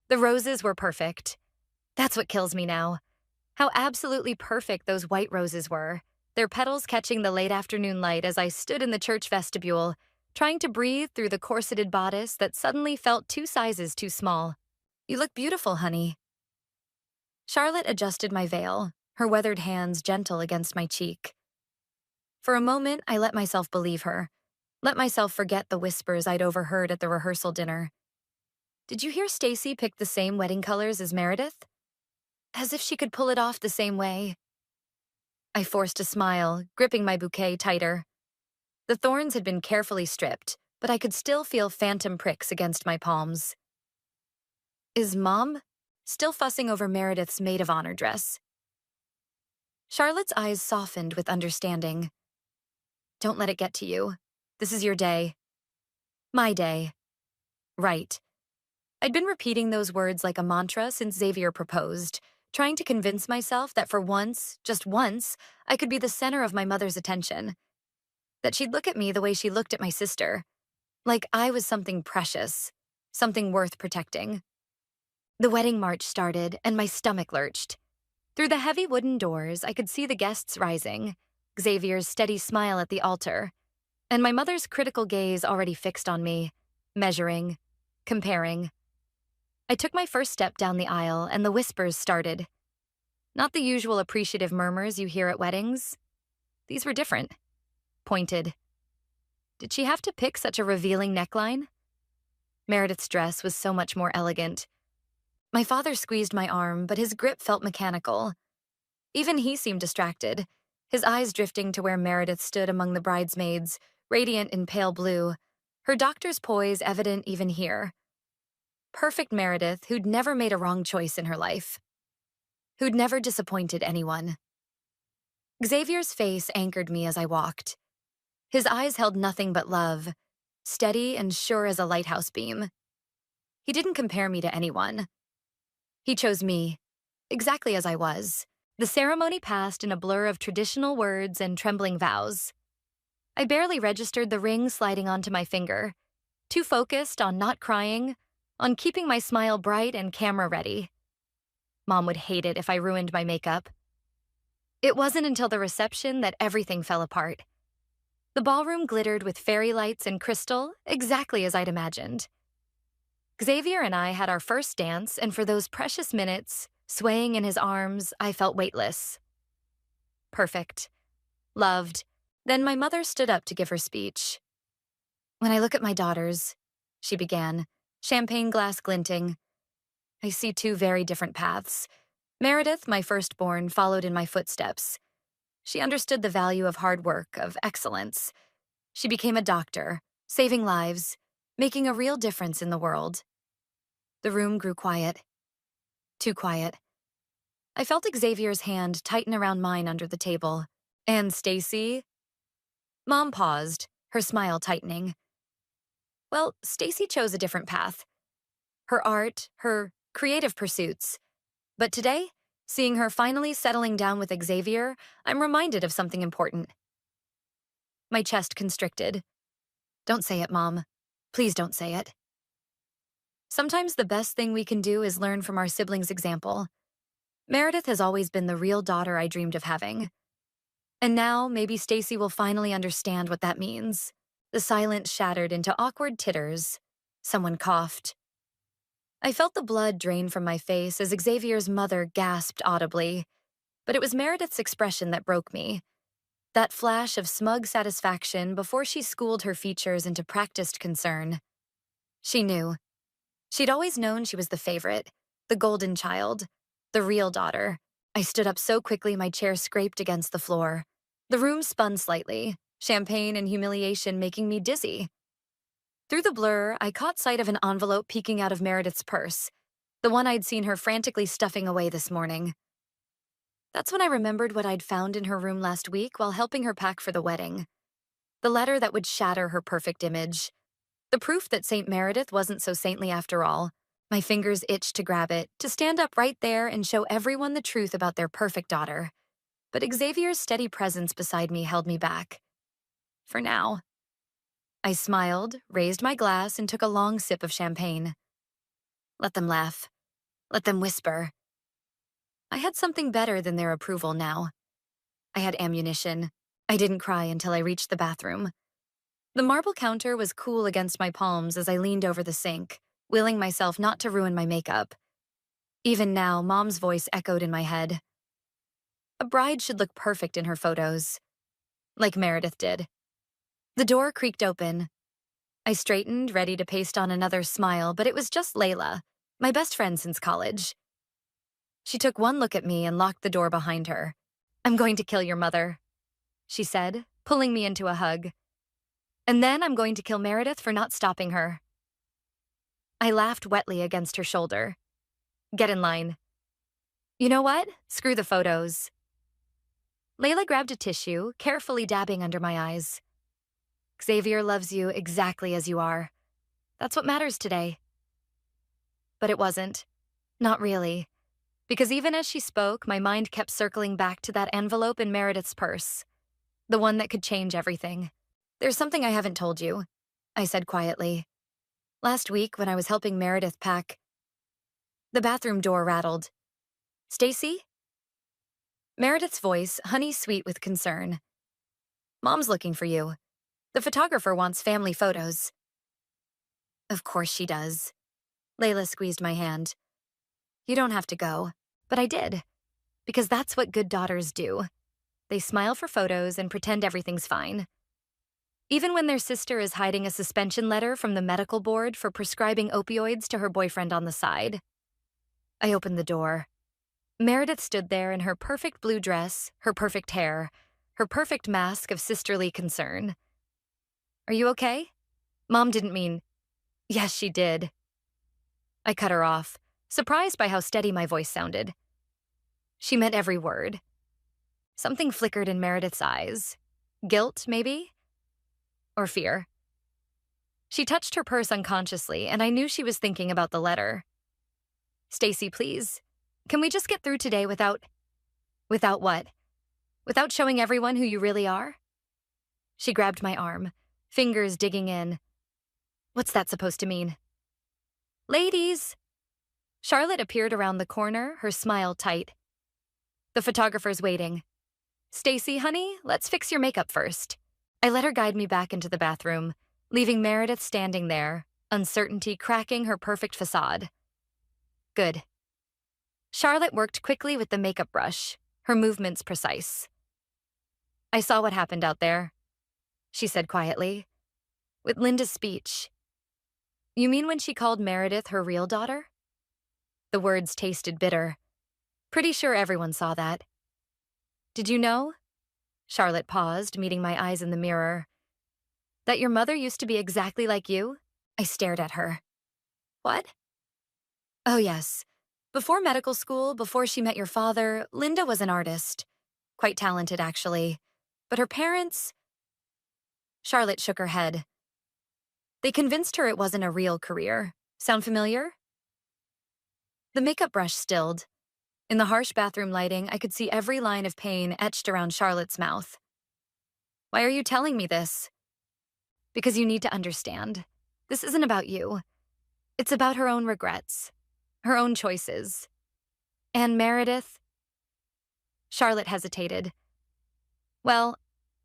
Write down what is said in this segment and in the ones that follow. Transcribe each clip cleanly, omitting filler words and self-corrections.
The roses were perfect. That's what kills me now. How absolutely perfect those white roses were, their petals catching the late afternoon light as I stood in the church vestibule, trying to breathe through the corseted bodice that suddenly felt 2 sizes too small. "You look beautiful, honey." Charlotte adjusted my veil, her weathered hands gentle against my cheek. For a moment, I let myself believe her, let myself forget the whispers I'd overheard at the rehearsal dinner. "Did you hear Stacy picked the same wedding colors as Meredith? As if she could pull it off the same way." I forced a smile, gripping my bouquet tighter. The thorns had been carefully stripped, but I could still feel phantom pricks against my palms. "Is Mom still fussing over Meredith's maid of honor dress?" Charlotte's eyes softened with understanding. "Don't let it get to you. This is your day. My day. Right." I'd been repeating those words like a mantra since Xavier proposed, trying to convince myself that for once, just once, I could be the center of my mother's attention. That she'd look at me the way she looked at my sister, like I was something precious, something worth protecting. The wedding march started, and my stomach lurched. Through the heavy wooden doors, I could see the guests rising, Xavier's steady smile at the altar, and my mother's critical gaze already fixed on me, measuring, comparing. I took my first step down the aisle, and the whispers started. Not the usual appreciative murmurs you hear at weddings. These were different. Pointed. Did she have to pick such a revealing neckline? Meredith's dress was so much more elegant. My father squeezed my arm, but his grip felt mechanical. Even he seemed distracted, his eyes drifting to where Meredith stood among the bridesmaids, radiant in pale blue, her doctor's poise evident even here. Perfect Meredith, who'd never made a wrong choice in her life. Who'd never disappointed anyone. Xavier's face anchored me as I walked. His eyes held nothing but love, steady and sure as a lighthouse beam. He didn't compare me to anyone. He chose me, exactly as I was. The ceremony passed in a blur of traditional words and trembling vows. I barely registered the ring sliding onto my finger, too focused on not crying, on keeping my smile bright and camera ready. Mom would hate it if I ruined my makeup. It wasn't until the reception that everything fell apart. The ballroom glittered with fairy lights and crystal, exactly as I'd imagined. Xavier and I had our first dance, and for those precious minutes, swaying in his arms, I felt weightless. Perfect. Loved. Then my mother stood up to give her speech. "When I look at my daughters," she began, champagne glass glinting, "I see 2 very different paths. Meredith, my firstborn, followed in my footsteps. She understood the value of hard work, of excellence. She became a doctor, saving lives, making a real difference in the world." The room grew quiet. Too quiet. I felt Xavier's hand tighten around mine under the table. "And Stacy?" Mom paused, her smile tightening. "Well, Stacy chose a different path. Her art, her creative pursuits. But today, seeing her finally settling down with Xavier, I'm reminded of something important." My chest constricted. "Don't say it, Mom. Please don't say it." Sometimes the best thing we can do is learn from our siblings' example. Meredith has always been the real daughter I dreamed of having. And now, maybe Stacy will finally understand what that means. The silence shattered into awkward titters. Someone coughed. I felt the blood drain from my face as Xavier's mother gasped audibly. But it was Meredith's expression that broke me. That flash of smug satisfaction before she schooled her features into practiced concern. She knew. She'd always known she was the favorite, the golden child, the real daughter. I stood up so quickly my chair scraped against the floor. The room spun slightly, champagne and humiliation making me dizzy. Through the blur, I caught sight of an envelope peeking out of Meredith's purse, the one I'd seen her frantically stuffing away this morning. That's when I remembered what I'd found in her room last week while helping her pack for the wedding. The letter that would shatter her perfect image. The proof that St. Meredith wasn't so saintly after all. My fingers itched to grab it, to stand up right there and show everyone the truth about their perfect daughter. But Xavier's steady presence beside me held me back. For now. I smiled, raised my glass, and took a long sip of champagne. Let them laugh. Let them whisper. I had something better than their approval now. I had ammunition. I didn't cry until I reached the bathroom. The marble counter was cool against my palms as I leaned over the sink, willing myself not to ruin my makeup. Even now, Mom's voice echoed in my head. A bride should look perfect in her photos, like Meredith did. The door creaked open. I straightened, ready to paste on another smile, but it was just Layla, my best friend since college. She took one look at me and locked the door behind her. I'm going to kill your mother, she said, pulling me into a hug. And then I'm going to kill Meredith for not stopping her. I laughed wetly against her shoulder. Get in line. You know what? Screw the photos. Layla grabbed a tissue, carefully dabbing under my eyes. Xavier loves you exactly as you are. That's what matters today. But it wasn't. Not really. Because even as she spoke, my mind kept circling back to that envelope in Meredith's purse. The one that could change everything. There's something I haven't told you, I said quietly. Last week, when I was helping Meredith pack, the bathroom door rattled. Stacy? Meredith's voice, honey-sweet with concern. Mom's looking for you. The photographer wants family photos. Of course she does. Layla squeezed my hand. You don't have to go. But I did. Because that's what good daughters do. They smile for photos and pretend everything's fine. Even when their sister is hiding a suspension letter from the medical board for prescribing opioids to her boyfriend on the side. I opened the door. Meredith stood there in her perfect blue dress, her perfect hair, her perfect mask of sisterly concern. Are you okay? Mom didn't mean... Yes, she did. I cut her off, surprised by how steady my voice sounded. She meant every word. Something flickered in Meredith's eyes. Guilt, maybe? Or fear. She touched her purse unconsciously, and I knew she was thinking about the letter. Stacy, please. Can we just get through today without... Without what? Without showing everyone who you really are? She grabbed my arm, fingers digging in. What's that supposed to mean? Ladies! Charlotte appeared around the corner, her smile tight. The photographer's waiting. Stacy, honey, let's fix your makeup first. I let her guide me back into the bathroom, leaving Meredith standing there, uncertainty cracking her perfect facade. Good. Charlotte worked quickly with the makeup brush, her movements precise. I saw what happened out there, she said quietly. With Linda's speech. You mean when she called Meredith her real daughter? The words tasted bitter. Pretty sure everyone saw that. Did you know? Charlotte paused, meeting my eyes in the mirror. That your mother used to be exactly like you? I stared at her. What? Oh, yes. Before medical school, before she met your father, Linda was an artist. Quite talented, actually. But her parents... Charlotte shook her head. They convinced her it wasn't a real career. Sound familiar? The makeup brush stilled. In the harsh bathroom lighting, I could see every line of pain etched around Charlotte's mouth. Why are you telling me this? Because you need to understand. This isn't about you. It's about her own regrets, her own choices. And Meredith... Charlotte hesitated. Well,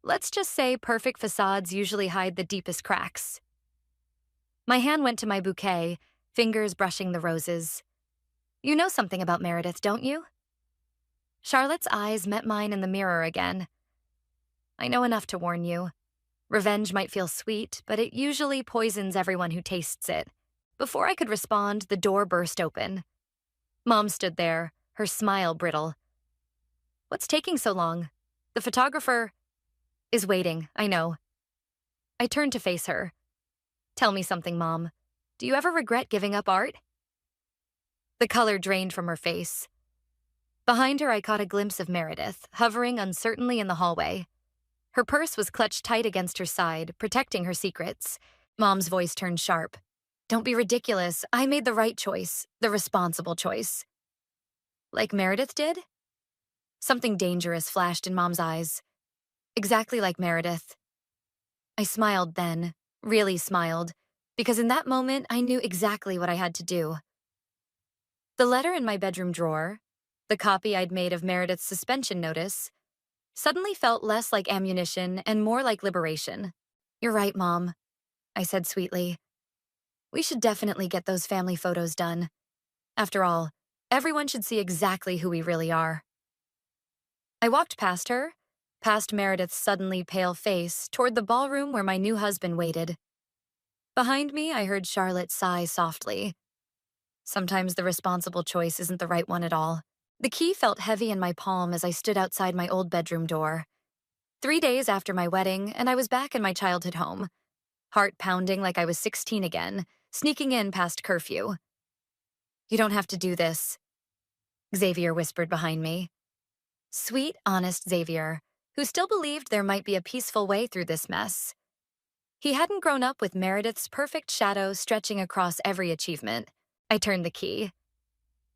let's just say perfect facades usually hide the deepest cracks. My hand went to my bouquet, fingers brushing the roses. You know something about Meredith, don't you? Charlotte's eyes met mine in the mirror again. I know enough to warn you. Revenge might feel sweet, but it usually poisons everyone who tastes it. Before I could respond, the door burst open. Mom stood there, her smile brittle. What's taking so long? The photographer is waiting, I know. I turned to face her. Tell me something, Mom. Do you ever regret giving up art? The color drained from her face. Behind her, I caught a glimpse of Meredith, hovering uncertainly in the hallway. Her purse was clutched tight against her side, protecting her secrets. Mom's voice turned sharp. Don't be ridiculous. I made the right choice, the responsible choice. Like Meredith did? Something dangerous flashed in Mom's eyes. Exactly like Meredith. I smiled then, really smiled, because in that moment I knew exactly what I had to do. The letter in my bedroom drawer, the copy I'd made of Meredith's suspension notice, suddenly felt less like ammunition and more like liberation. "You're right, Mom," I said sweetly. "We should definitely get those family photos done. After all, everyone should see exactly who we really are." I walked past her, past Meredith's suddenly pale face, toward the ballroom where my new husband waited. Behind me, I heard Charlotte sigh softly. Sometimes the responsible choice isn't the right one at all. The key felt heavy in my palm as I stood outside my old bedroom door. 3 days after my wedding, and I was back in my childhood home, heart pounding like I was 16 again, sneaking in past curfew. "You don't have to do this," Xavier whispered behind me. Sweet, honest Xavier, who still believed there might be a peaceful way through this mess. He hadn't grown up with Meredith's perfect shadow stretching across every achievement. I turned the key.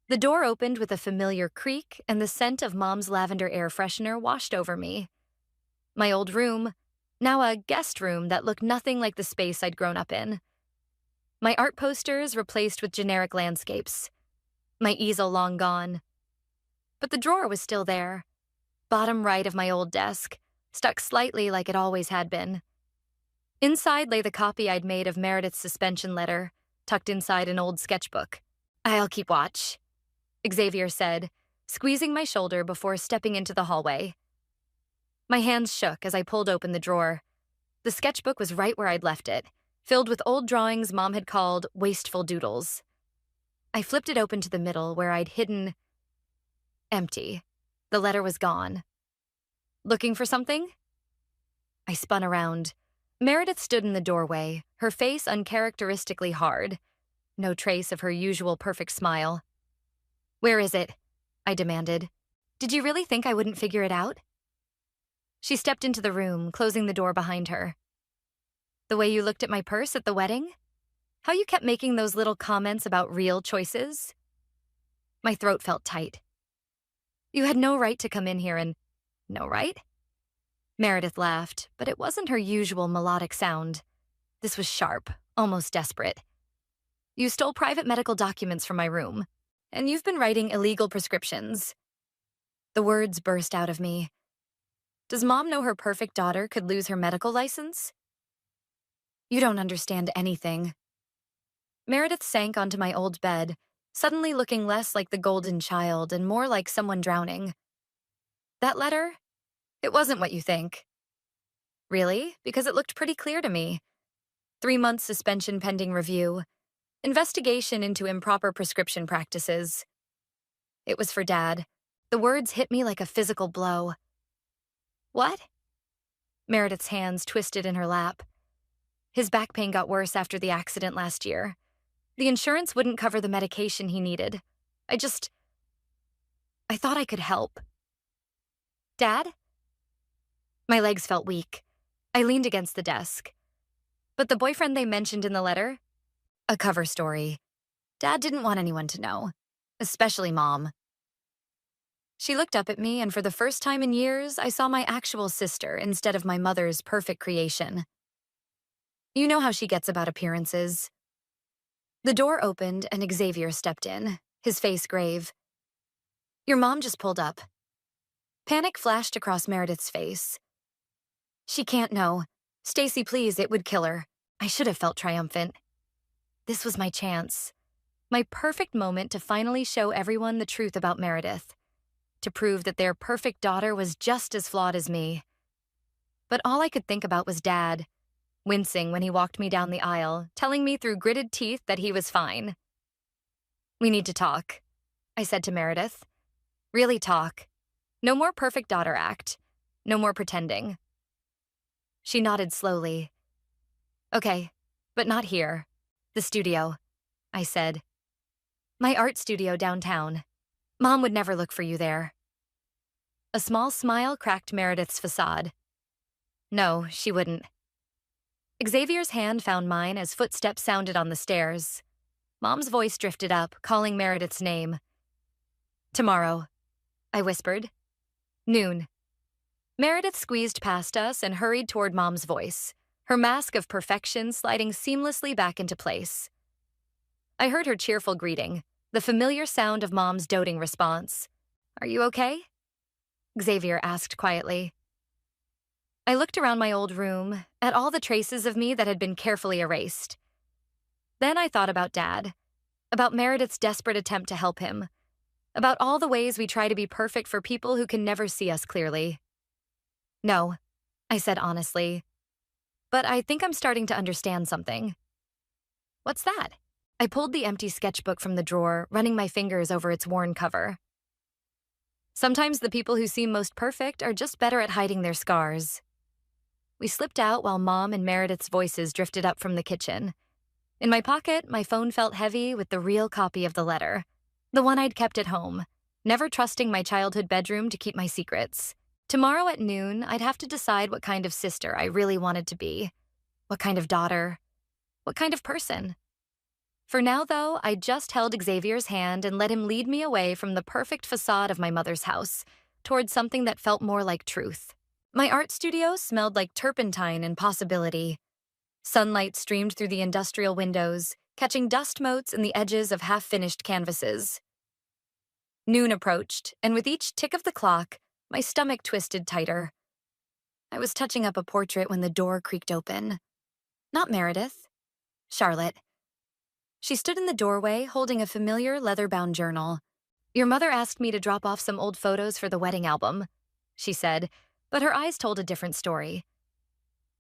The door opened with a familiar creak, and the scent of Mom's lavender air freshener washed over me. My old room, now a guest room that looked nothing like the space I'd grown up in. My art posters replaced with generic landscapes. My easel long gone. But the drawer was still there, bottom right of my old desk, stuck slightly like it always had been. Inside lay the copy I'd made of Meredith's suspension letter, tucked inside an old sketchbook. "I'll keep watch," Xavier said, squeezing my shoulder before stepping into the hallway. My hands shook as I pulled open the drawer. The sketchbook was right where I'd left it, filled with old drawings Mom had called wasteful doodles. I flipped it open to the middle where I'd hidden... empty. The letter was gone. "Looking for something?" I spun around. Meredith stood in the doorway, her face uncharacteristically hard. No trace of her usual perfect smile. "Where is it?" I demanded. "Did you really think I wouldn't figure it out?" She stepped into the room, closing the door behind her. "The way you looked at my purse at the wedding? How you kept making those little comments about real choices?" My throat felt tight. "You had no right to come in here and..." "No right?" Meredith laughed, but it wasn't her usual melodic sound. This was sharp, almost desperate. "You stole private medical documents from my room, and you've been writing illegal prescriptions." The words burst out of me. Does Mom know her perfect daughter could lose her medical license? "You don't understand anything." Meredith sank onto my old bed, suddenly looking less like the golden child and more like someone drowning. "That letter? It wasn't what you think." "Really? Because it looked pretty clear to me. 3 months suspension pending review. Investigation into improper prescription practices." It was for Dad. The words hit me like a physical blow. "What?" Meredith's hands twisted in her lap. "His back pain got worse after the accident last year. The insurance wouldn't cover the medication he needed. I thought I could help." "Dad?" My legs felt weak. I leaned against the desk. "But the boyfriend they mentioned in the letter? A cover story. Dad didn't want anyone to know. Especially Mom." She looked up at me, and for the first time in years, I saw my actual sister instead of my mother's perfect creation. You know how she gets about appearances. The door opened, and Xavier stepped in, his face grave. "Your mom just pulled up." Panic flashed across Meredith's face. "She can't know. Stacy, please, it would kill her." I should have felt triumphant. This was my chance. My perfect moment to finally show everyone the truth about Meredith. To prove that their perfect daughter was just as flawed as me. But all I could think about was Dad, wincing when he walked me down the aisle, telling me through gritted teeth that he was fine. "We need to talk," I said to Meredith. "Really talk. No more perfect daughter act. No more pretending." She nodded slowly. "Okay, but not here. The studio," I said. "My art studio downtown. Mom would never look for you there." A small smile cracked Meredith's facade. "No, she wouldn't." Xavier's hand found mine as footsteps sounded on the stairs. Mom's voice drifted up, calling Meredith's name. "Tomorrow," I whispered. "Noon." Meredith squeezed past us and hurried toward Mom's voice, her mask of perfection sliding seamlessly back into place. I heard her cheerful greeting, the familiar sound of Mom's doting response. "Are you okay?" Xavier asked quietly. I looked around my old room, at all the traces of me that had been carefully erased. Then I thought about Dad, about Meredith's desperate attempt to help him, about all the ways we try to be perfect for people who can never see us clearly. "No," I said honestly, "but I think I'm starting to understand something." "What's that?" I pulled the empty sketchbook from the drawer, running my fingers over its worn cover. "Sometimes the people who seem most perfect are just better at hiding their scars." We slipped out while Mom and Meredith's voices drifted up from the kitchen. In my pocket, my phone felt heavy with the real copy of the letter, the one I'd kept at home, never trusting my childhood bedroom to keep my secrets. Tomorrow at noon, I'd have to decide what kind of sister I really wanted to be, what kind of daughter, what kind of person. For now, though, I just held Xavier's hand and let him lead me away from the perfect facade of my mother's house, towards something that felt more like truth. My art studio smelled like turpentine and possibility. Sunlight streamed through the industrial windows, catching dust motes in the edges of half-finished canvases. Noon approached, and with each tick of the clock, my stomach twisted tighter. I was touching up a portrait when the door creaked open. Not Meredith. Charlotte. She stood in the doorway, holding a familiar leather-bound journal. "Your mother asked me to drop off some old photos for the wedding album," she said, but her eyes told a different story.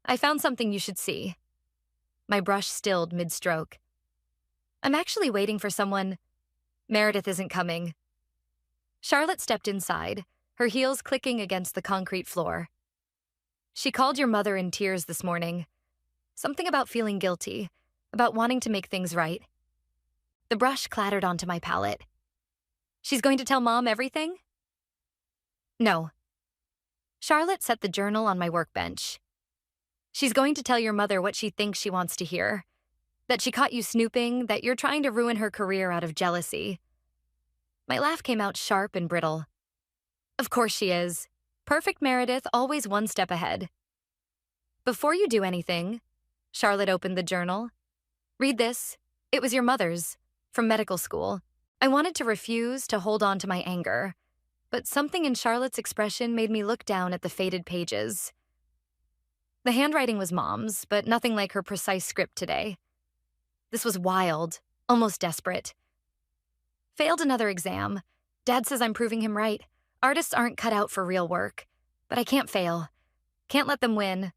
"I found something you should see." My brush stilled mid-stroke. "I'm actually waiting for someone." "Meredith isn't coming." Charlotte stepped inside, her heels clicking against the concrete floor. "She called your mother in tears this morning. Something about feeling guilty, about wanting to make things right." The brush clattered onto my palette. "She's going to tell Mom everything?" "No." Charlotte set the journal on my workbench. "She's going to tell your mother what she thinks she wants to hear. That she caught you snooping, that you're trying to ruin her career out of jealousy." My laugh came out sharp and brittle. "Of course she is. Perfect Meredith, always one step ahead." "Before you do anything," Charlotte opened the journal. "Read this. It was your mother's, from medical school." I wanted to refuse, to hold on to my anger, but something in Charlotte's expression made me look down at the faded pages. The handwriting was Mom's, but nothing like her precise script today. This was wild, almost desperate. "Failed another exam. Dad says I'm proving him right. Artists aren't cut out for real work. But I can't fail. Can't let them win.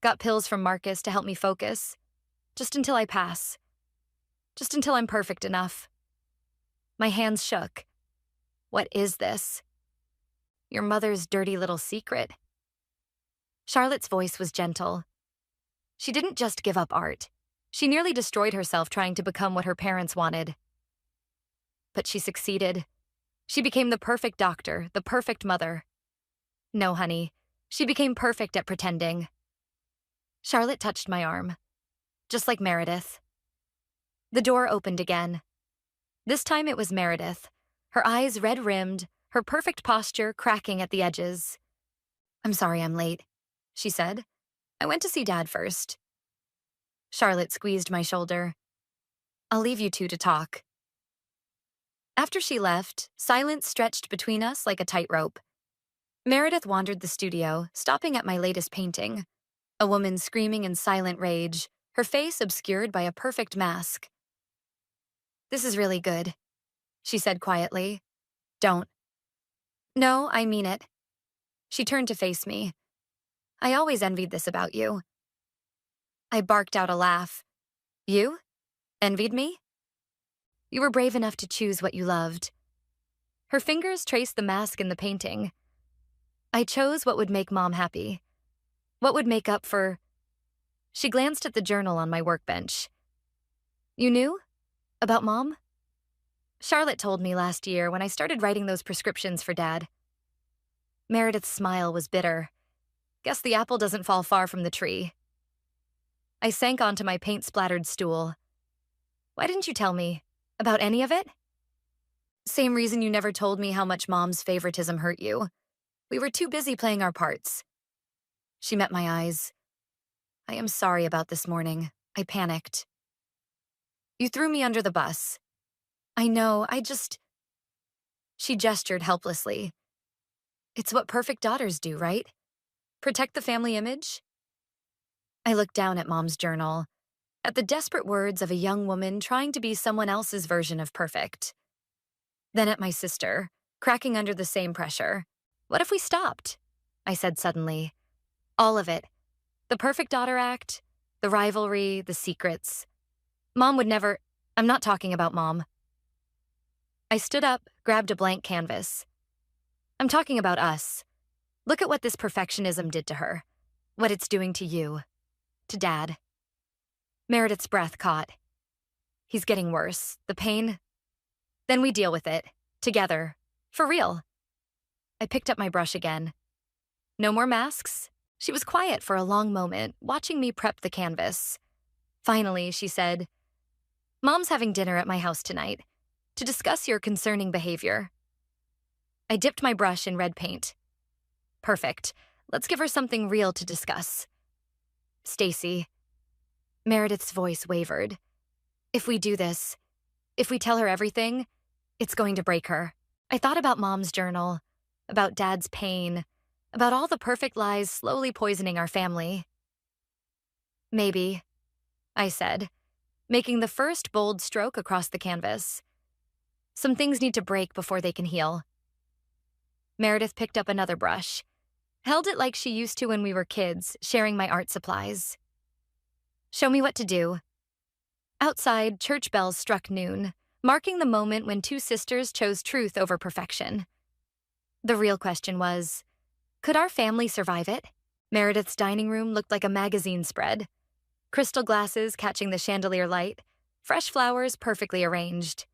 Got pills from Marcus to help me focus. Just until I pass. Just until I'm perfect enough." My hands shook. What is this? Your mother's dirty little secret. Charlotte's voice was gentle. She didn't just give up art. She nearly destroyed herself trying to become what her parents wanted. But she succeeded. She became the perfect doctor, the perfect mother. No, honey, she became perfect at pretending. Charlotte touched my arm. Just like Meredith. The door opened again. This time it was Meredith, her eyes red-rimmed, her perfect posture cracking at the edges. "I'm sorry I'm late," she said. "I went to see Dad first." Charlotte squeezed my shoulder. "I'll leave you two to talk." After she left, silence stretched between us like a tightrope. Meredith wandered the studio, stopping at my latest painting. A woman screaming in silent rage, her face obscured by a perfect mask. "This is really good," she said quietly. "Don't." "No, I mean it." She turned to face me. "I always envied this about you." I barked out a laugh. "You? Envied me?" "You were brave enough to choose what you loved." Her fingers traced the mask in the painting. "I chose what would make Mom happy. What would make up for..." She glanced at the journal on my workbench. "You knew? About Mom?" "Charlotte told me last year when I started writing those prescriptions for Dad." Meredith's smile was bitter. "Guess the apple doesn't fall far from the tree." I sank onto my paint-splattered stool. "Why didn't you tell me? About any of it?" "Same reason you never told me how much Mom's favoritism hurt you. We were too busy playing our parts." She met my eyes. "I am sorry about this morning. I panicked." "You threw me under the bus." I know, She gestured helplessly. It's what perfect daughters do, right? Protect the family image? I looked down at Mom's journal, at the desperate words of a young woman trying to be someone else's version of perfect. Then at my sister, cracking under the same pressure. What if we stopped? I said suddenly. All of it. The perfect daughter act, the rivalry, the secrets. Mom would never— I'm not talking about Mom. I stood up, grabbed a blank canvas. I'm talking about us. Look at what this perfectionism did to her. What it's doing to you. To Dad. Meredith's breath caught. He's getting worse. The pain. Then we deal with it. Together. For real. I picked up my brush again. No more masks? She was quiet for a long moment, watching me prep the canvas. Finally, she said, Mom's having dinner at my house tonight to discuss your concerning behavior. I dipped my brush in red paint. Perfect. Let's give her something real to discuss. Stacy. Meredith's voice wavered. If we do this, if we tell her everything, it's going to break her. I thought about Mom's journal, about Dad's pain, about all the perfect lies slowly poisoning our family. Maybe, I said, making the first bold stroke across the canvas. Some things need to break before they can heal. Meredith picked up another brush, held it like she used to when we were kids, sharing my art supplies. Show me what to do. Outside, church bells struck noon, marking the moment when two sisters chose truth over perfection. The real question was, could our family survive it? Meredith's dining room looked like a magazine spread. Crystal glasses catching the chandelier light, fresh flowers perfectly arranged.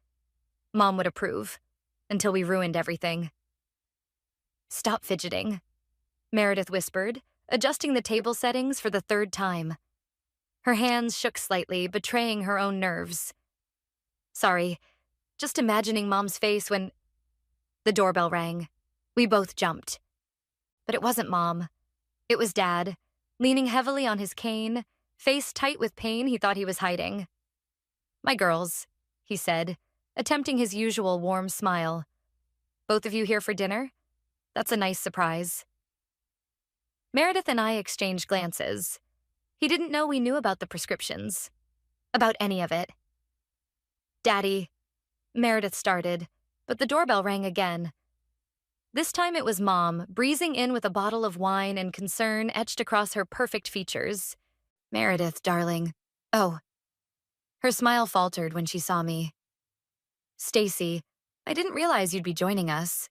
Mom would approve, until we ruined everything. Stop fidgeting, Meredith whispered, adjusting the table settings for the third time. Her hands shook slightly, betraying her own nerves. Sorry, just imagining Mom's face when— The doorbell rang. We both jumped. But it wasn't Mom. It was Dad, leaning heavily on his cane, face tight with pain he thought he was hiding. My girls, he said, attempting his usual warm smile. Both of you here for dinner? That's a nice surprise. Meredith and I exchanged glances. He didn't know we knew about the prescriptions. About any of it. Daddy, Meredith started, but the doorbell rang again. This time it was Mom, breezing in with a bottle of wine and concern etched across her perfect features. Meredith, darling. Oh. Her smile faltered when she saw me. Stacy, I didn't realize you'd be joining us.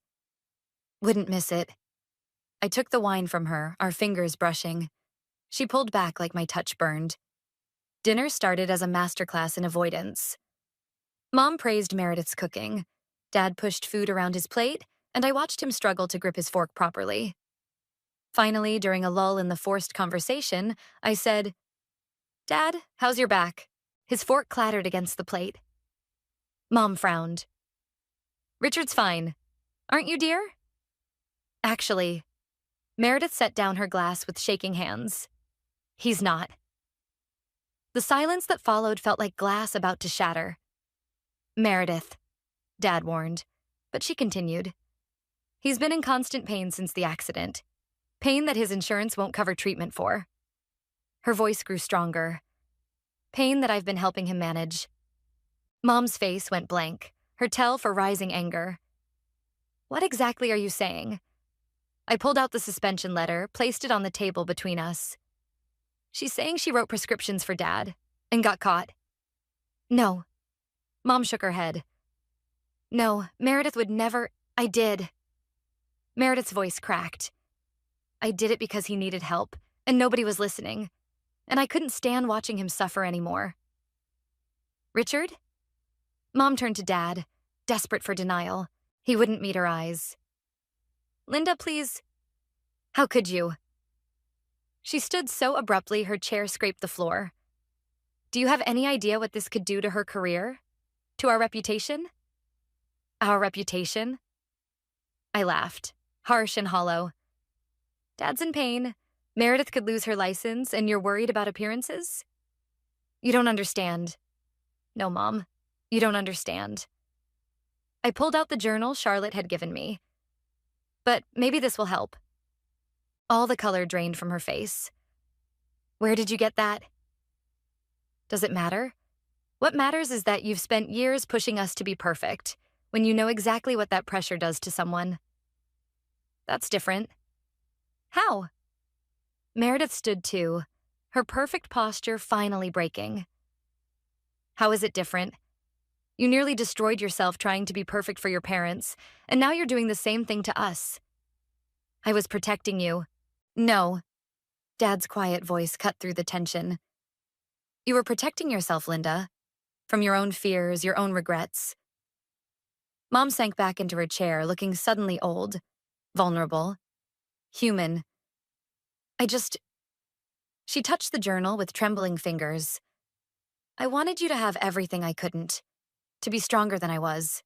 Wouldn't miss it. I took the wine from her, our fingers brushing. She pulled back like my touch burned. Dinner started as a masterclass in avoidance. Mom praised Meredith's cooking. Dad pushed food around his plate, and I watched him struggle to grip his fork properly. Finally, during a lull in the forced conversation, I said, Dad, how's your back? His fork clattered against the plate. Mom frowned. Richard's fine. Aren't you, dear? Actually, Meredith set down her glass with shaking hands. He's not. The silence that followed felt like glass about to shatter. Meredith, Dad warned, but she continued. He's been in constant pain since the accident. Pain that his insurance won't cover treatment for. Her voice grew stronger. Pain that I've been helping him manage. Mom's face went blank, her tell for rising anger. What exactly are you saying? I pulled out the suspension letter, placed it on the table between us. She's saying she wrote prescriptions for Dad and got caught. No. Mom shook her head. No, Meredith would never— I did. Meredith's voice cracked. I did it because he needed help, and nobody was listening, and I couldn't stand watching him suffer anymore. Richard? Mom turned to Dad, desperate for denial. He wouldn't meet her eyes. Linda, please. How could you? She stood so abruptly her chair scraped the floor. Do you have any idea what this could do to her career? To our reputation? Our reputation? I laughed, harsh and hollow. Dad's in pain. Meredith could lose her license, and you're worried about appearances? You don't understand. No, Mom, you don't understand. I pulled out the journal Charlotte had given me. But maybe this will help. All the color drained from her face. Where did you get that? Does it matter? What matters is that you've spent years pushing us to be perfect, when you know exactly what that pressure does to someone. That's different. How? Meredith stood too, her perfect posture finally breaking. How is it different? You nearly destroyed yourself trying to be perfect for your parents, and now you're doing the same thing to us. I was protecting you. No. Dad's quiet voice cut through the tension. You were protecting yourself, Linda. From your own fears, your own regrets. Mom sank back into her chair, looking suddenly old, vulnerable, human. She touched the journal with trembling fingers. I wanted you to have everything I couldn't, to be stronger than I was.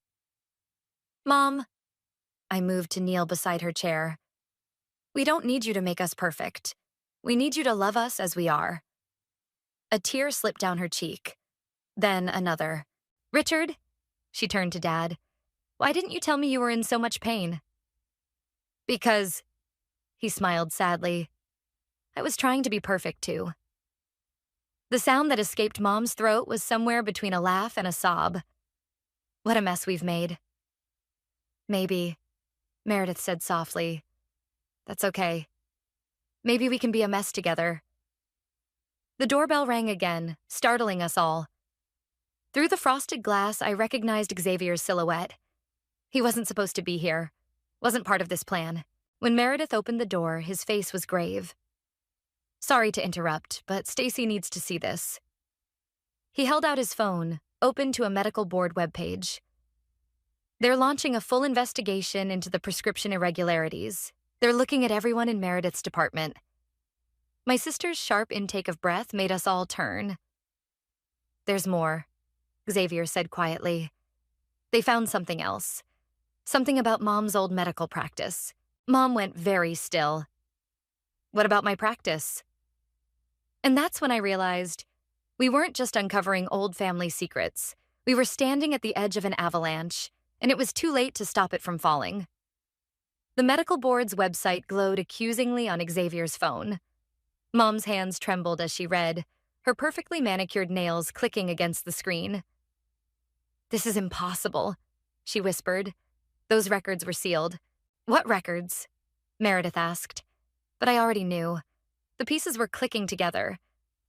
Mom, I moved to kneel beside her chair. We don't need you to make us perfect. We need you to love us as we are. A tear slipped down her cheek. Then another. Richard, she turned to Dad. Why didn't you tell me you were in so much pain? Because, he smiled sadly, I was trying to be perfect too. The sound that escaped Mom's throat was somewhere between a laugh and a sob. What a mess we've made. Maybe, Meredith said softly. That's okay. Maybe we can be a mess together. The doorbell rang again, startling us all. Through the frosted glass, I recognized Xavier's silhouette. He wasn't supposed to be here. Wasn't part of this plan. When Meredith opened the door, his face was grave. Sorry to interrupt, but Stacy needs to see this. He held out his phone, open to a medical board webpage. They're launching a full investigation into the prescription irregularities. They're looking at everyone in Meredith's department. My sister's sharp intake of breath made us all turn. There's more, Xavier said quietly. They found something else. Something about Mom's old medical practice. Mom went very still. What about my practice? And that's when I realized we weren't just uncovering old family secrets. We were standing at the edge of an avalanche, and it was too late to stop it from falling. The medical board's website glowed accusingly on Xavier's phone. Mom's hands trembled as she read, her perfectly manicured nails clicking against the screen. This is impossible, she whispered. Those records were sealed. What records? Meredith asked. But I already knew. The pieces were clicking together.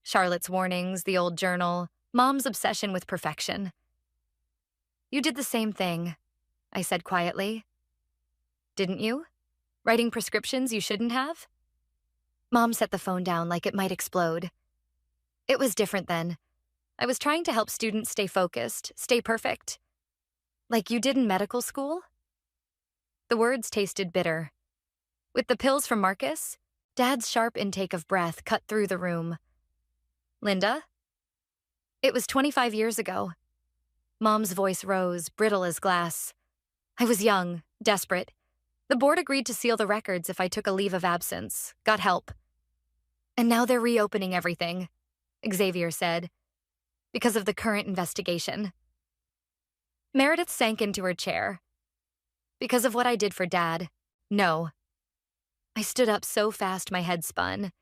Charlotte's warnings, the old journal, Mom's obsession with perfection. You did the same thing, I said quietly. Didn't you? Writing prescriptions you shouldn't have? Mom set the phone down like it might explode. It was different then. I was trying to help students stay focused, stay perfect. Like you did in medical school? The words tasted bitter. With the pills from Marcus, Dad's sharp intake of breath cut through the room. Linda? It was 25 years ago. Mom's voice rose, brittle as glass. I was young, desperate. The board agreed to seal the records if I took a leave of absence, got help. And now they're reopening everything, Xavier said, because of the current investigation. Meredith sank into her chair. Because of what I did for Dad, no. I stood up so fast my head spun.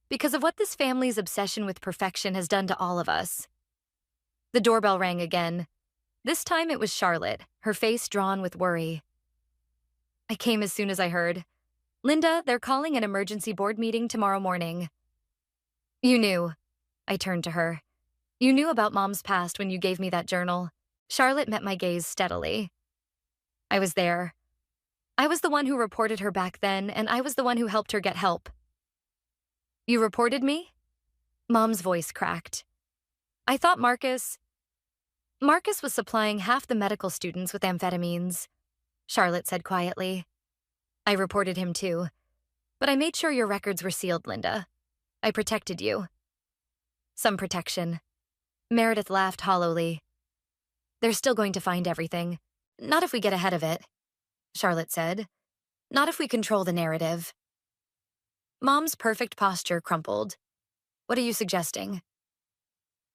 Because of what this family's obsession with perfection has done to all of us. The doorbell rang again. This time it was Charlotte, her face drawn with worry. I came as soon as I heard. Linda, they're calling an emergency board meeting tomorrow morning. You knew. I turned to her. You knew about Mom's past when you gave me that journal. Charlotte met my gaze steadily. I was there. I was the one who reported her back then, and I was the one who helped her get help. You reported me? Mom's voice cracked. I thought Marcus was supplying half the medical students with amphetamines, Charlotte said quietly. I reported him too. But I made sure your records were sealed, Linda. I protected you. Some protection. Meredith laughed hollowly. They're still going to find everything. Not if we get ahead of it, Charlotte said. Not if we control the narrative. Mom's perfect posture crumpled. What are you suggesting?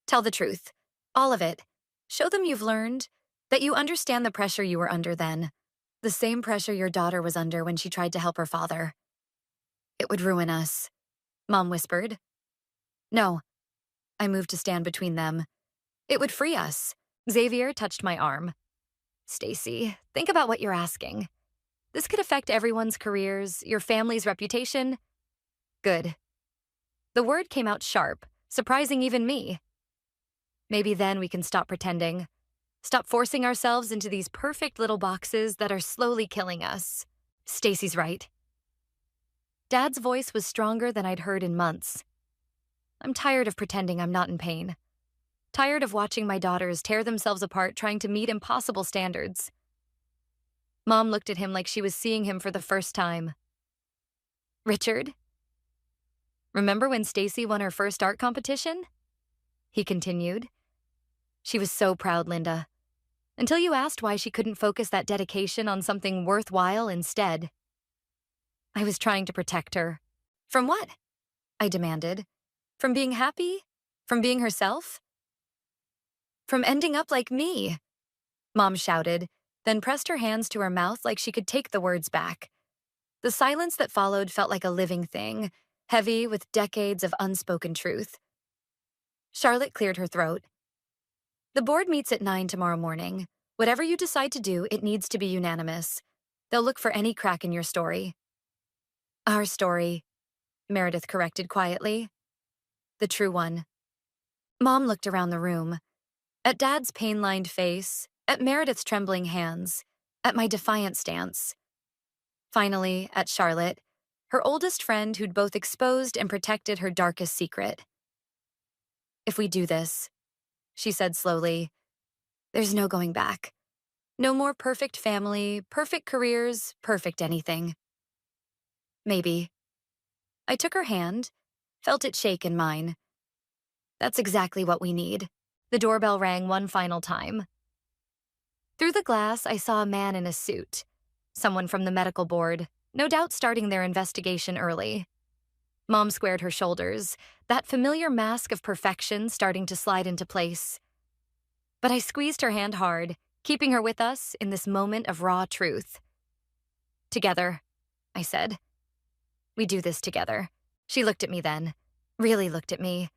Tell the truth. All of it. Show them you've learned. That you understand the pressure you were under then. The same pressure your daughter was under when she tried to help her father. It would ruin us, Mom whispered. No. I moved to stand between them. It would free us. Xavier touched my arm. Stacy, think about what you're asking. This could affect everyone's careers, your family's reputation. Good. The word came out sharp, surprising even me. Maybe then we can stop pretending. Stop forcing ourselves into these perfect little boxes that are slowly killing us. Stacy's right. Dad's voice was stronger than I'd heard in months. I'm tired of pretending I'm not in pain. Tired of watching my daughters tear themselves apart trying to meet impossible standards. Mom looked at him like she was seeing him for the first time. Richard? Remember when Stacy won her first art competition? He continued. She was so proud, Linda. Until you asked why she couldn't focus that dedication on something worthwhile instead. I was trying to protect her. From what? I demanded. From being happy? From being herself? From ending up like me, Mom shouted, then pressed her hands to her mouth like she could take the words back. The silence that followed felt like a living thing, heavy with decades of unspoken truth. Charlotte cleared her throat. The board meets at 9 tomorrow morning. Whatever you decide to do, it needs to be unanimous. They'll look for any crack in your story. Our story, Meredith corrected quietly. The true one. Mom looked around the room. At Dad's pain-lined face, at Meredith's trembling hands, at my defiant stance. Finally, at Charlotte, her oldest friend who'd both exposed and protected her darkest secret. If we do this, she said slowly, there's no going back. No more perfect family, perfect careers, perfect anything. Maybe. I took her hand, felt it shake in mine. That's exactly what we need. The doorbell rang one final time. Through the glass, I saw a man in a suit. Someone from the medical board, no doubt starting their investigation early. Mom squared her shoulders, that familiar mask of perfection starting to slide into place. But I squeezed her hand hard, keeping her with us in this moment of raw truth. Together, I said. We do this together. She looked at me then, really looked at me.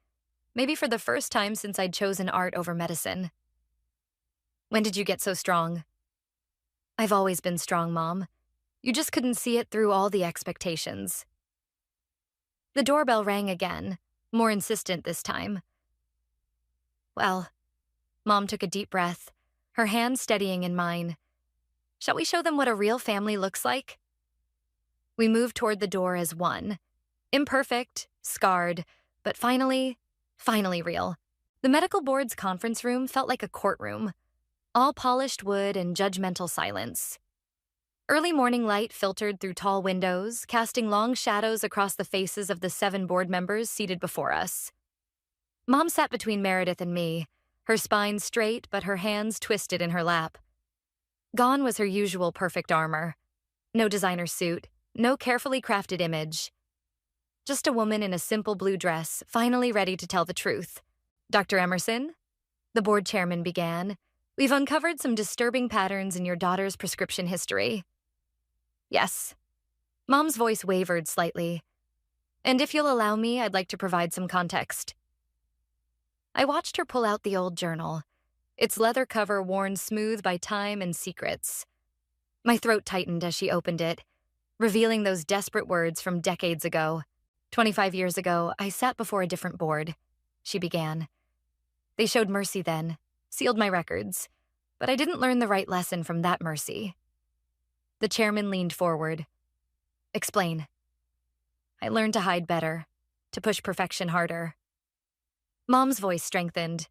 Maybe for the first time since I'd chosen art over medicine. When did you get so strong? I've always been strong, Mom. You just couldn't see it through all the expectations. The doorbell rang again, more insistent this time. Well, Mom took a deep breath, her hand steadying in mine. Shall we show them what a real family looks like? We moved toward the door as one. Imperfect, scarred, but finally real. The medical board's conference room felt like a courtroom, all polished wood and judgmental silence. Early morning light filtered through tall windows, casting long shadows across the faces of the 7 board members seated before us. Mom sat between Meredith and me, her spine straight but her hands twisted in her lap. Gone was her usual perfect armor. No designer suit, no carefully crafted image. Just a woman in a simple blue dress, finally ready to tell the truth. Dr. Emerson, the board chairman began, we've uncovered some disturbing patterns in your daughter's prescription history. Yes. Mom's voice wavered slightly. And if you'll allow me, I'd like to provide some context. I watched her pull out the old journal, its leather cover worn smooth by time and secrets. My throat tightened as she opened it, revealing those desperate words from decades ago. 25 years ago, I sat before a different board, she began. They showed mercy then, sealed my records, but I didn't learn the right lesson from that mercy. The chairman leaned forward. Explain. I learned to hide better, to push perfection harder. Mom's voice strengthened.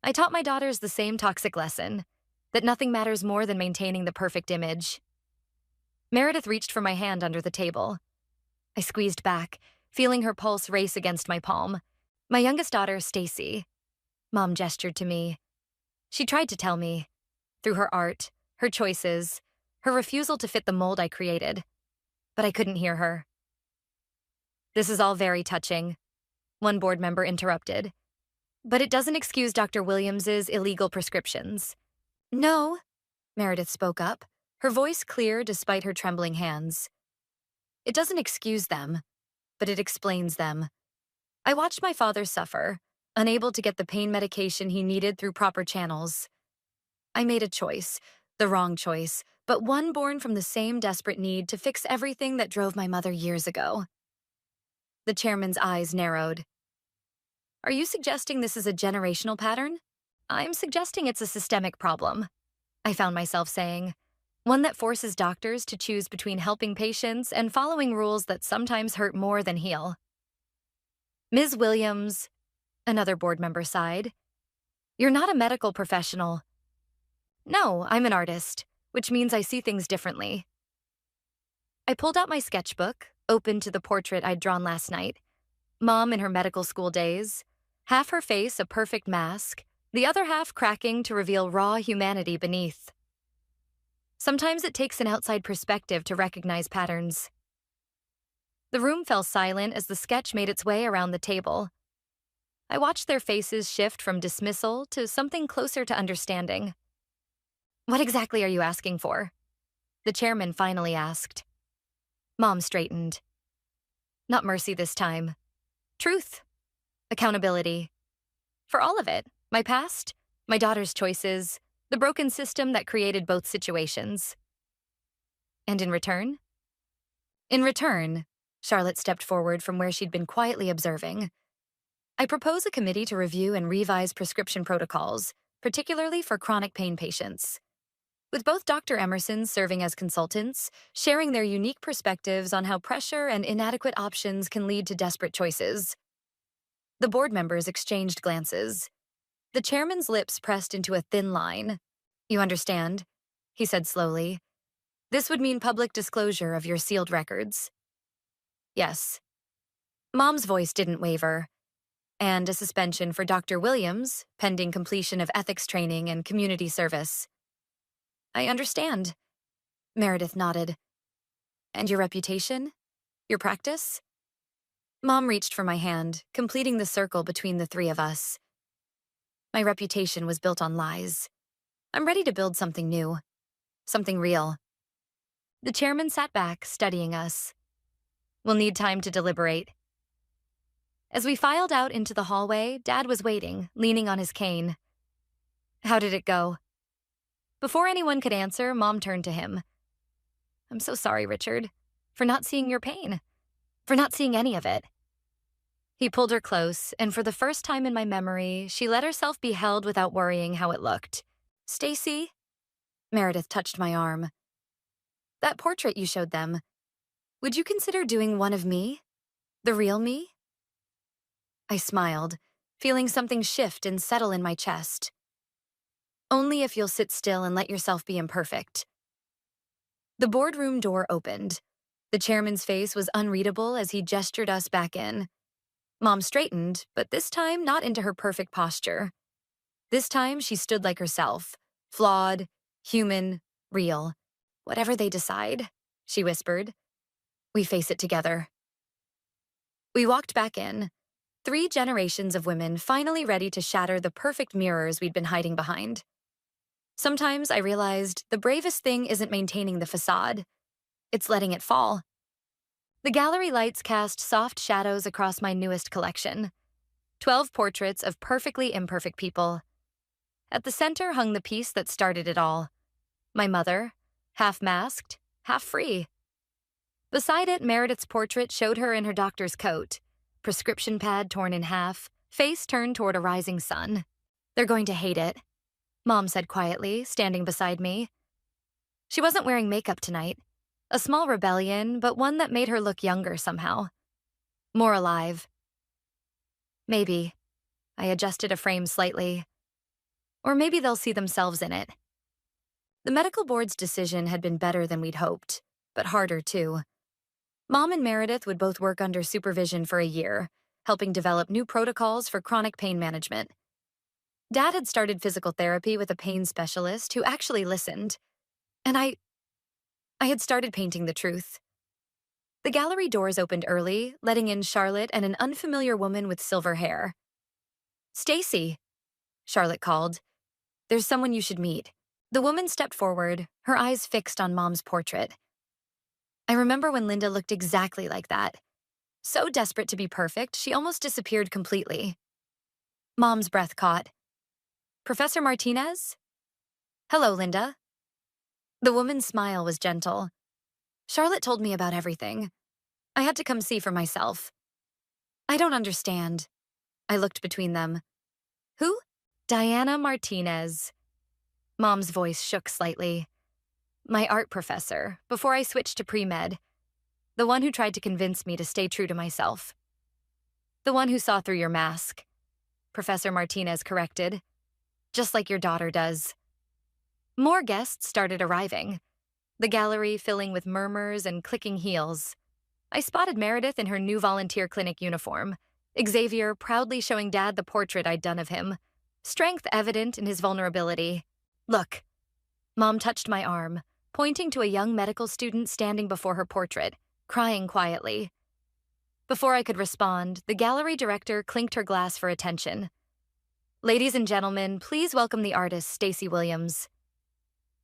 I taught my daughters the same toxic lesson, that nothing matters more than maintaining the perfect image. Meredith reached for my hand under the table. I squeezed back, feeling her pulse race against my palm. My youngest daughter, Stacy. Mom gestured to me. She tried to tell me, through her art, her choices, her refusal to fit the mold I created. But I couldn't hear her. This is all very touching, one board member interrupted. But it doesn't excuse Dr. Williams's illegal prescriptions. No, Meredith spoke up, her voice clear despite her trembling hands. It doesn't excuse them, but it explains them. I watched my father suffer, unable to get the pain medication he needed through proper channels. I made a choice, the wrong choice, but one born from the same desperate need to fix everything that drove my mother years ago. The chairman's eyes narrowed. Are you suggesting this is a generational pattern? I'm suggesting it's a systemic problem, I found myself saying. One that forces doctors to choose between helping patients and following rules that sometimes hurt more than heal. Ms. Williams, another board member sighed, you're not a medical professional. No, I'm an artist, which means I see things differently. I pulled out my sketchbook, opened to the portrait I'd drawn last night. Mom in her medical school days, half her face a perfect mask, the other half cracking to reveal raw humanity beneath. Sometimes it takes an outside perspective to recognize patterns. The room fell silent as the sketch made its way around the table. I watched their faces shift from dismissal to something closer to understanding. What exactly are you asking for? The chairman finally asked. Mom straightened. Not mercy this time. Truth. Accountability. For all of it, my past, my daughter's choices, the broken system that created both situations. And in return? In return, Charlotte stepped forward from where she'd been quietly observing. I propose a committee to review and revise prescription protocols, particularly for chronic pain patients. With both Dr. Emerson serving as consultants, sharing their unique perspectives on how pressure and inadequate options can lead to desperate choices. The board members exchanged glances. The chairman's lips pressed into a thin line. You understand, he said slowly. This would mean public disclosure of your sealed records. Yes. Mom's voice didn't waver. And a suspension for Dr. Williams, pending completion of ethics training and community service. I understand. Meredith nodded. And your reputation? Your practice? Mom reached for my hand, completing the circle between the three of us. My reputation was built on lies. I'm ready to build something new. Something real. The chairman sat back, studying us. We'll need time to deliberate. As we filed out into the hallway, Dad was waiting, leaning on his cane. How did it go? Before anyone could answer, Mom turned to him. I'm so sorry, Richard, for not seeing your pain, for not seeing any of it. He pulled her close, and for the first time in my memory, she let herself be held without worrying how it looked. Stacy? Meredith touched my arm. That portrait you showed them, would you consider doing one of me? The real me? I smiled, feeling something shift and settle in my chest. Only if you'll sit still and let yourself be imperfect. The boardroom door opened. The chairman's face was unreadable as he gestured us back in. Mom straightened, but this time not into her perfect posture. This time she stood like herself, flawed, human, real. Whatever they decide, she whispered. We face it together. We walked back in, 3 generations of women finally ready to shatter the perfect mirrors we'd been hiding behind. Sometimes I realized the bravest thing isn't maintaining the facade. It's letting it fall. The gallery lights cast soft shadows across my newest collection. 12 portraits of perfectly imperfect people. At the center hung the piece that started it all. My mother, half masked, half free. Beside it, Meredith's portrait showed her in her doctor's coat, prescription pad torn in half, face turned toward a rising sun. They're going to hate it, Mom said quietly, standing beside me. She wasn't wearing makeup tonight. A small rebellion, but one that made her look younger somehow. More alive. Maybe. I adjusted a frame slightly. Or maybe they'll see themselves in it. The medical board's decision had been better than we'd hoped, but harder too. Mom and Meredith would both work under supervision for a year, helping develop new protocols for chronic pain management. Dad had started physical therapy with a pain specialist who actually listened. And I had started painting the truth. The gallery doors opened early, letting in Charlotte and an unfamiliar woman with silver hair. Stacy, Charlotte called. There's someone you should meet. The woman stepped forward, her eyes fixed on Mom's portrait. I remember when Linda looked exactly like that. So desperate to be perfect, she almost disappeared completely. Mom's breath caught. Professor Martinez? Hello, Linda. The woman's smile was gentle. Charlotte told me about everything. I had to come see for myself. I don't understand. I looked between them. Who? Diana Martinez. Mom's voice shook slightly. My art professor, before I switched to pre-med. The one who tried to convince me to stay true to myself. The one who saw through your mask, Professor Martinez corrected. Just like your daughter does. More guests started arriving, the gallery filling with murmurs and clicking heels. I spotted Meredith in her new volunteer clinic uniform, Xavier proudly showing Dad the portrait I'd done of him, strength evident in his vulnerability. Look. Mom touched my arm, pointing to a young medical student standing before her portrait, crying quietly. Before I could respond, the gallery director clinked her glass for attention. Ladies and gentlemen, please welcome the artist, Stacy Williams.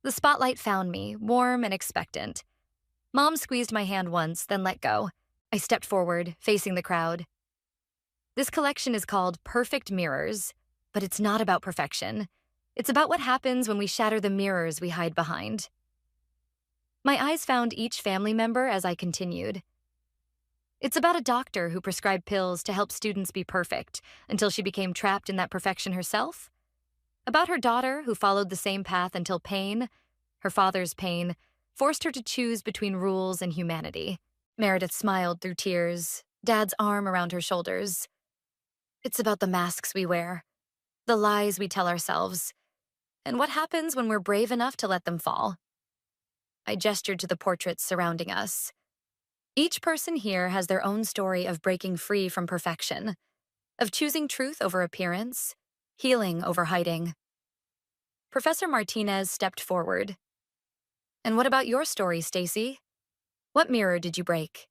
The spotlight found me, warm and expectant. Mom squeezed my hand once, then let go. I stepped forward, facing the crowd. This collection is called Perfect Mirrors, but it's not about perfection. It's about what happens when we shatter the mirrors we hide behind. My eyes found each family member as I continued. It's about a doctor who prescribed pills to help students be perfect until she became trapped in that perfection herself. About her daughter who followed the same path until pain, her father's pain, forced her to choose between rules and humanity. Meredith smiled through tears, Dad's arm around her shoulders. It's about the masks we wear, the lies we tell ourselves, and what happens when we're brave enough to let them fall. I gestured to the portraits surrounding us. Each person here has their own story of breaking free from perfection, of choosing truth over appearance, healing over hiding. Professor Martinez stepped forward. And what about your story, Stacy? What mirror did you break?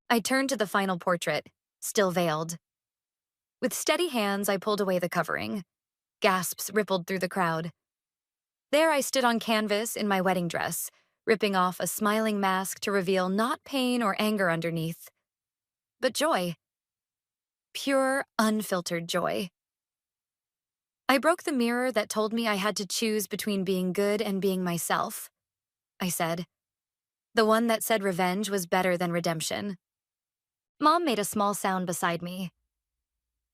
I turned to the final portrait, still veiled. With steady hands, I pulled away the covering. Gasps rippled through the crowd. There I stood on canvas in my wedding dress, ripping off a smiling mask to reveal not pain or anger underneath, but joy. Pure, unfiltered joy. I broke the mirror that told me I had to choose between being good and being myself, I said. The one that said revenge was better than redemption. Mom made a small sound beside me.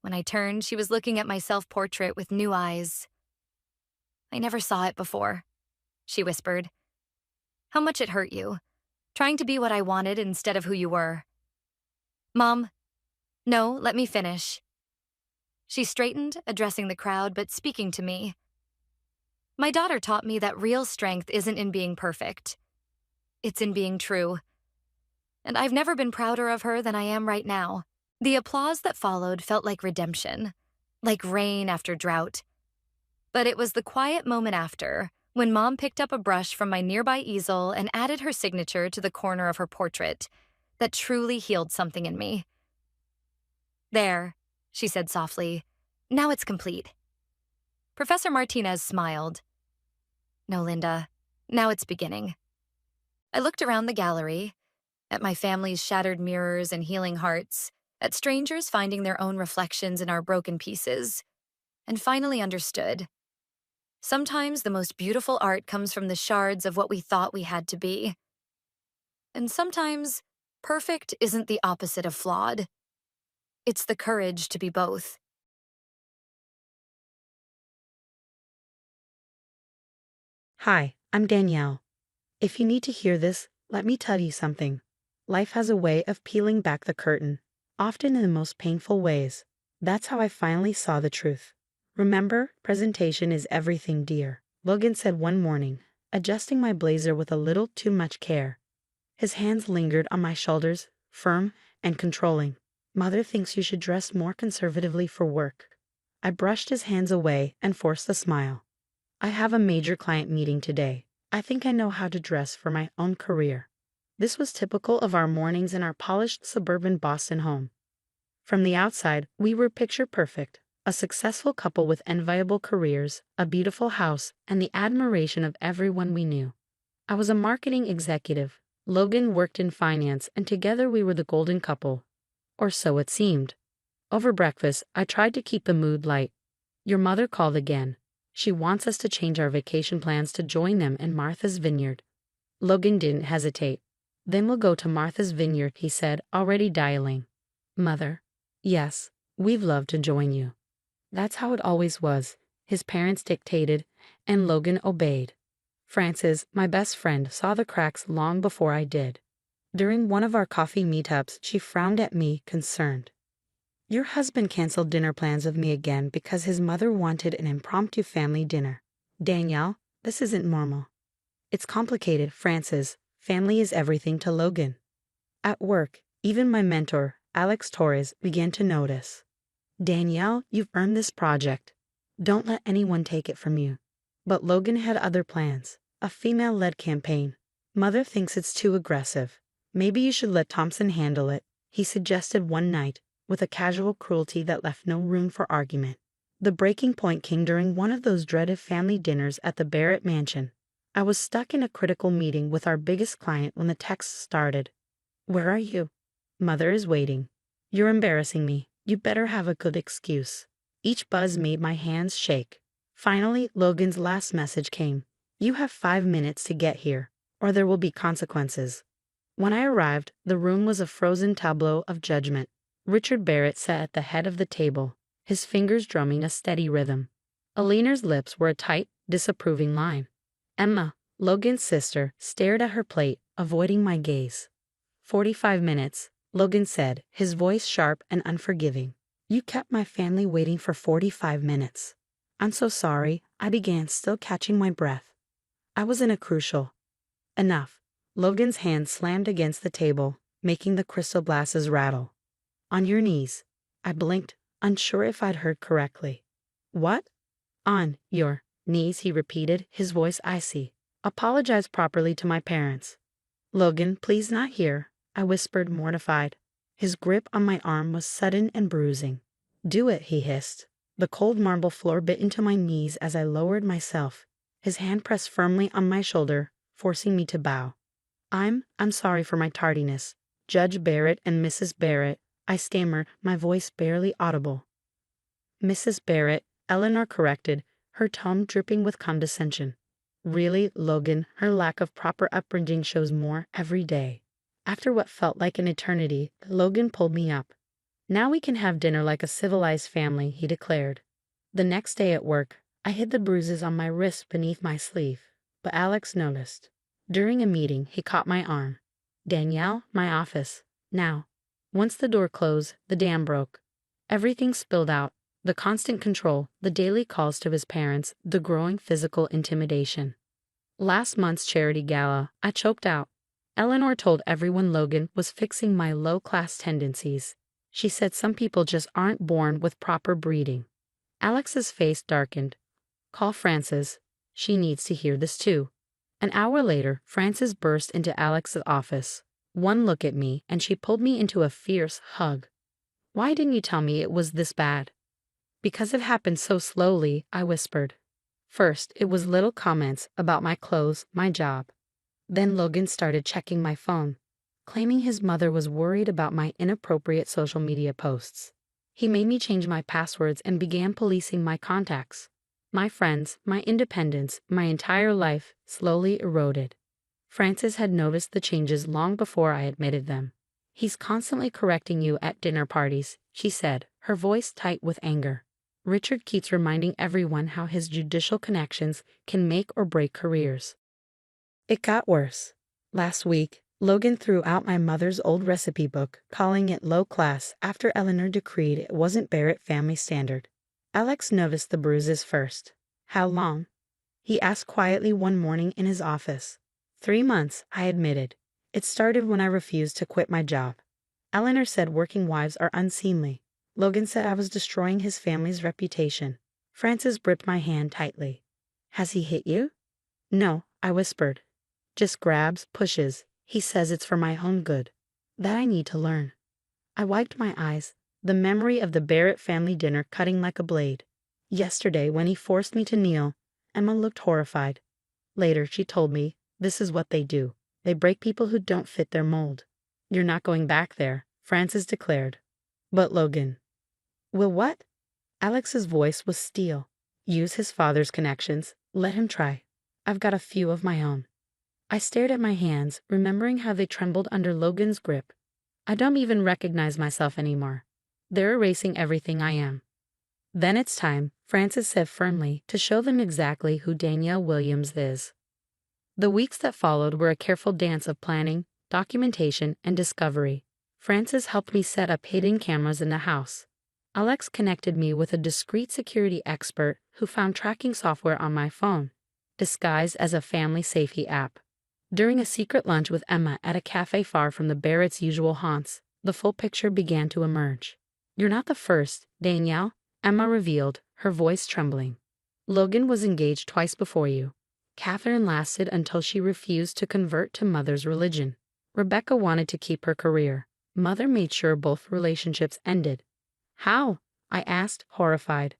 When I turned, she was looking at my self-portrait with new eyes. I never saw it before, she whispered. How much it hurt you, trying to be what I wanted instead of who you were. Mom, no, let me finish. She straightened, addressing the crowd, but speaking to me. My daughter taught me that real strength isn't in being perfect. It's in being true. And I've never been prouder of her than I am right now. The applause that followed felt like redemption, like rain after drought. But it was the quiet moment after, when Mom picked up a brush from my nearby easel and added her signature to the corner of her portrait, that truly healed something in me. There, she said softly. Now it's complete. Professor Martinez smiled. No, Linda, now it's beginning. I looked around the gallery, at my family's shattered mirrors and healing hearts, at strangers finding their own reflections in our broken pieces, and finally understood. Sometimes the most beautiful art comes from the shards of what we thought we had to be. And sometimes, perfect isn't the opposite of flawed. It's the courage to be both. Hi, I'm Danielle. If you need to hear this, let me tell you something. Life has a way of peeling back the curtain, often in the most painful ways. That's how I finally saw the truth. Remember, presentation is everything, dear, Logan said one morning, adjusting my blazer with a little too much care. His hands lingered on my shoulders, firm and controlling. Mother thinks you should dress more conservatively for work. I brushed his hands away and forced a smile. I have a major client meeting today. I think I know how to dress for my own career. This was typical of our mornings in our polished suburban Boston home. From the outside, we were picture perfect, A successful couple with enviable careers, a beautiful house, and the admiration of everyone we knew. I was a marketing executive. Logan worked in finance, and together we were the golden couple. Or so it seemed. Over breakfast, I tried to keep the mood light. Your mother called again. She wants us to change our vacation plans to join them in Martha's Vineyard. Logan didn't hesitate. Then we'll go to Martha's Vineyard, he said, already dialing. Mother. Yes, we'd love to join you. That's how it always was. His parents dictated, and Logan obeyed. Frances, my best friend, saw the cracks long before I did. During one of our coffee meetups, she frowned at me, concerned. Your husband canceled dinner plans with me again because his mother wanted an impromptu family dinner. Danielle, this isn't normal. It's complicated, Frances. Family is everything to Logan. At work, even my mentor, Alex Torres, began to notice. Danielle, you've earned this project. Don't let anyone take it from you. But Logan had other plans. A female-led campaign. Mother thinks it's too aggressive. Maybe you should let Thompson handle it, he suggested one night, with a casual cruelty that left no room for argument. The breaking point came during one of those dreaded family dinners at the Barrett mansion. I was stuck in a critical meeting with our biggest client when the text started. Where are you? Mother is waiting. You're embarrassing me. You better have a good excuse. Each buzz made my hands shake. Finally, Logan's last message came. You have 5 minutes to get here, or there will be consequences. When I arrived, the room was a frozen tableau of judgment. Richard Barrett sat at the head of the table, his fingers drumming a steady rhythm. Eleanor's lips were a tight, disapproving line. Emma, Logan's sister, stared at her plate, avoiding my gaze. 45 minutes, Logan said, his voice sharp and unforgiving. You kept my family waiting for 45 minutes. I'm so sorry, I began, still catching my breath. I was in a crucial. Enough. Logan's hand slammed against the table, making the crystal glasses rattle. On your knees. I blinked, unsure if I'd heard correctly. What? On your knees, he repeated, his voice icy. Apologize properly to my parents. Logan, please not here, I whispered, mortified. His grip on my arm was sudden and bruising. Do it, he hissed. The cold marble floor bit into my knees as I lowered myself. His hand pressed firmly on my shoulder, forcing me to bow. I'm sorry for my tardiness. Judge Barrett and Mrs. Barrett, I stammered, my voice barely audible. Mrs. Barrett, Eleanor corrected, her tone dripping with condescension. Really, Logan, her lack of proper upbringing shows more every day. After what felt like an eternity, Logan pulled me up. Now we can have dinner like a civilized family, he declared. The next day at work, I hid the bruises on my wrist beneath my sleeve, but Alex noticed. During a meeting, he caught my arm. Danielle, my office. Now. Once the door closed, the dam broke. Everything spilled out. The constant control, the daily calls to his parents, the growing physical intimidation. Last month's charity gala, I choked out. Eleanor told everyone Logan was fixing my low-class tendencies. She said some people just aren't born with proper breeding. Alex's face darkened. Call Frances. She needs to hear this too. An hour later, Frances burst into Alex's office. One look at me, and she pulled me into a fierce hug. Why didn't you tell me it was this bad? Because it happened so slowly, I whispered. First, it was little comments about my clothes, my job. Then Logan started checking my phone, claiming his mother was worried about my inappropriate social media posts. He made me change my passwords and began policing my contacts. My friends, my independence, my entire life slowly eroded. Frances had noticed the changes long before I admitted them. He's constantly correcting you at dinner parties, she said, her voice tight with anger. Richard keeps reminding everyone how his judicial connections can make or break careers. It got worse. Last week, Logan threw out my mother's old recipe book, calling it low class after Eleanor decreed it wasn't Barrett family standard. Alex noticed the bruises first. How long? He asked quietly one morning in his office. 3 months, I admitted. It started when I refused to quit my job. Eleanor said working wives are unseemly. Logan said I was destroying his family's reputation. Frances gripped my hand tightly. Has he hit you? No, I whispered. Just grabs, pushes. He says it's for my own good. That I need to learn. I wiped my eyes. The memory of the Barrett family dinner cutting like a blade. Yesterday, when he forced me to kneel, Emma looked horrified. Later, she told me, this is what they do. They break people who don't fit their mold. You're not going back there, Frances declared. But Logan. Will what? Alex's voice was steel. Use his father's connections. Let him try. I've got a few of my own. I stared at my hands, remembering how they trembled under Logan's grip. I don't even recognize myself anymore. They're erasing everything I am. Then it's time, Frances said firmly, to show them exactly who Danielle Williams is. The weeks that followed were a careful dance of planning, documentation, and discovery. Frances helped me set up hidden cameras in the house. Alex connected me with a discreet security expert who found tracking software on my phone, disguised as a family safety app. During a secret lunch with Emma at a cafe far from the Barrett's usual haunts, the full picture began to emerge. You're not the first, Danielle, Emma revealed, her voice trembling. Logan was engaged twice before you. Catherine lasted until she refused to convert to Mother's religion. Rebecca wanted to keep her career. Mother made sure both relationships ended. How? I asked, horrified.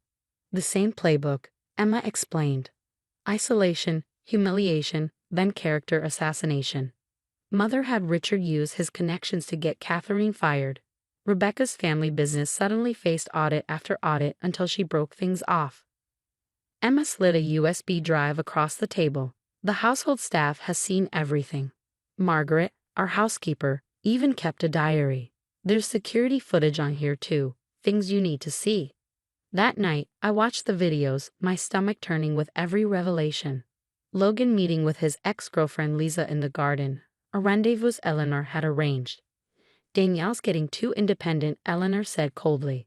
The same playbook, Emma explained. Isolation, humiliation, then character assassination. Mother had Richard use his connections to get Catherine fired. Rebecca's family business suddenly faced audit after audit until she broke things off. Emma slid a USB drive across the table. The household staff has seen everything. Margaret, our housekeeper, even kept a diary. There's security footage on here too, things you need to see. That night, I watched the videos, my stomach turning with every revelation. Logan meeting with his ex-girlfriend Lisa in the garden, a rendezvous Eleanor had arranged. Danielle's getting too independent, Eleanor said coldly.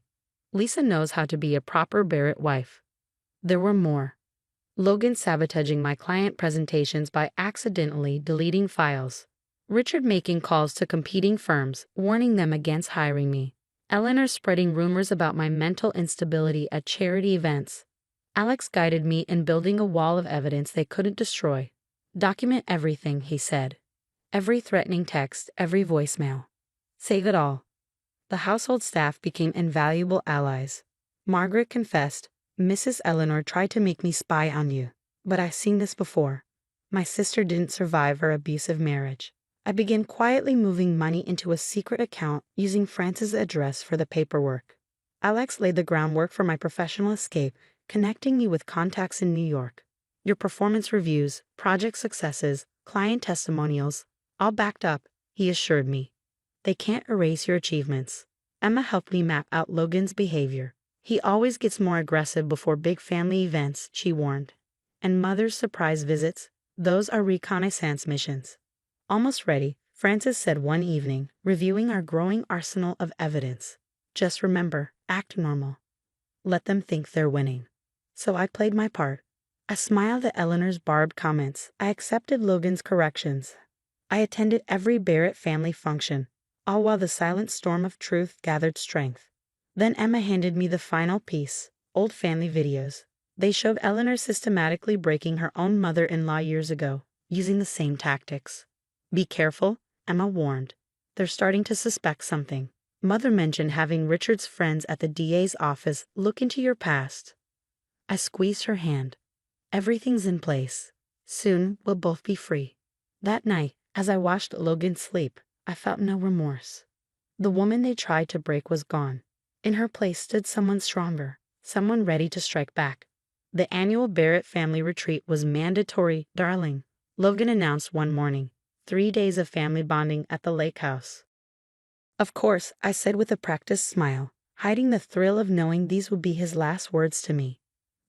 Lisa knows how to be a proper Barrett wife. There were more. Logan sabotaging my client presentations by accidentally deleting files. Richard making calls to competing firms, warning them against hiring me. Eleanor spreading rumors about my mental instability at charity events. Alex guided me in building a wall of evidence they couldn't destroy. Document everything, he said. Every threatening text, every voicemail. Save it all. The household staff became invaluable allies. Margaret confessed, Mrs. Eleanor tried to make me spy on you. But I've seen this before. My sister didn't survive her abusive marriage. I began quietly moving money into a secret account using Frances' address for the paperwork. Alex laid the groundwork for my professional escape, connecting me with contacts in New York. Your performance reviews, project successes, client testimonials, all backed up, he assured me. They can't erase your achievements. Emma helped me map out Logan's behavior. He always gets more aggressive before big family events, she warned. And Mother's surprise visits, those are reconnaissance missions. Almost ready, Frances said one evening, reviewing our growing arsenal of evidence. Just remember, act normal. Let them think they're winning. So I played my part. I smiled at Eleanor's barbed comments. I accepted Logan's corrections. I attended every Barrett family function, all while the silent storm of truth gathered strength. Then Emma handed me the final piece, old family videos. They showed Eleanor systematically breaking her own mother-in-law years ago, using the same tactics. Be careful, Emma warned. They're starting to suspect something. Mother mentioned having Richard's friends at the DA's office look into your past. I squeezed her hand. Everything's in place. Soon we'll both be free. That night, as I watched Logan sleep, I felt no remorse. The woman they tried to break was gone. In her place stood someone stronger, someone ready to strike back. The annual Barrett family retreat was mandatory, darling, Logan announced one morning. 3 days of family bonding at the lake house. Of course, I said with a practiced smile, hiding the thrill of knowing these would be his last words to me.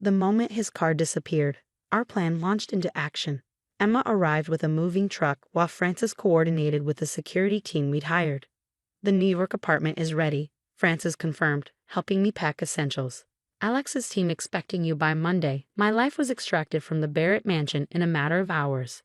The moment his car disappeared, our plan launched into action. Emma arrived with a moving truck while Frances coordinated with the security team we'd hired. The New York apartment is ready, Frances confirmed, helping me pack essentials. Alex's team expecting you by Monday. My life was extracted from the Barrett mansion in a matter of hours.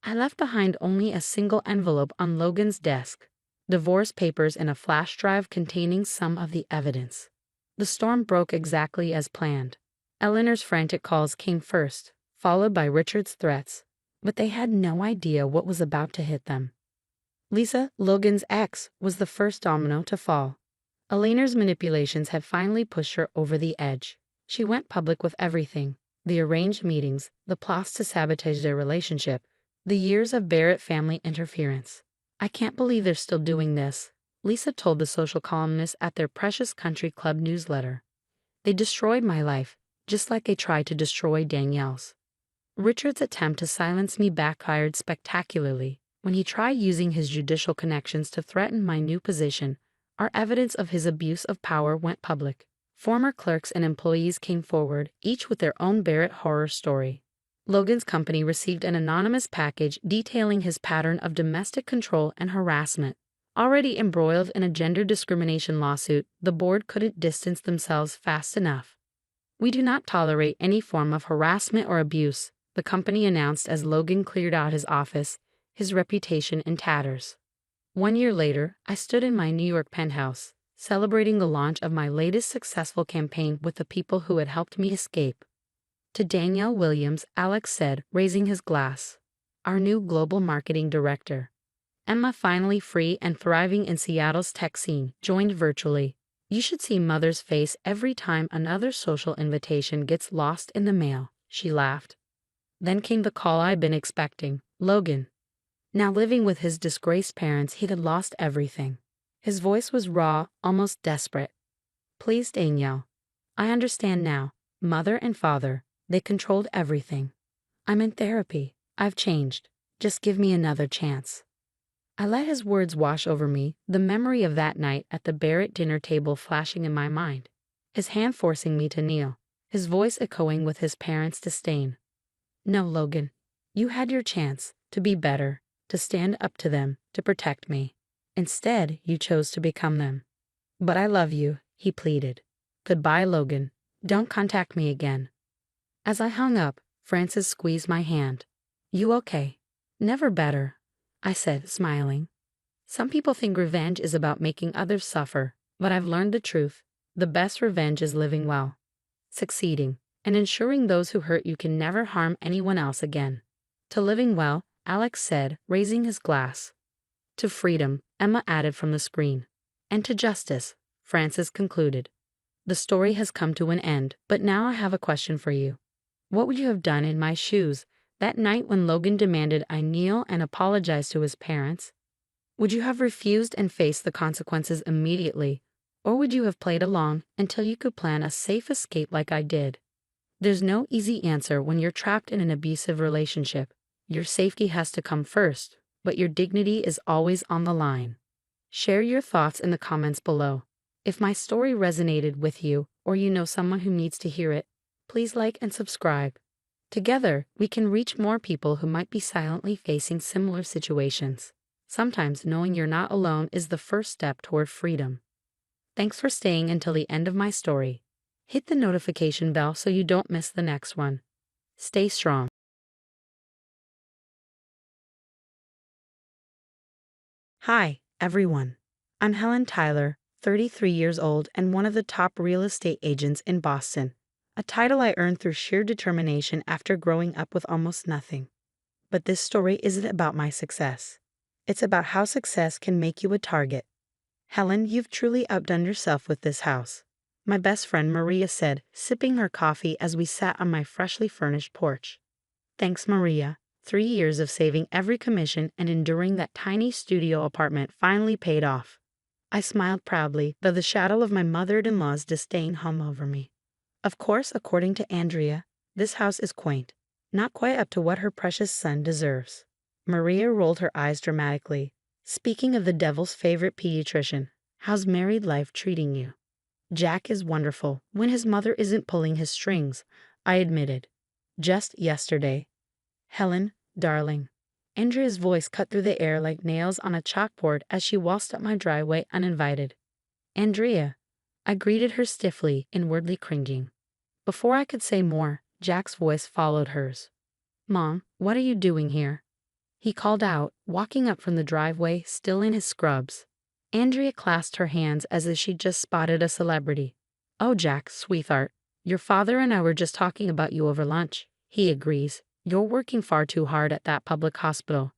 I left behind only a single envelope on Logan's desk, divorce papers and a flash drive containing some of the evidence. The storm broke exactly as planned. Eleanor's frantic calls came first, followed by Richard's threats, but they had no idea what was about to hit them. Lisa, Logan's ex, was the first domino to fall. Eleanor's manipulations had finally pushed her over the edge. She went public with everything: the arranged meetings, the plots to sabotage their relationship, the years of Barrett family interference. "I can't believe they're still doing this," Lisa told the social columnist at their Precious Country Club newsletter. "They destroyed my life, just like they tried to destroy Danielle's." Richard's attempt to silence me backfired spectacularly. When he tried using his judicial connections to threaten my new position, our evidence of his abuse of power went public. Former clerks and employees came forward, each with their own Barrett horror story. Logan's company received an anonymous package detailing his pattern of domestic control and harassment. Already embroiled in a gender discrimination lawsuit, the board couldn't distance themselves fast enough. "We do not tolerate any form of harassment or abuse," the company announced as Logan cleared out his office, his reputation in tatters. 1 year later, I stood in my New York penthouse, celebrating the launch of my latest successful campaign with the people who had helped me escape. To Danielle Williams, Alex said, raising his glass, our new global marketing director. Emma, finally free and thriving in Seattle's tech scene, joined virtually. "You should see Mother's face every time another social invitation gets lost in the mail," she laughed. Then came the call I'd been expecting: Logan. Now living with his disgraced parents, he had lost everything. His voice was raw, almost desperate. "Please, Danielle. I understand now. Mother and father, they controlled everything. I'm in therapy. I've changed. Just give me another chance." I let his words wash over me, the memory of that night at the Barrett dinner table flashing in my mind. His hand forcing me to kneel, his voice echoing with his parents' disdain. "No, Logan. You had your chance to be better, to stand up to them, to protect me. Instead, you chose to become them." "But I love you," he pleaded. "Goodbye, Logan. Don't contact me again." As I hung up, Francis squeezed my hand. "You okay?" "Never better," I said, smiling. "Some people think revenge is about making others suffer, but I've learned the truth. The best revenge is living well, succeeding, and ensuring those who hurt you can never harm anyone else again." "To living well," Alex said, raising his glass. "To freedom," Emma added from the screen. "And to justice," Francis concluded. "The story has come to an end, but now I have a question for you. What would you have done in my shoes that night when Logan demanded I kneel and apologize to his parents? Would you have refused and faced the consequences immediately, or would you have played along until you could plan a safe escape like I did?" There's no easy answer when you're trapped in an abusive relationship. Your safety has to come first, but your dignity is always on the line. Share your thoughts in the comments below. If my story resonated with you, or you know someone who needs to hear it, please like and subscribe. Together, we can reach more people who might be silently facing similar situations. Sometimes knowing you're not alone is the first step toward freedom. Thanks for staying until the end of my story. Hit the notification bell so you don't miss the next one. Stay strong. Hi, everyone. I'm Helen Tyler, 33 years old and one of the top real estate agents in Boston, a title I earned through sheer determination after growing up with almost nothing. But this story isn't about my success. It's about how success can make you a target. "Helen, you've truly outdone yourself with this house," my best friend Maria said, sipping her coffee as we sat on my freshly furnished porch. "Thanks, Maria. 3 years of saving every commission and enduring that tiny studio apartment finally paid off." I smiled proudly, though the shadow of my mother-in-law's disdain hung over me. Of course, according to Andrea, this house is quaint, not quite up to what her precious son deserves. Maria rolled her eyes dramatically. "Speaking of the devil's favorite pediatrician, how's married life treating you?" "Jack is wonderful when his mother isn't pulling his strings," I admitted. "Just yesterday." "Helen, darling." Andrea's voice cut through the air like nails on a chalkboard as she waltzed up my driveway uninvited. "Andrea." I greeted her stiffly, inwardly cringing. Before I could say more, Jack's voice followed hers. "Mom, what are you doing here?" he called out, walking up from the driveway, still in his scrubs. Andrea clasped her hands as if she'd just spotted a celebrity. "Oh, Jack, sweetheart, your father and I were just talking about you over lunch. He agrees. You're working far too hard at that public hospital.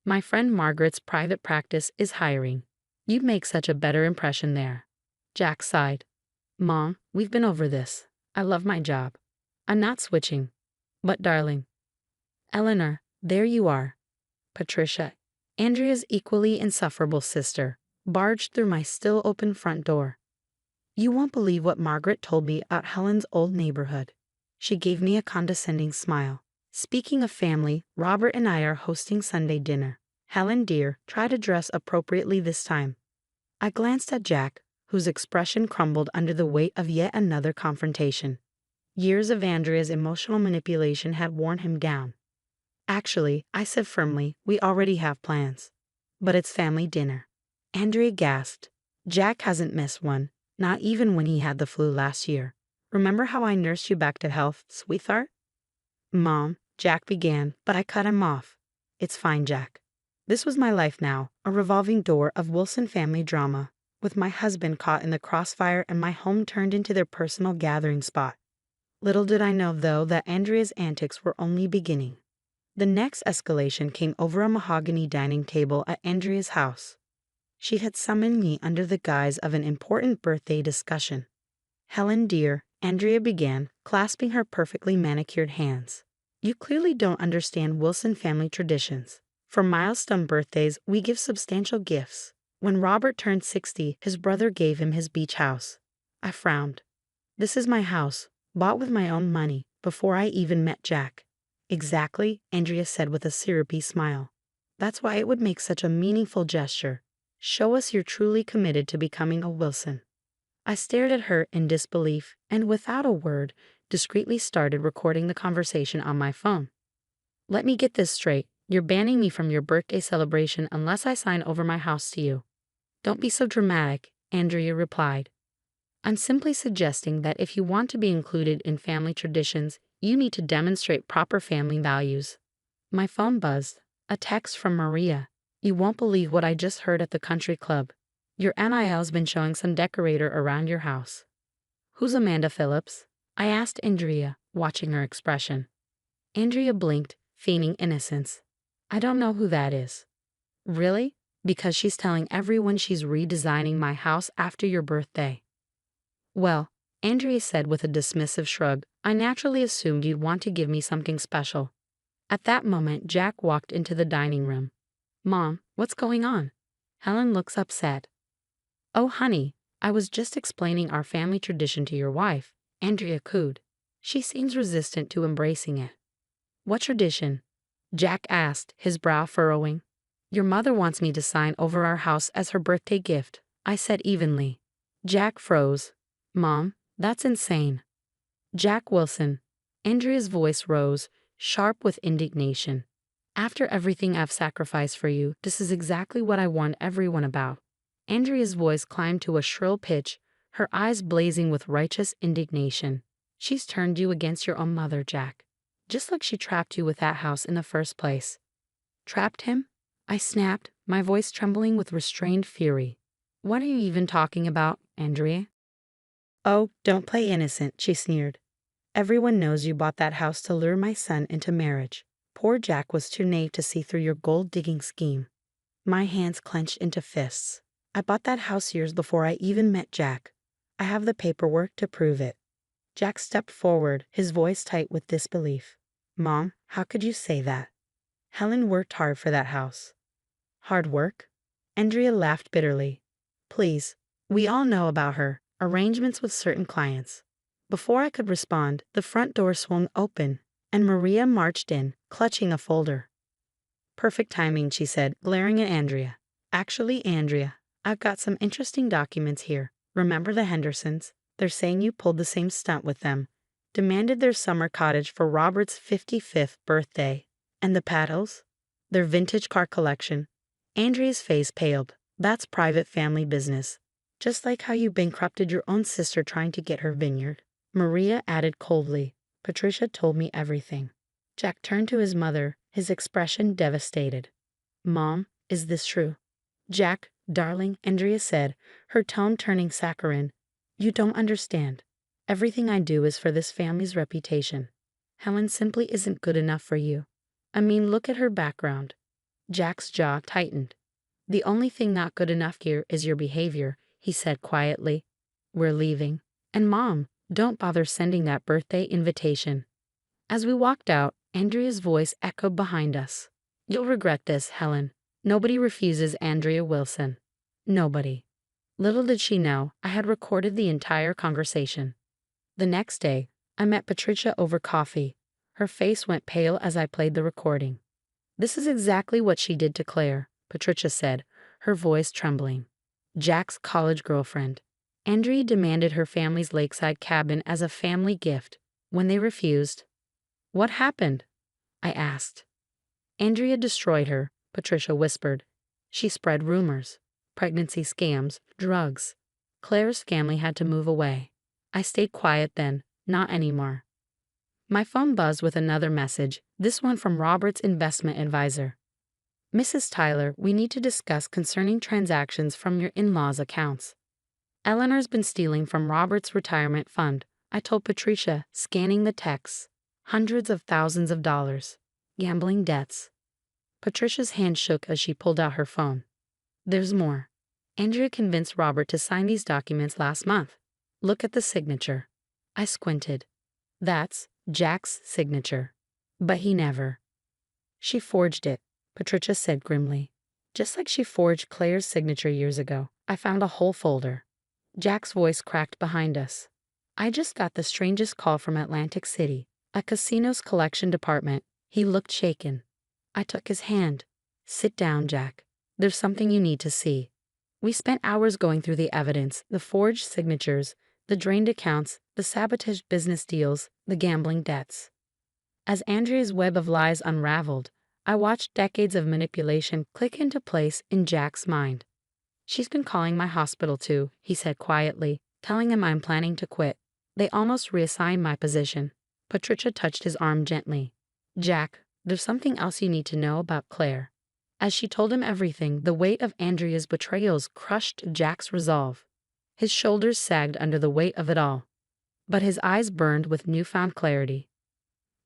My friend Margaret's private practice is hiring. You'd make such a better impression there." Jack sighed. Mom, we've been over this. I love my job. I'm not switching. But darling. Eleanor, there you are. Patricia, Andrea's equally insufferable sister, barged through my still open front door. You won't believe what Margaret told me about Helen's old neighborhood. She gave me a condescending smile. Speaking of family, Robert and I are hosting Sunday dinner. Helen, dear, try to dress appropriately this time. I glanced at Jack, whose expression crumbled under the weight of yet another confrontation. Years of Andrea's emotional manipulation had worn him down. Actually, I said firmly, we already have plans. But it's family dinner. Andrea gasped. Jack hasn't missed one, not even when he had the flu last year. Remember how I nursed you back to health, sweetheart? Mom, Jack began, but I cut him off. It's fine, Jack. This was my life now, a revolving door of Wilson family drama, with my husband caught in the crossfire and my home turned into their personal gathering spot. Little did I know, though, that Andrea's antics were only beginning. The next escalation came over a mahogany dining table at Andrea's house. She had summoned me under the guise of an important birthday discussion. Helen, dear, Andrea began, clasping her perfectly manicured hands. You clearly don't understand Wilson family traditions. For milestone birthdays, we give substantial gifts. When Robert turned 60, his brother gave him his beach house. I frowned. This is my house, bought with my own money, before I even met Jack. Exactly, Andrea said with a syrupy smile. That's why it would make such a meaningful gesture. Show us you're truly committed to becoming a Wilson. I stared at her in disbelief and, without a word, discreetly started recording the conversation on my phone. Let me get this straight. You're banning me from your birthday celebration unless I sign over my house to you. Don't be so dramatic, Andrea replied. I'm simply suggesting that if you want to be included in family traditions, you need to demonstrate proper family values. My phone buzzed. A text from Maria. You won't believe what I just heard at the country club. Your NIL's been showing some decorator around your house. Who's Amanda Phillips? I asked Andrea, watching her expression. Andrea blinked, feigning innocence. I don't know who that is. Really? Because she's telling everyone she's redesigning my house after your birthday. Well, Andrea said with a dismissive shrug, I naturally assumed you'd want to give me something special. At that moment, Jack walked into the dining room. Mom, what's going on? Helen looks upset. Oh, honey, I was just explaining our family tradition to your wife, Andrea cooed. She seems resistant to embracing it. What tradition? Jack asked, his brow furrowing. Your mother wants me to sign over our house as her birthday gift, I said evenly. Jack froze. Mom, that's insane. Jack Wilson. Andrea's voice rose, sharp with indignation. After everything I've sacrificed for you, this is exactly what I warned everyone about. Andrea's voice climbed to a shrill pitch, her eyes blazing with righteous indignation. She's turned you against your own mother, Jack. Just like she trapped you with that house in the first place. Trapped him? I snapped, my voice trembling with restrained fury. What are you even talking about, Andrea? Oh, don't play innocent, she sneered. Everyone knows you bought that house to lure my son into marriage. Poor Jack was too naive to see through your gold-digging scheme. My hands clenched into fists. I bought that house years before I even met Jack. I have the paperwork to prove it. Jack stepped forward, his voice tight with disbelief. Mom, how could you say that? Helen worked hard for that house. Hard work? Andrea laughed bitterly. Please, we all know about her arrangements with certain clients. Before I could respond, the front door swung open, and Maria marched in, clutching a folder. Perfect timing, she said, glaring at Andrea. Actually, Andrea, I've got some interesting documents here. Remember the Hendersons? They're saying you pulled the same stunt with them. Demanded their summer cottage for Robert's 55th birthday. And the Paddles? Their vintage car collection. Andrea's face paled. That's private family business. Just like how you bankrupted your own sister trying to get her vineyard. Maria added coldly. Patricia told me everything. Jack turned to his mother, his expression devastated. Mom, is this true? Jack, darling, Andrea said, her tone turning saccharine. You don't understand. Everything I do is for this family's reputation. Helen simply isn't good enough for you. I mean, look at her background. Jack's jaw tightened. The only thing not good enough here is your behavior, he said quietly. We're leaving. And Mom, don't bother sending that birthday invitation. As we walked out, Andrea's voice echoed behind us. You'll regret this, Helen. Nobody refuses Andrea Wilson. Nobody. Little did she know, I had recorded the entire conversation. The next day, I met Patricia over coffee. Her face went pale as I played the recording. This is exactly what she did to Claire, Patricia said, her voice trembling. Jack's college girlfriend. Andrea demanded her family's lakeside cabin as a family gift. When they refused, what happened? I asked. Andrea destroyed her, Patricia whispered. She spread rumors, pregnancy scams, drugs. Claire's family had to move away. I stayed quiet then, not anymore. My phone buzzed with another message, this one from Robert's investment advisor. Mrs. Tyler, we need to discuss concerning transactions from your in-laws' accounts. Eleanor's been stealing from Robert's retirement fund, I told Patricia, scanning the texts. Hundreds of thousands of dollars. Gambling debts. Patricia's hand shook as she pulled out her phone. There's more. Andrea convinced Robert to sign these documents last month. Look at the signature. I squinted. That's Jack's signature. But he never. She forged it, Patricia said grimly. Just like she forged Claire's signature years ago. I found a whole folder. Jack's voice cracked behind us. I just got the strangest call from Atlantic City, a casino's collection department. He looked shaken. I took his hand. Sit down, Jack. There's something you need to see. We spent hours going through the evidence, the forged signatures, the drained accounts, the sabotaged business deals, the gambling debts. As Andrea's web of lies unraveled, I watched decades of manipulation click into place in Jack's mind. She's been calling my hospital too, he said quietly, telling him I'm planning to quit. They almost reassigned my position. Patricia touched his arm gently. Jack, there's something else you need to know about Claire. As she told him everything, the weight of Andrea's betrayals crushed Jack's resolve. His shoulders sagged under the weight of it all. But his eyes burned with newfound clarity.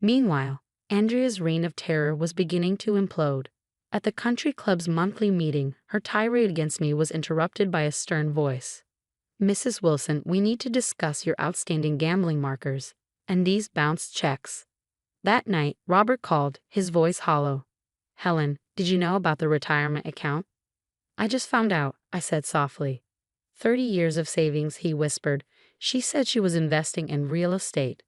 Meanwhile, Andrea's reign of terror was beginning to implode. At the country club's monthly meeting, her tirade against me was interrupted by a stern voice. Mrs. Wilson, we need to discuss your outstanding gambling markers and these bounced checks. That night, Robert called, his voice hollow. Helen, did you know about the retirement account? I just found out, I said softly. 30 years of savings, he whispered. She said she was investing in real estate.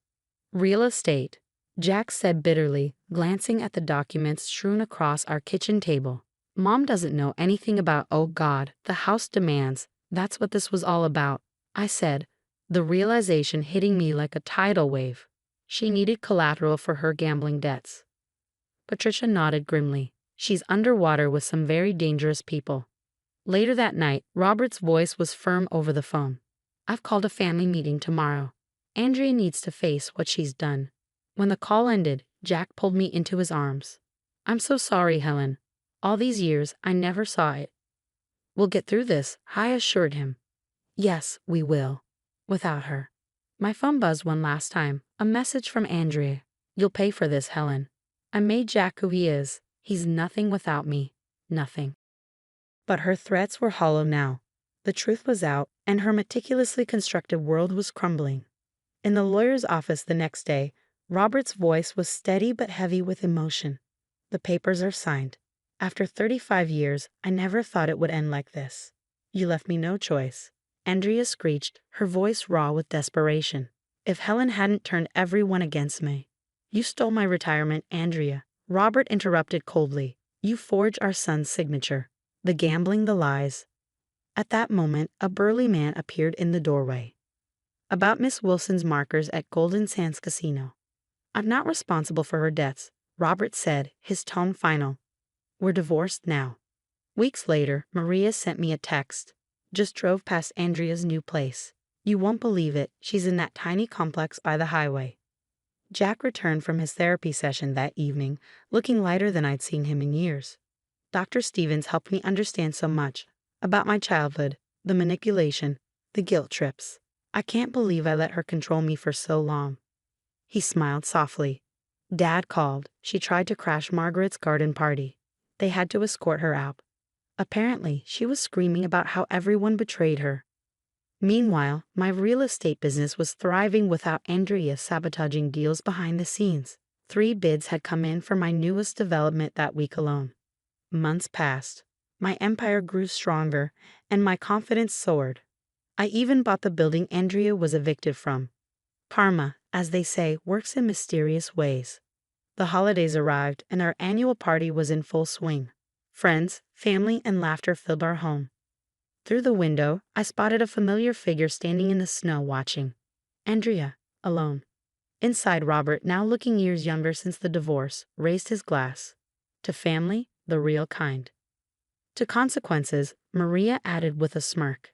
Real estate, Jack said bitterly, glancing at the documents strewn across our kitchen table. Mom doesn't know anything about, oh God, the house demands. That's what this was all about, I said, the realization hitting me like a tidal wave. She needed collateral for her gambling debts. Patricia nodded grimly. She's underwater with some very dangerous people. Later that night, Robert's voice was firm over the phone. I've called a family meeting tomorrow. Andrea needs to face what she's done. When the call ended, Jack pulled me into his arms. I'm so sorry, Helen. All these years, I never saw it. We'll get through this, I assured him. Yes, we will. Without her. My phone buzzed one last time. A message from Andrea. You'll pay for this, Helen. I made Jack who he is. He's nothing without me. Nothing. But her threats were hollow now. The truth was out, and her meticulously constructed world was crumbling. In the lawyer's office the next day, Robert's voice was steady but heavy with emotion. The papers are signed. After 35 years, I never thought it would end like this. You left me no choice. Andrea screeched, her voice raw with desperation. If Helen hadn't turned everyone against me. You stole my retirement, Andrea. Robert interrupted coldly. You forged our son's signature. The gambling, the lies. At that moment, a burly man appeared in the doorway. About Miss Wilson's markers at Golden Sands Casino. I'm not responsible for her debts, Robert said, his tone final. We're divorced now. Weeks later, Maria sent me a text. Just drove past Andrea's new place. You won't believe it, she's in that tiny complex by the highway. Jack returned from his therapy session that evening, looking lighter than I'd seen him in years. Dr. Stevens helped me understand so much about my childhood, the manipulation, the guilt trips. I can't believe I let her control me for so long. He smiled softly. Dad called. She tried to crash Margaret's garden party. They had to escort her out. Apparently, she was screaming about how everyone betrayed her. Meanwhile, my real estate business was thriving without Andrea sabotaging deals behind the scenes. 3 bids had come in for my newest development that week alone. Months passed. My empire grew stronger, and my confidence soared. I even bought the building Andrea was evicted from. Karma, as they say, works in mysterious ways. The holidays arrived, and our annual party was in full swing. Friends, family, and laughter filled our home. Through the window, I spotted a familiar figure standing in the snow watching. Andrea, alone. Inside, Robert, now looking years younger since the divorce, raised his glass. To family, the real kind. To consequences, Maria added with a smirk.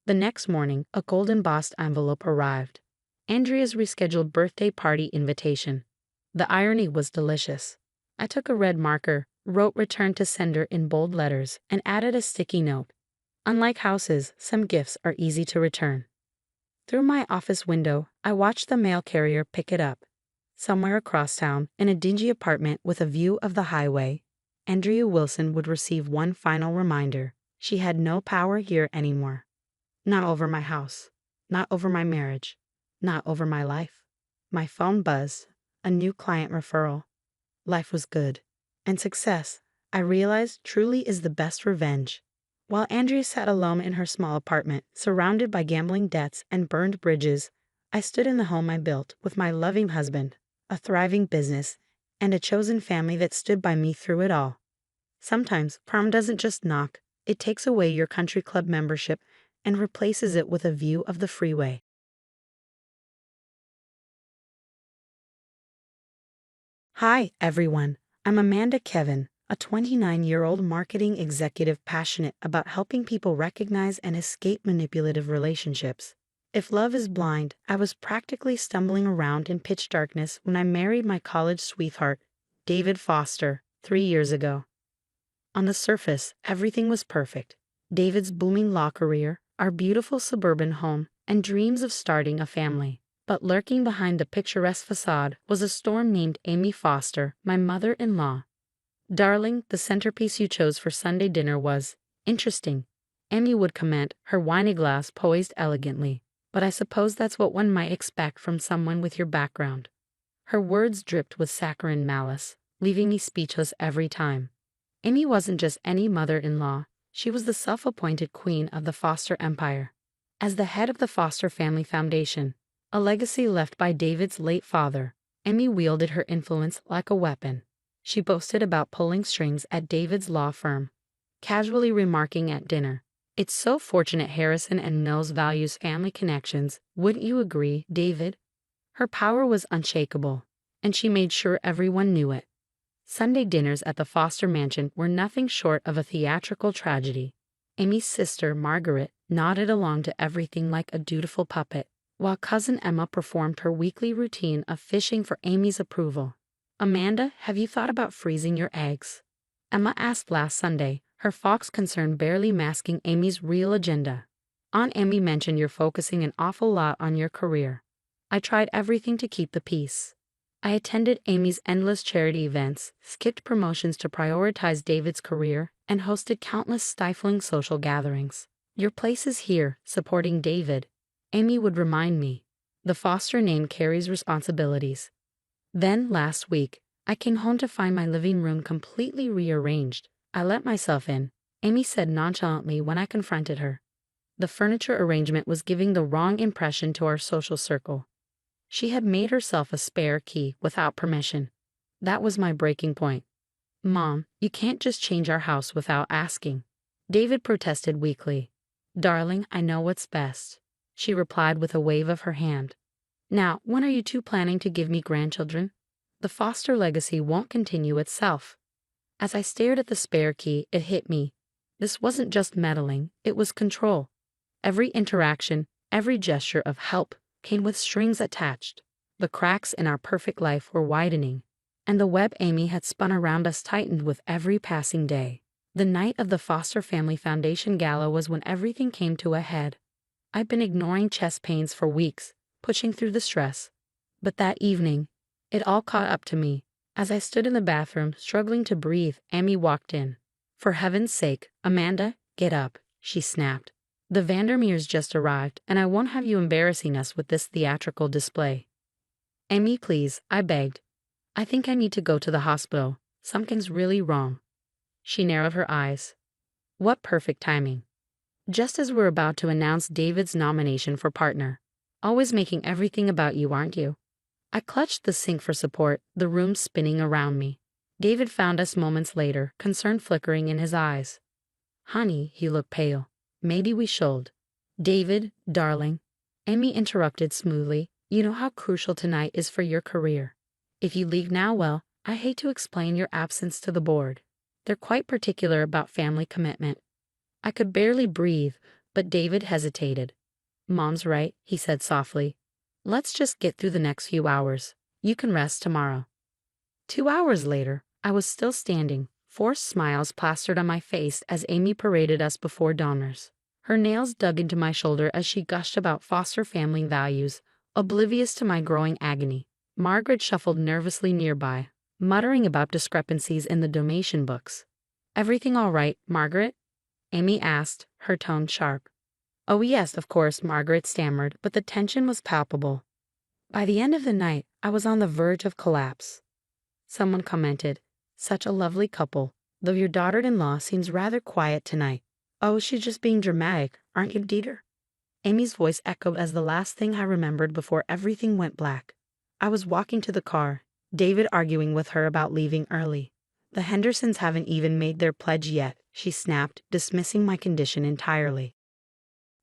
The next morning, a gold embossed envelope arrived. Andrea's rescheduled birthday party invitation. The irony was delicious. I took a red marker, wrote return to sender in bold letters, and added a sticky note. Unlike houses, some gifts are easy to return. Through my office window, I watched the mail carrier pick it up. Somewhere across town, in a dingy apartment with a view of the highway, Andrea Wilson would receive one final reminder. She had no power here anymore. Not over my house. Not over my marriage. Not over my life. My phone buzzed. A new client referral. Life was good. And success, I realized, truly is the best revenge. While Andrea sat alone in her small apartment, surrounded by gambling debts and burned bridges, I stood in the home I built with my loving husband, a thriving business, and a chosen family that stood by me through it all. Sometimes, karma doesn't just knock, it takes away your country club membership and replaces it with a view of the freeway. Hi, everyone. I'm Amanda Kevin, a 29-year-old marketing executive passionate about helping people recognize and escape manipulative relationships. If love is blind, I was practically stumbling around in pitch darkness when I married my college sweetheart, David Foster, 3 years ago. On the surface, everything was perfect. David's booming law career, our beautiful suburban home, and dreams of starting a family. But lurking behind the picturesque facade was a storm named Amy Foster, my mother-in-law. Darling, the centerpiece you chose for Sunday dinner was interesting. Amy would comment, her wine glass poised elegantly. But I suppose that's what one might expect from someone with your background. Her words dripped with saccharine malice, leaving me speechless every time. Amy wasn't just any mother-in-law, she was the self-appointed queen of the Foster empire. As the head of the Foster Family Foundation, a legacy left by David's late father, Amy wielded her influence like a weapon. She boasted about pulling strings at David's law firm, casually remarking at dinner, "It's so fortunate Harrison and Mills values family connections, wouldn't you agree, David?" Her power was unshakable, and she made sure everyone knew it. Sunday dinners at the Foster mansion were nothing short of a theatrical tragedy. Amy's sister, Margaret, nodded along to everything like a dutiful puppet, while cousin Emma performed her weekly routine of fishing for Amy's approval. "Amanda, have you thought about freezing your eggs?" Emma asked last Sunday, her fox concern barely masking Amy's real agenda. "Aunt Amy mentioned you're focusing an awful lot on your career." I tried everything to keep the peace. I attended Amy's endless charity events, skipped promotions to prioritize David's career, and hosted countless stifling social gatherings. "Your place is here, supporting David," Amy would remind me. "The Foster name carries responsibilities." Then, last week, I came home to find my living room completely rearranged. "I let myself in," Amy said nonchalantly when I confronted her. The furniture arrangement was giving the wrong impression to our social circle. She had made herself a spare key without permission. That was my breaking point. "Mom, you can't just change our house without asking," David protested weakly. "Darling, I know what's best," she replied with a wave of her hand. "Now, when are you two planning to give me grandchildren? The Foster legacy won't continue itself." As I stared at the spare key, it hit me. This wasn't just meddling, it was control. Every interaction, every gesture of help came with strings attached. The cracks in our perfect life were widening, and the web Amy had spun around us tightened with every passing day. The night of the Foster Family Foundation Gala was when everything came to a head. I'd been ignoring chest pains for weeks, pushing through the stress. But that evening, it all caught up to me. As I stood in the bathroom, struggling to breathe, Amy walked in. "For heaven's sake, Amanda, get up," she snapped. The Vandermeers just arrived, and I won't have you embarrassing us with this theatrical display. Amy, please, I begged. I think I need to go to the hospital. Something's really wrong. She narrowed her eyes. What perfect timing. Just as we're about to announce David's nomination for partner. Always making everything about you, aren't you? I clutched the sink for support, the room spinning around me. David found us moments later, concern flickering in his eyes. Honey, he looked pale. Maybe we should. David, darling. Amy interrupted smoothly. You know how crucial tonight is for your career. If you leave now, well, I hate to explain your absence to the board. They're quite particular about family commitment. I could barely breathe, but David hesitated. Mom's right, he said softly. Let's just get through the next few hours. You can rest tomorrow. 2 hours later, I was still standing, forced smiles plastered on my face as Amy paraded us before donors. Her nails dug into my shoulder as she gushed about foster family values, oblivious to my growing agony. Margaret shuffled nervously nearby, muttering about discrepancies in the donation books. Everything all right, Margaret? Amy asked, her tone sharp. Oh yes, of course, Margaret stammered, but the tension was palpable. By the end of the night, I was on the verge of collapse. Someone commented, such a lovely couple, though your daughter-in-law seems rather quiet tonight. Oh, she's just being dramatic, aren't you, Dieter? Amy's voice echoed as the last thing I remembered before everything went black. I was walking to the car, David arguing with her about leaving early. The Hendersons haven't even made their pledge yet, she snapped, dismissing my condition entirely.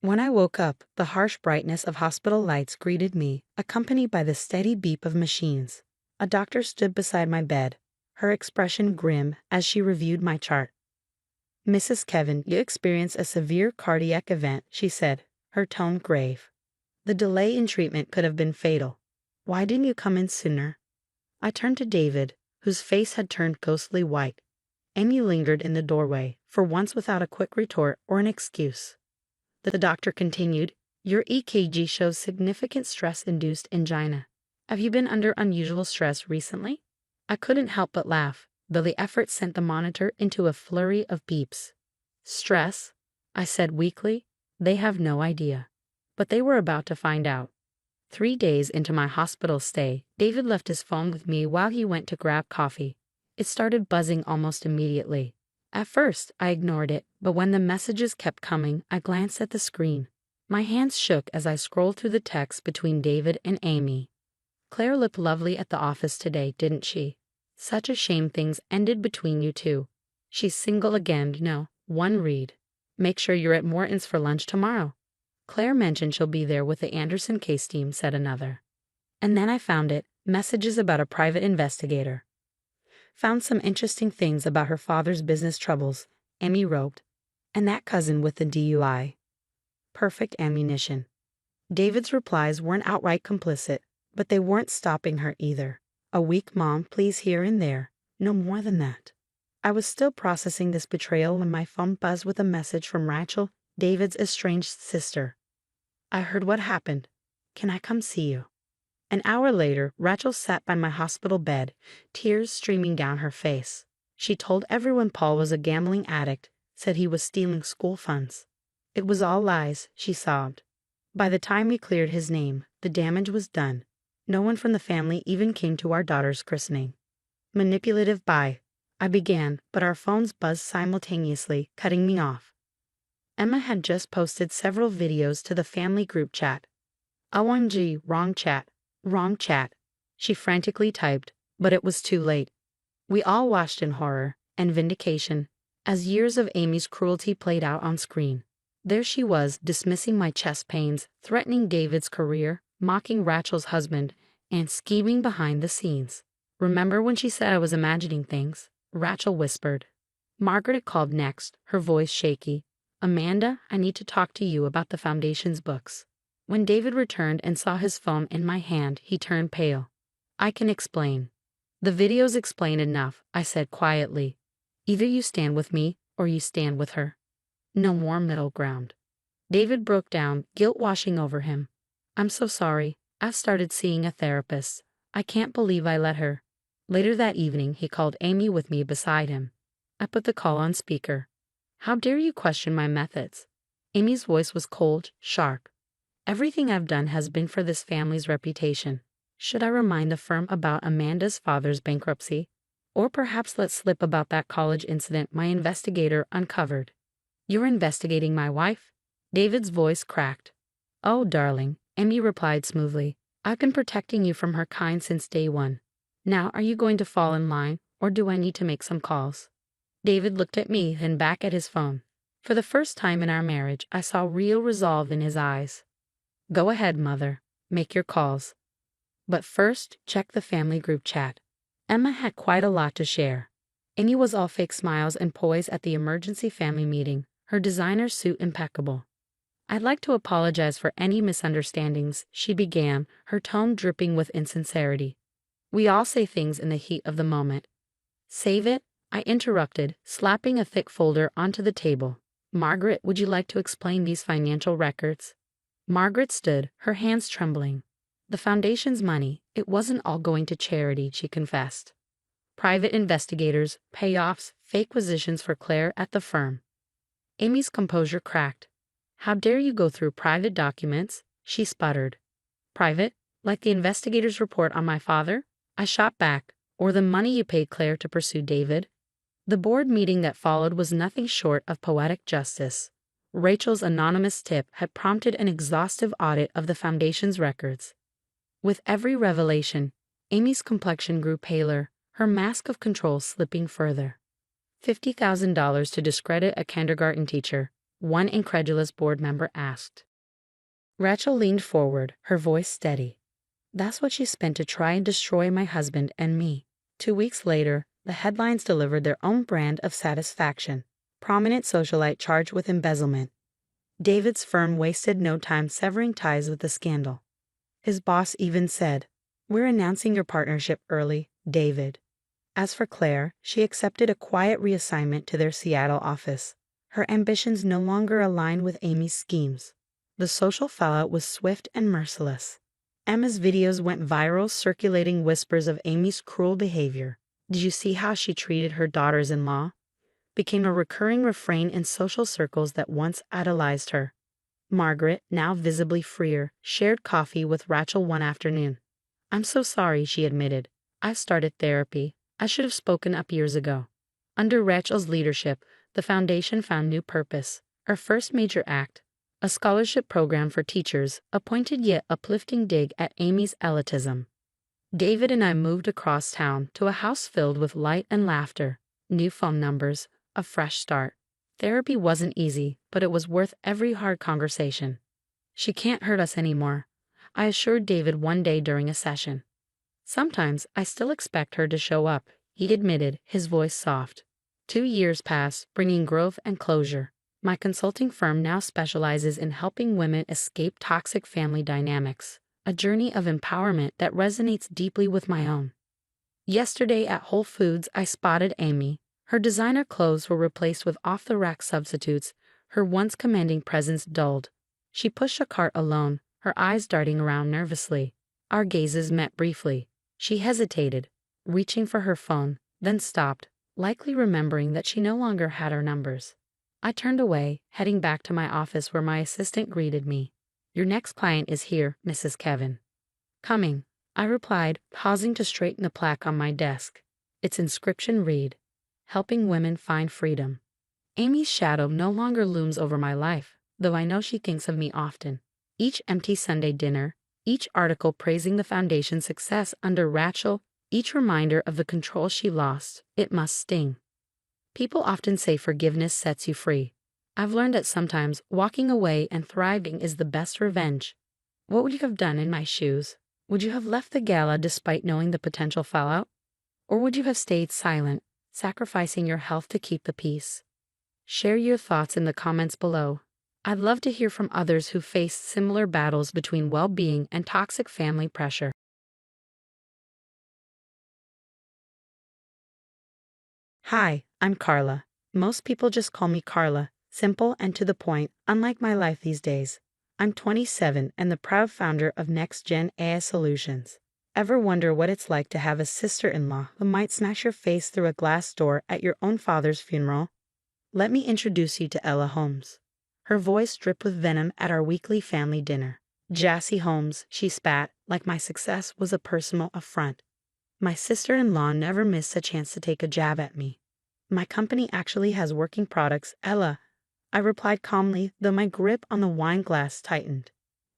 When I woke up, the harsh brightness of hospital lights greeted me, accompanied by the steady beep of machines. A doctor stood beside my bed, her expression grim as she reviewed my chart. Mrs. Kevin, you experienced a severe cardiac event, she said, her tone grave. The delay in treatment could have been fatal. Why didn't you come in sooner? I turned to David, whose face had turned ghostly white. Amy lingered in the doorway, for once without a quick retort or an excuse. The doctor continued, your EKG shows significant stress-induced angina. Have you been under unusual stress recently? I couldn't help but laugh, though the effort sent the monitor into a flurry of beeps. Stress? I said weakly. They have no idea. But they were about to find out. 3 days into my hospital stay, David left his phone with me while he went to grab coffee. It started buzzing almost immediately. At first, I ignored it, but when the messages kept coming, I glanced at the screen. My hands shook as I scrolled through the text between David and Amy. Claire looked lovely at the office today, didn't she? Such a shame things ended between you two. She's single again, no, one read. Make sure you're at Morton's for lunch tomorrow. Claire mentioned she'll be there with the Anderson case team, said another. And then I found it, messages about a private investigator. Found some interesting things about her father's business troubles, Amy wrote. And that cousin with the DUI. Perfect ammunition. David's replies weren't outright complicit, but they weren't stopping her either. A weak mom, please, here and there. No more than that. I was still processing this betrayal when my phone buzzed with a message from Rachel, David's estranged sister. I heard what happened. Can I come see you? An hour later, Rachel sat by my hospital bed, tears streaming down her face. She told everyone Paul was a gambling addict, said he was stealing school funds. It was all lies, she sobbed. By the time we cleared his name, the damage was done. No one from the family even came to our daughter's christening. Manipulative bye, I began, but our phones buzzed simultaneously, cutting me off. Emma had just posted several videos to the family group chat. OMG, wrong chat, wrong chat. She frantically typed, but it was too late. We all watched in horror and vindication as years of Amy's cruelty played out on screen. There she was, dismissing my chest pains, threatening David's career, mocking Rachel's husband, and scheming behind the scenes. Remember when she said I was imagining things? Rachel whispered. Margaret called next, her voice shaky. Amanda, I need to talk to you about the Foundation's books. When David returned and saw his phone in my hand, he turned pale. I can explain. The videos explain enough, I said quietly. Either you stand with me, or you stand with her. No more middle ground. David broke down, guilt washing over him. I'm so sorry. I've started seeing a therapist. I can't believe I let her. Later that evening, he called Amy with me beside him. I put the call on speaker. How dare you question my methods? Amy's voice was cold, sharp. Everything I've done has been for this family's reputation. Should I remind the firm about Amanda's father's bankruptcy? Or perhaps let slip about that college incident my investigator uncovered? You're investigating my wife? David's voice cracked. Oh, darling, Amy replied smoothly. I've been protecting you from her kind since day one. Now are you going to fall in line, or do I need to make some calls? David looked at me, then back at his phone. For the first time in our marriage, I saw real resolve in his eyes. Go ahead, mother. Make your calls. But first, check the family group chat. Emma had quite a lot to share. Amy was all fake smiles and poise at the emergency family meeting, her designer suit impeccable. I'd like to apologize for any misunderstandings, she began, her tone dripping with insincerity. We all say things in the heat of the moment. Save it, I interrupted, slapping a thick folder onto the table. Margaret, would you like to explain these financial records? Margaret stood, her hands trembling. The foundation's money, it wasn't all going to charity, she confessed. Private investigators, payoffs, fake positions for Claire at the firm. Amy's composure cracked. How dare you go through private documents? She sputtered. Private? Like the investigator's report on my father? I shot back. Or the money you paid Claire to pursue David? The board meeting that followed was nothing short of poetic justice. Rachel's anonymous tip had prompted an exhaustive audit of the foundation's records. With every revelation, Amy's complexion grew paler, her mask of control slipping further. $50,000 to discredit a kindergarten teacher, one incredulous board member asked. Rachel leaned forward, her voice steady. That's what she spent to try and destroy my husband and me. 2 weeks later, the headlines delivered their own brand of satisfaction. Prominent socialite charged with embezzlement. David's firm wasted no time severing ties with the scandal. His boss even said, "We're announcing your partnership early, David." As for Claire, she accepted a quiet reassignment to their Seattle office. Her ambitions no longer aligned with Amy's schemes. The social fallout was swift and merciless. Emma's videos went viral, circulating whispers of Amy's cruel behavior. Did you see how she treated her daughters-in-law? Became a recurring refrain in social circles that once idolized her. Margaret, now visibly freer, shared coffee with Rachel one afternoon. I'm so sorry, she admitted. I've started therapy. I should have spoken up years ago. Under Rachel's leadership, the foundation found new purpose. Our first major act, a scholarship program for teachers, a pointed yet uplifting dig at Amy's elitism. David and I moved across town to a house filled with light and laughter, new phone numbers, a fresh start. Therapy wasn't easy, but it was worth every hard conversation. She can't hurt us anymore, I assured David one day during a session. Sometimes I still expect her to show up, he admitted, his voice soft. 2 years passed, bringing growth and closure. My consulting firm now specializes in helping women escape toxic family dynamics, a journey of empowerment that resonates deeply with my own. Yesterday at Whole Foods, I spotted Amy. Her designer clothes were replaced with off-the-rack substitutes, her once commanding presence dulled. She pushed a cart alone, her eyes darting around nervously. Our gazes met briefly. She hesitated, reaching for her phone, then stopped, likely remembering that she no longer had our numbers. I turned away, heading back to my office where my assistant greeted me. Your next client is here, Mrs. Kevin. Coming, I replied, pausing to straighten the plaque on my desk. Its inscription read, Helping Women Find Freedom. Amy's shadow no longer looms over my life, though I know she thinks of me often. Each empty Sunday dinner, each article praising the foundation's success under Rachel, each reminder of the control she lost, it must sting. People often say forgiveness sets you free. I've learned that sometimes walking away and thriving is the best revenge. What would you have done in my shoes? Would you have left the gala despite knowing the potential fallout? Or would you have stayed silent, sacrificing your health to keep the peace? Share your thoughts in the comments below. I'd love to hear from others who faced similar battles between well-being and toxic family pressure. Hi, I'm Carla. Most people just call me Carla, simple and to the point, unlike my life these days. I'm 27 and the proud founder of Next Gen AI Solutions. Ever wonder what it's like to have a sister-in-law who might smash your face through a glass door at your own father's funeral? Let me introduce you to Ella Holmes. Her voice dripped with venom at our weekly family dinner. Jassy Holmes, she spat, like my success was a personal affront. My sister-in-law never missed a chance to take a jab at me. My company actually has working products, Ella. I replied calmly, though my grip on the wine glass tightened.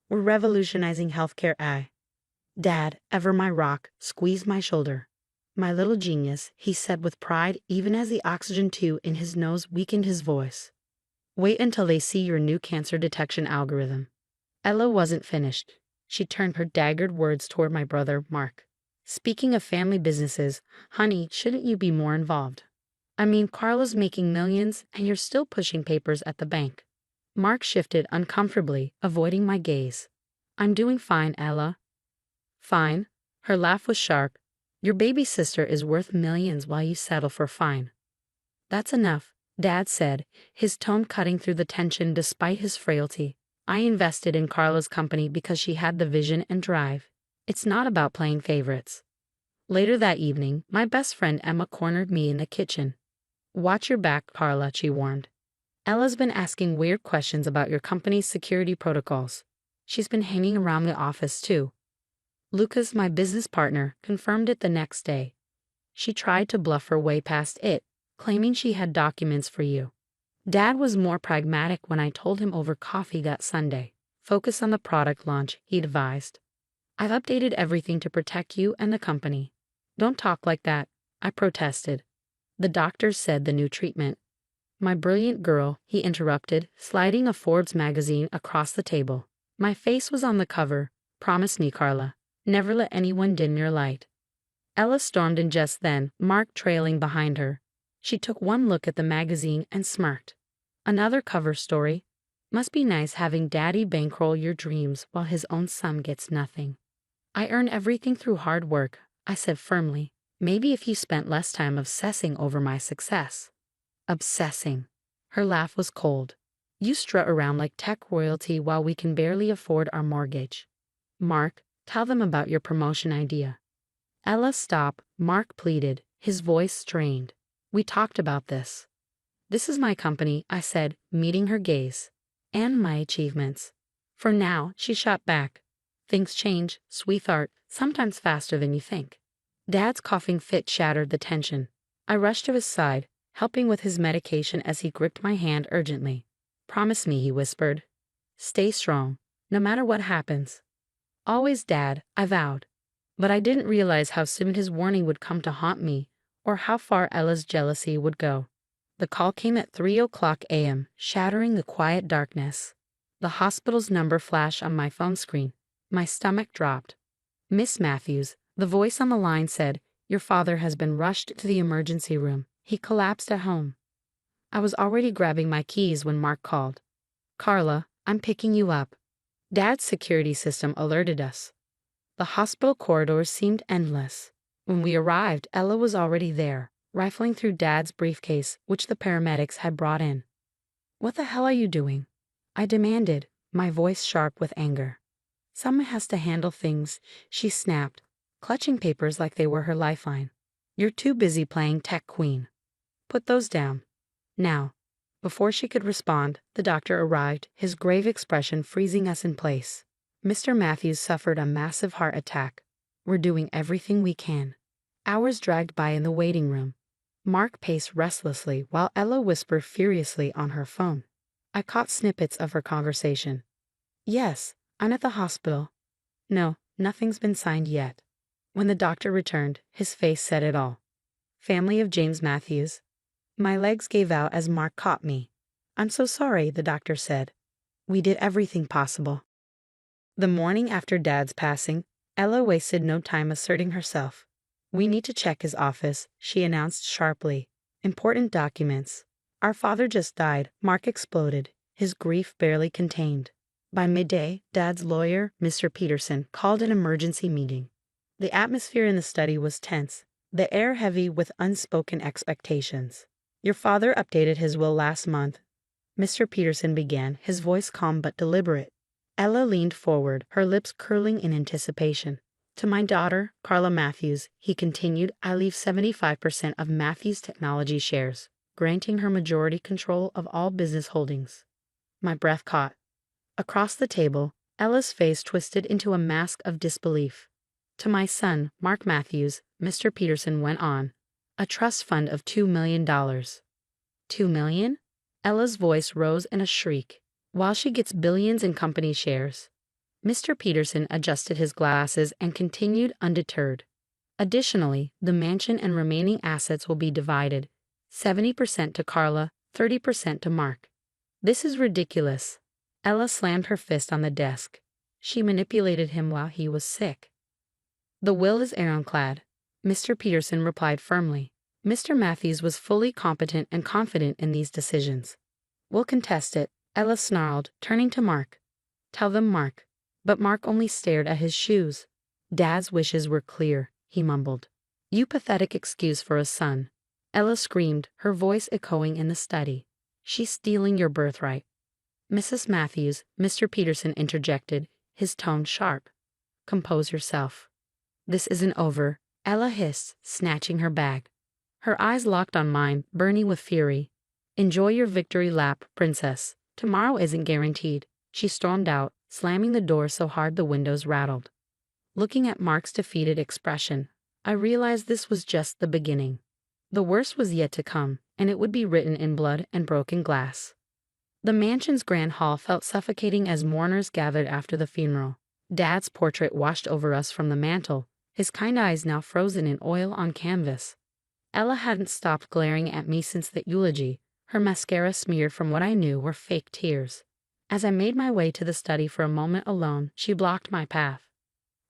We're revolutionizing healthcare. Dad, ever my rock, squeezed my shoulder. My little genius, he said with pride, even as the oxygen tube in his nose weakened his voice. Wait until they see your new cancer detection algorithm. Ella wasn't finished. She turned her daggered words toward my brother, Mark. Speaking of family businesses, honey, shouldn't you be more involved? I mean, Carla's making millions, and you're still pushing papers at the bank. Mark shifted uncomfortably, avoiding my gaze. I'm doing fine, Ella. Fine? Her laugh was sharp. Your baby sister is worth millions while you settle for fine. That's enough, Dad said, his tone cutting through the tension despite his frailty. I invested in Carla's company because she had the vision and drive. It's not about playing favorites. Later that evening, my best friend Emma cornered me in the kitchen. Watch your back, Carla, she warned. Ella's been asking weird questions about your company's security protocols. She's been hanging around the office too. Lucas, my business partner, confirmed it the next day. She tried to bluff her way past it, claiming she had documents for you. Dad was more pragmatic when I told him over coffee that Sunday. Focus on the product launch, he advised. I've updated everything to protect you and the company. Don't talk like that, I protested. The doctors said the new treatment. My brilliant girl, he interrupted, sliding a Forbes magazine across the table. My face was on the cover. Promise me, Carla. Never let anyone dim your light. Ella stormed in just then, Mark trailing behind her. She took one look at the magazine and smirked. Another cover story. Must be nice having Daddy bankroll your dreams while his own son gets nothing. I earn everything through hard work, I said firmly. Maybe if you spent less time obsessing over my success. Obsessing. Her laugh was cold. You strut around like tech royalty while we can barely afford our mortgage. Mark, tell them about your promotion idea. Ella, stop, Mark pleaded, his voice strained. We talked about this. This is my company, I said, meeting her gaze. And my achievements. For now, she shot back. Things change, sweetheart, sometimes faster than you think. Dad's coughing fit shattered the tension. I rushed to his side, helping with his medication as he gripped my hand urgently. Promise me, he whispered. Stay strong, no matter what happens. Always, Dad, I vowed. But I didn't realize how soon his warning would come to haunt me, or how far Ella's jealousy would go. The call came at 3:00 a.m., shattering the quiet darkness. The hospital's number flashed on my phone screen. My stomach dropped. Miss Matthews, the voice on the line said, your father has been rushed to the emergency room. He collapsed at home. I was already grabbing my keys when Mark called. Carla, I'm picking you up. Dad's security system alerted us. The hospital corridors seemed endless. When we arrived, Ella was already there, rifling through Dad's briefcase, which the paramedics had brought in. What the hell are you doing? I demanded, my voice sharp with anger. Someone has to handle things, she snapped, clutching papers like they were her lifeline. You're too busy playing tech queen. Put those down. Now. Before she could respond, the doctor arrived, his grave expression freezing us in place. Mr. Matthews suffered a massive heart attack. We're doing everything we can. Hours dragged by in the waiting room. Mark paced restlessly while Ella whispered furiously on her phone. I caught snippets of her conversation. Yes, I'm at the hospital. No, nothing's been signed yet. When the doctor returned, his face said it all. Family of James Matthews. My legs gave out as Mark caught me. I'm so sorry, the doctor said. We did everything possible. The morning after Dad's passing, Ella wasted no time asserting herself. We need to check his office, she announced sharply. Important documents. Our father just died, Mark exploded, his grief barely contained. By midday, Dad's lawyer, Mr. Peterson, called an emergency meeting. The atmosphere in the study was tense, the air heavy with unspoken expectations. Your father updated his will last month, Mr. Peterson began, his voice calm but deliberate. Ella leaned forward, her lips curling in anticipation. To my daughter, Carla Matthews, he continued, I leave 75% of Matthews Technology shares, granting her majority control of all business holdings. My breath caught. Across the table, Ella's face twisted into a mask of disbelief. To my son, Mark Matthews, Mr. Peterson went on. A trust fund of $2 million. $2 million? Ella's voice rose in a shriek. While she gets billions in company shares. Mr. Peterson adjusted his glasses and continued undeterred. Additionally, the mansion and remaining assets will be divided. 70% to Carla, 30% to Mark. This is ridiculous. Ella slammed her fist on the desk. She manipulated him while he was sick. The will is ironclad, Mr. Peterson replied firmly. Mr. Matthews was fully competent and confident in these decisions. We'll contest it, Ella snarled, turning to Mark. Tell them, Mark. But Mark only stared at his shoes. Dad's wishes were clear, he mumbled. You pathetic excuse for a son. Ella screamed, her voice echoing in the study. She's stealing your birthright. Mrs. Matthews, Mr. Peterson interjected, his tone sharp. Compose yourself. This isn't over, Ella hissed, snatching her bag. Her eyes locked on mine, burning with fury. Enjoy your victory lap, princess. Tomorrow isn't guaranteed. She stormed out, slamming the door so hard the windows rattled. Looking at Mark's defeated expression, I realized this was just the beginning. The worst was yet to come, and it would be written in blood and broken glass. The mansion's grand hall felt suffocating as mourners gathered after the funeral. Dad's portrait washed over us from the mantel, his kind eyes now frozen in oil on canvas. Ella hadn't stopped glaring at me since the eulogy, her mascara smeared from what I knew were fake tears. As I made my way to the study for a moment alone, she blocked my path.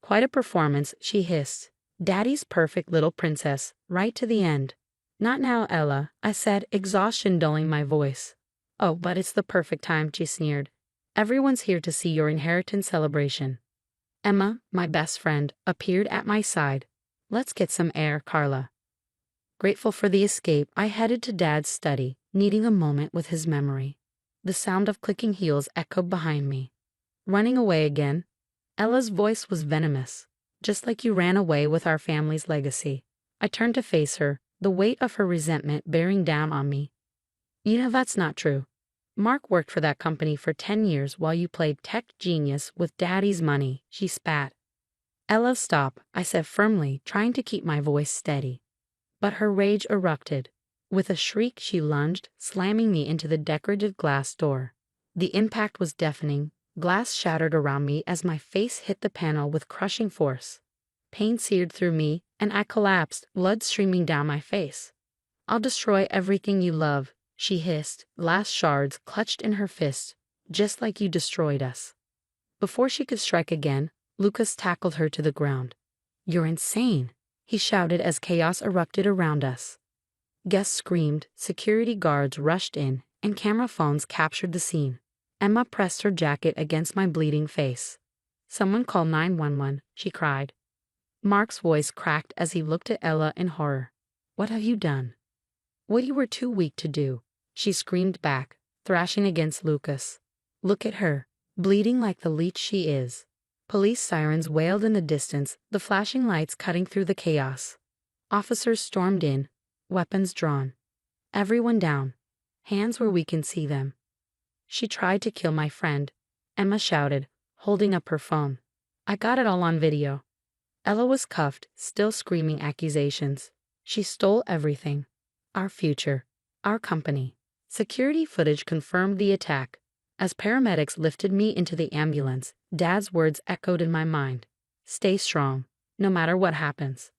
Quite a performance, she hissed. Daddy's perfect little princess, right to the end. Not now, Ella, I said, exhaustion dulling my voice. Oh, but it's the perfect time, she sneered. Everyone's here to see your inheritance celebration. Emma, my best friend, appeared at my side. Let's get some air, Carla. Grateful for the escape, I headed to Dad's study, needing a moment with his memory. The sound of clicking heels echoed behind me. Running away again? Ella's voice was venomous. Just like you ran away with our family's legacy. I turned to face her, the weight of her resentment bearing down on me. You know that's not true. Mark worked for that company for 10 years while you played tech genius with Daddy's money, she spat. Ella, stop, I said firmly, trying to keep my voice steady. But her rage erupted. With a shriek she lunged, slamming me into the decorative glass door. The impact was deafening. Glass shattered around me as my face hit the panel with crushing force. Pain seared through me, and I collapsed, blood streaming down my face. I'll destroy everything you love, she hissed, glass shards clutched in her fist, just like you destroyed us. Before she could strike again, Lucas tackled her to the ground. You're insane, he shouted as chaos erupted around us. Guests screamed, security guards rushed in, and camera phones captured the scene. Emma pressed her jacket against my bleeding face. Someone call 911, she cried. Mark's voice cracked as he looked at Ella in horror. What have you done? What you were too weak to do, she screamed back, thrashing against Lucas. Look at her, bleeding like the leech she is. Police sirens wailed in the distance, the flashing lights cutting through the chaos. Officers stormed in, weapons drawn. Everyone down, hands where we can see them. She tried to kill my friend, Emma shouted, holding up her phone. I got it all on video. Ella was cuffed, still screaming accusations. She stole everything. Our future. Our company. Security footage confirmed the attack. As paramedics lifted me into the ambulance, Dad's words echoed in my mind. Stay strong, no matter what happens.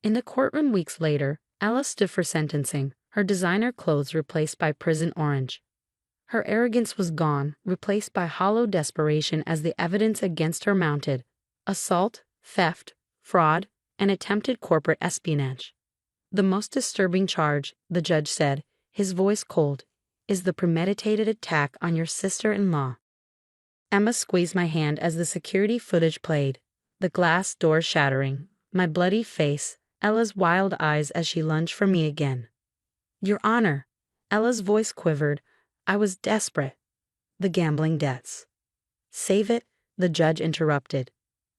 In the courtroom weeks later, Ella stood for sentencing, her designer clothes replaced by prison orange. Her arrogance was gone, replaced by hollow desperation as the evidence against her mounted. Assault, theft, fraud, and attempted corporate espionage. The most disturbing charge, the judge said, his voice cold, is the premeditated attack on your sister-in-law. Emma squeezed my hand as the security footage played, the glass door shattering, my bloody face, Ella's wild eyes as she lunged for me again. Your Honor, Ella's voice quivered. I was desperate. The gambling debts. Save it, the judge interrupted.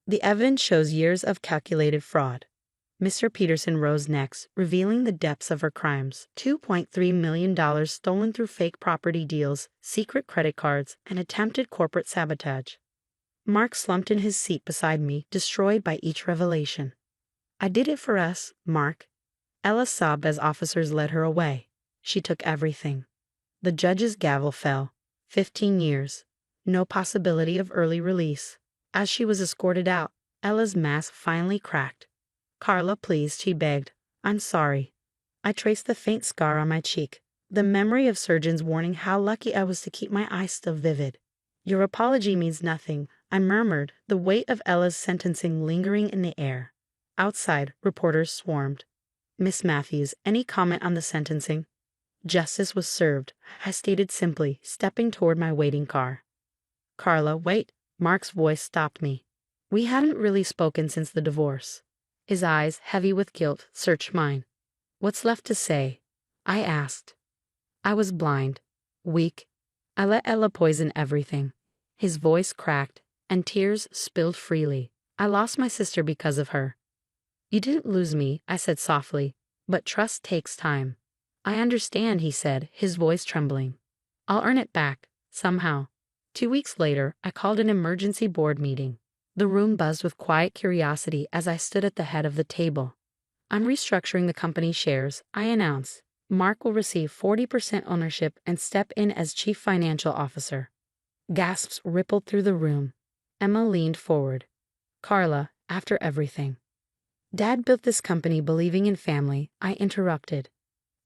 The evidence shows years of calculated fraud. Mr. Peterson rose next, revealing the depths of her crimes. $2.3 million stolen through fake property deals, secret credit cards, and attempted corporate sabotage. Mark slumped in his seat beside me, destroyed by each revelation. I did it for us, Mark. Ella sobbed as officers led her away. She took everything. The judge's gavel fell. 15 years. No possibility of early release. As she was escorted out, Ella's mask finally cracked. Carla, please, she begged. I'm sorry. I traced the faint scar on my cheek, the memory of surgeons warning how lucky I was to keep my eyes still vivid. Your apology means nothing, I murmured, the weight of Ella's sentencing lingering in the air. Outside, reporters swarmed. Miss Matthews, any comment on the sentencing? Justice was served, I stated simply, stepping toward my waiting car. Carla, wait. Mark's voice stopped me. We hadn't really spoken since the divorce. His eyes, heavy with guilt, searched mine. What's left to say? I asked. I was blind, weak. I let Ella poison everything. His voice cracked, and tears spilled freely. I lost my sister because of her. You didn't lose me, I said softly, but trust takes time. I understand, he said, his voice trembling. I'll earn it back, somehow. 2 weeks later, I called an emergency board meeting. The room buzzed with quiet curiosity as I stood at the head of the table. I'm restructuring the company's shares, I announced. Mark will receive 40% ownership and step in as chief financial officer. Gasps rippled through the room. Emma leaned forward. Carla, after everything. Dad built this company believing in family, I interrupted.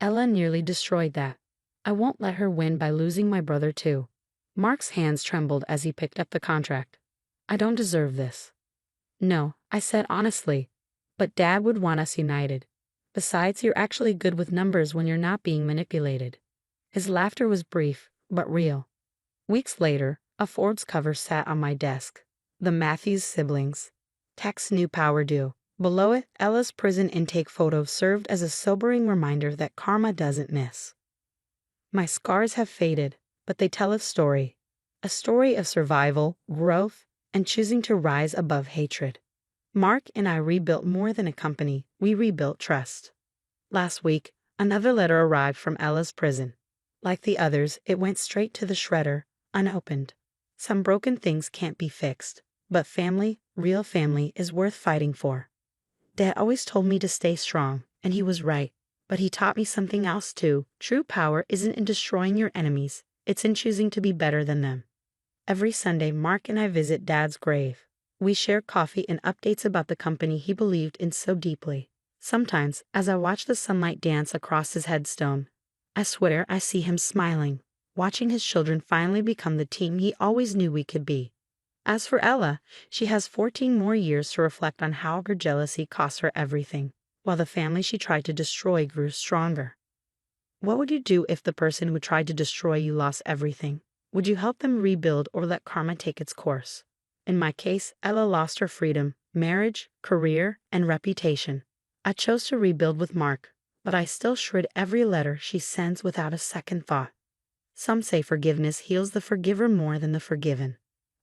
Ella nearly destroyed that. I won't let her win by losing my brother too. Mark's hands trembled as he picked up the contract. I don't deserve this. No, I said honestly. But Dad would want us united. Besides, you're actually good with numbers when you're not being manipulated. His laughter was brief, but real. Weeks later, a Forbes cover sat on my desk. The Matthews siblings. Tech's new power due. Below it, Ella's prison intake photo served as a sobering reminder that karma doesn't miss. My scars have faded, but they tell a story. A story of survival, growth, and choosing to rise above hatred. Mark and I rebuilt more than a company, we rebuilt trust. Last week, another letter arrived from Ella's prison. Like the others, it went straight to the shredder, unopened. Some broken things can't be fixed, but family, real family, is worth fighting for. Dad always told me to stay strong, and he was right. But he taught me something else too. True power isn't in destroying your enemies, it's in choosing to be better than them. Every Sunday, Mark and I visit Dad's grave. We share coffee and updates about the company he believed in so deeply. Sometimes, as I watch the sunlight dance across his headstone, I swear I see him smiling, watching his children finally become the team he always knew we could be. As for Ella, she has 14 more years to reflect on how her jealousy cost her everything, while the family she tried to destroy grew stronger. What would you do if the person who tried to destroy you lost everything? Would you help them rebuild or let karma take its course? In my case, Ella lost her freedom, marriage, career, and reputation. I chose to rebuild with Mark, but I still shred every letter she sends without a second thought. Some say forgiveness heals the forgiver more than the forgiven.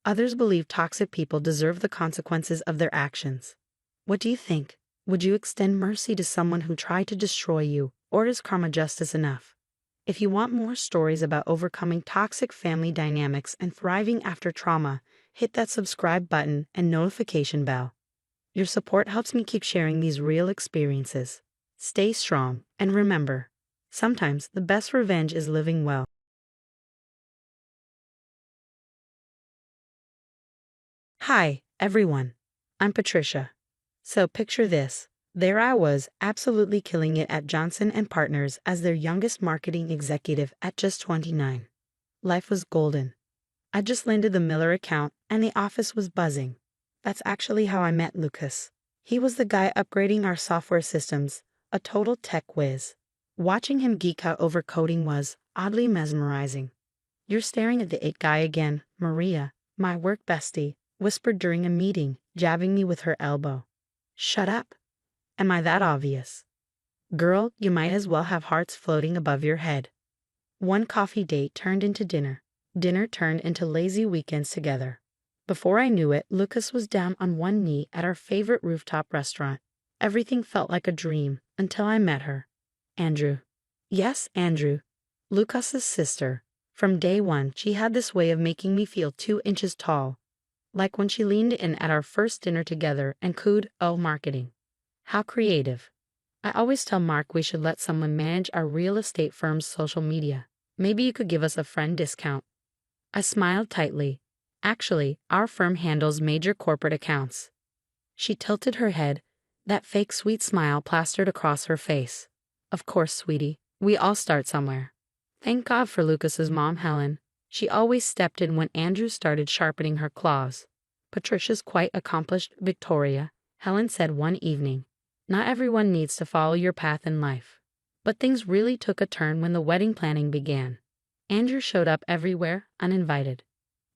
Others believe toxic people deserve the consequences of their actions. What do you think? Would you extend mercy to someone who tried to destroy you, or is karma justice enough? If you want more stories about overcoming toxic family dynamics and thriving after trauma, hit that subscribe button and notification bell. Your support helps me keep sharing these real experiences. Stay strong, and remember, sometimes the best revenge is living well. Hi, everyone. I'm Patricia. So picture this. There I was, absolutely killing it at Johnson & Partners as their youngest marketing executive at just 29. Life was golden. I just landed the Miller account and the office was buzzing. That's actually how I met Lucas. He was the guy upgrading our software systems, a total tech whiz. Watching him geek out over coding was oddly mesmerizing. You're staring at the it guy again, Maria, my work bestie, whispered during a meeting, jabbing me with her elbow. Shut up. Am I that obvious? Girl, you might as well have hearts floating above your head. One coffee date turned into dinner. Dinner turned into lazy weekends together. Before I knew it, Lucas was down on one knee at our favorite rooftop restaurant. Everything felt like a dream until I met her. Andrew. Yes, Andrew. Lucas's sister. From day one, she had this way of making me feel 2 inches tall. Like when she leaned in at our first dinner together and cooed, "Oh, marketing. How creative." I always tell Mark we should let someone manage our real estate firm's social media. Maybe you could give us a friend discount. I smiled tightly. Actually, our firm handles major corporate accounts. She tilted her head, that fake sweet smile plastered across her face. Of course, sweetie, we all start somewhere. Thank God for Lucas's mom, Helen. She always stepped in when Andrew started sharpening her claws. Patricia's quite accomplished, Victoria, Helen said one evening. Not everyone needs to follow your path in life. But things really took a turn when the wedding planning began. Andrew showed up everywhere, uninvited.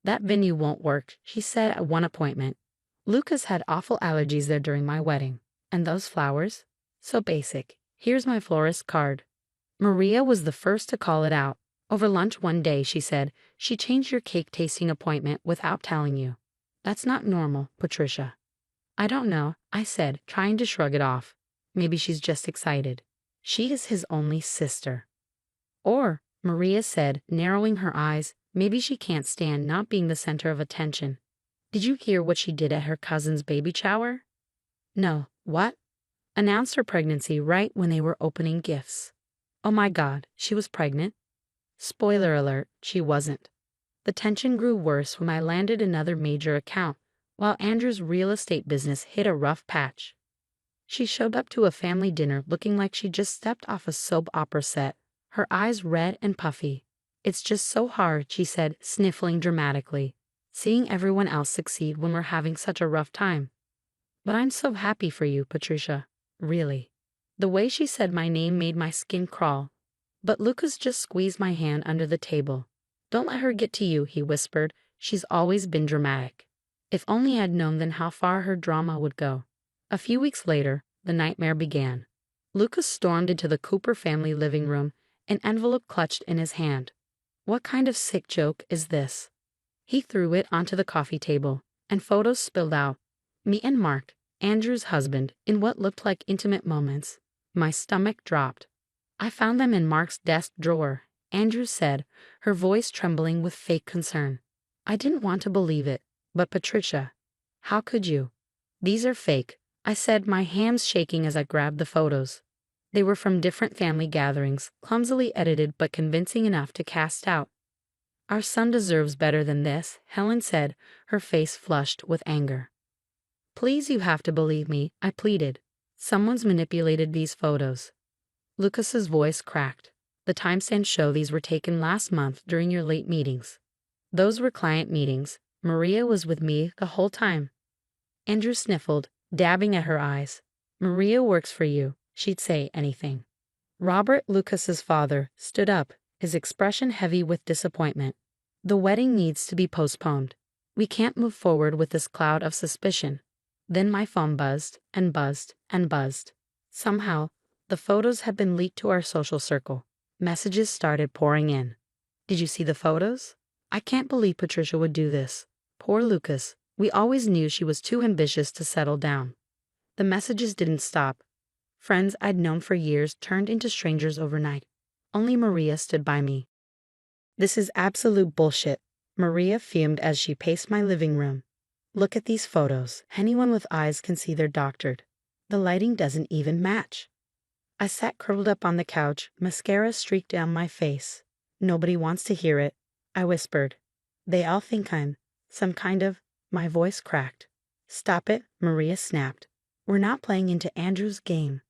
That venue won't work, she said at one appointment. Lucas had awful allergies there during my wedding. And those flowers? So basic. Here's my florist's card. Maria was the first to call it out. Over lunch one day, she said, she changed your cake tasting appointment without telling you. That's not normal, Patricia. I don't know, I said, trying to shrug it off. Maybe she's just excited. She is his only sister. Or, Maria said, narrowing her eyes, maybe she can't stand not being the center of attention. Did you hear what she did at her cousin's baby shower? No, what? Announced her pregnancy right when they were opening gifts. Oh my God, she was pregnant? Spoiler alert, she wasn't. The tension grew worse when I landed another major account, while Andrew's real estate business hit a rough patch. She showed up to a family dinner looking like she just stepped off a soap opera set, her eyes red and puffy. It's just so hard, she said, sniffling dramatically, seeing everyone else succeed when we're having such a rough time. But I'm so happy for you, Patricia. Really. The way she said my name made my skin crawl. But Lucas just squeezed my hand under the table. Don't let her get to you, he whispered. She's always been dramatic. If only I'd known then how far her drama would go. A few weeks later, the nightmare began. Lucas stormed into the Cooper family living room, an envelope clutched in his hand. What kind of sick joke is this? He threw it onto the coffee table, and photos spilled out. Me and Mark, Andrew's husband, in what looked like intimate moments. My stomach dropped. I found them in Mark's desk drawer, Andrew said, her voice trembling with fake concern. I didn't want to believe it, but Patricia, how could you? These are fake, I said, my hands shaking as I grabbed the photos. They were from different family gatherings, clumsily edited but convincing enough to cast out. Our son deserves better than this, Helen said, her face flushed with anger. Please, you have to believe me, I pleaded. Someone's manipulated these photos. Lucas's voice cracked. The timestamps show these were taken last month during your late meetings. Those were client meetings. Maria was with me the whole time. Andrew sniffled, dabbing at her eyes. Maria works for you. She'd say anything. Robert, Lucas's father, stood up, his expression heavy with disappointment. The wedding needs to be postponed. We can't move forward with this cloud of suspicion. Then my phone buzzed and buzzed and buzzed. Somehow, the photos had been leaked to our social circle. Messages started pouring in. Did you see the photos? I can't believe Patricia would do this. Poor Lucas. We always knew she was too ambitious to settle down. The messages didn't stop. Friends I'd known for years turned into strangers overnight. Only Maria stood by me. This is absolute bullshit, Maria fumed as she paced my living room. Look at these photos. Anyone with eyes can see they're doctored. The lighting doesn't even match. I sat curled up on the couch, mascara streaked down my face. Nobody wants to hear it, I whispered. They all think I'm some kind of... My voice cracked. Stop it, Maria snapped. We're not playing into Andrew's game.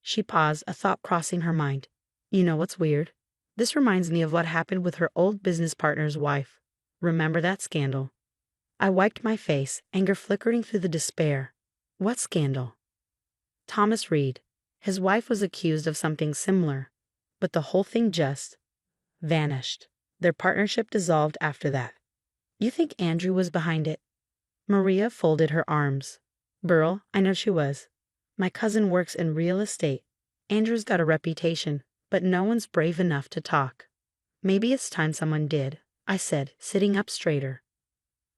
She paused, a thought crossing her mind. You know what's weird? This reminds me of what happened with her old business partner's wife. Remember that scandal? I wiped my face, anger flickering through the despair. What scandal? Thomas Reed. His wife was accused of something similar, but the whole thing just vanished. Their partnership dissolved after that. You think Andrew was behind it? Maria folded her arms. Burl, I know she was. My cousin works in real estate. Andrew's got a reputation, but no one's brave enough to talk. Maybe it's time someone did, I said, sitting up straighter.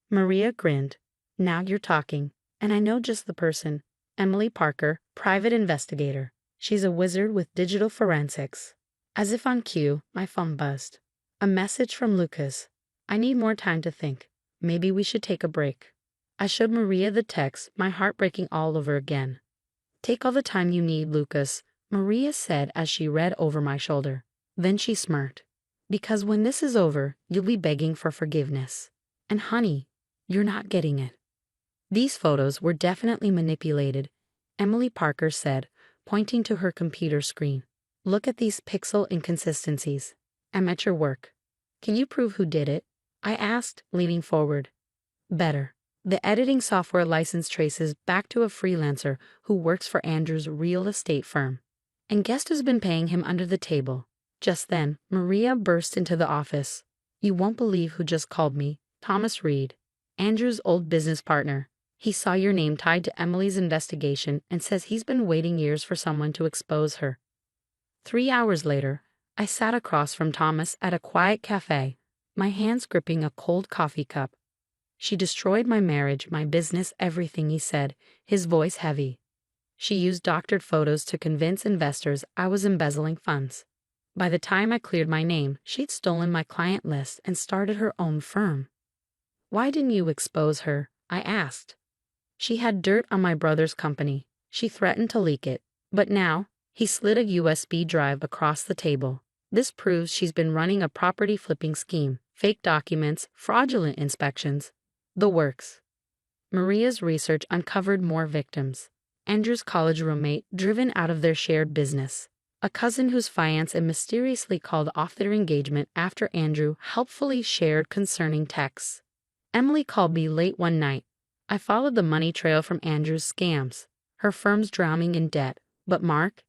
Maria grinned. Now you're talking, and I know just the person. Emily Parker, Private investigator. She's a wizard with digital forensics. As if on cue, my phone buzzed. A message from Lucas. I need more time to think. Maybe we should take a break. I showed Maria the text, my heart breaking all over again. Take all the time you need, Lucas, Maria said as she read over my shoulder. Then she smirked. Because when this is over, you'll be begging for forgiveness. And honey, you're not getting it. These photos were definitely manipulated, Emily Parker said, pointing to her computer screen. Look at these pixel inconsistencies. Amateur work. Can you prove who did it? I asked, leaning forward. Better. The editing software license traces back to a freelancer who works for Andrew's real estate firm. And guess who's been paying him under the table? Just then, Maria burst into the office. You won't believe who just called me. Thomas Reed, Andrew's old business partner. He saw your name tied to Emily's investigation and says he's been waiting years for someone to expose her. 3 hours later, I sat across from Thomas at a quiet cafe, my hands gripping a cold coffee cup. She destroyed my marriage, my business, everything, he said, his voice heavy. She used doctored photos to convince investors I was embezzling funds. By the time I cleared my name, she'd stolen my client list and started her own firm. Why didn't you expose her? I asked. She had dirt on my brother's company. She threatened to leak it. But now, he slid a USB drive across the table. This proves she's been running a property flipping scheme, fake documents, fraudulent inspections. The works. Maria's research uncovered more victims. Andrew's college roommate driven out of their shared business. A cousin whose fiancé mysteriously called off their engagement after Andrew helpfully shared concerning texts. Emily called me late one night. I followed the money trail from Andrew's scams. Her firm's drowning in debt. But Mark?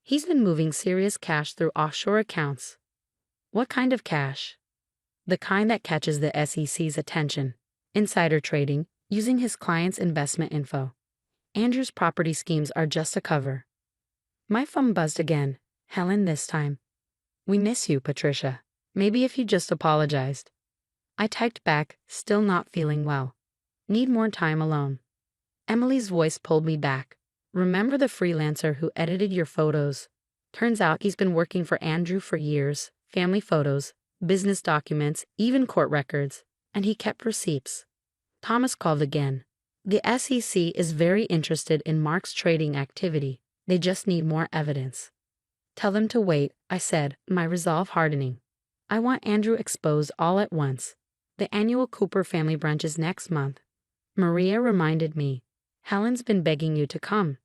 He's been moving serious cash through offshore accounts. What kind of cash? The kind that catches the SEC's attention. Insider trading, using his clients' investment info. Andrew's property schemes are just a cover. My phone buzzed again. Helen this time. We miss you, Patricia. Maybe if you just apologized. I typed back, still not feeling well. Need more time alone. Emily's voice pulled me back. Remember the freelancer who edited your photos? Turns out he's been working for Andrew for years. Family photos, business documents, even court records. And he kept receipts. Thomas called again. The SEC is very interested in Mark's trading activity. They just need more evidence. Tell them to wait, I said, my resolve hardening. I want Andrew exposed all at once. The annual Cooper family brunch is next month. Maria reminded me. Helen's been begging you to come.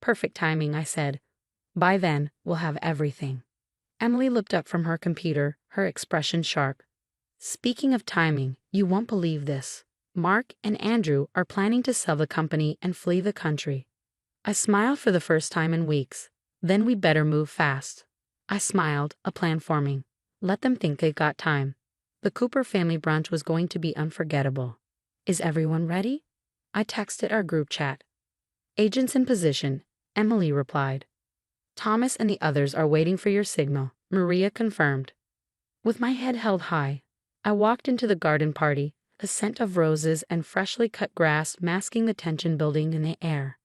Perfect timing, I said. By then, we'll have everything. Emily looked up from her computer, her expression sharp. Speaking of timing, you won't believe this. Mark and Andrew are planning to sell the company and flee the country. I smiled for the first time in weeks. Then we better move fast. I smiled, a plan forming. Let them think they've got time. The Cooper family brunch was going to be unforgettable. Is everyone ready? I texted our group chat. Agents in position, Emily replied. Thomas and the others are waiting for your signal, Maria confirmed. With my head held high, I walked into the garden party, the scent of roses and freshly cut grass masking the tension building in the air.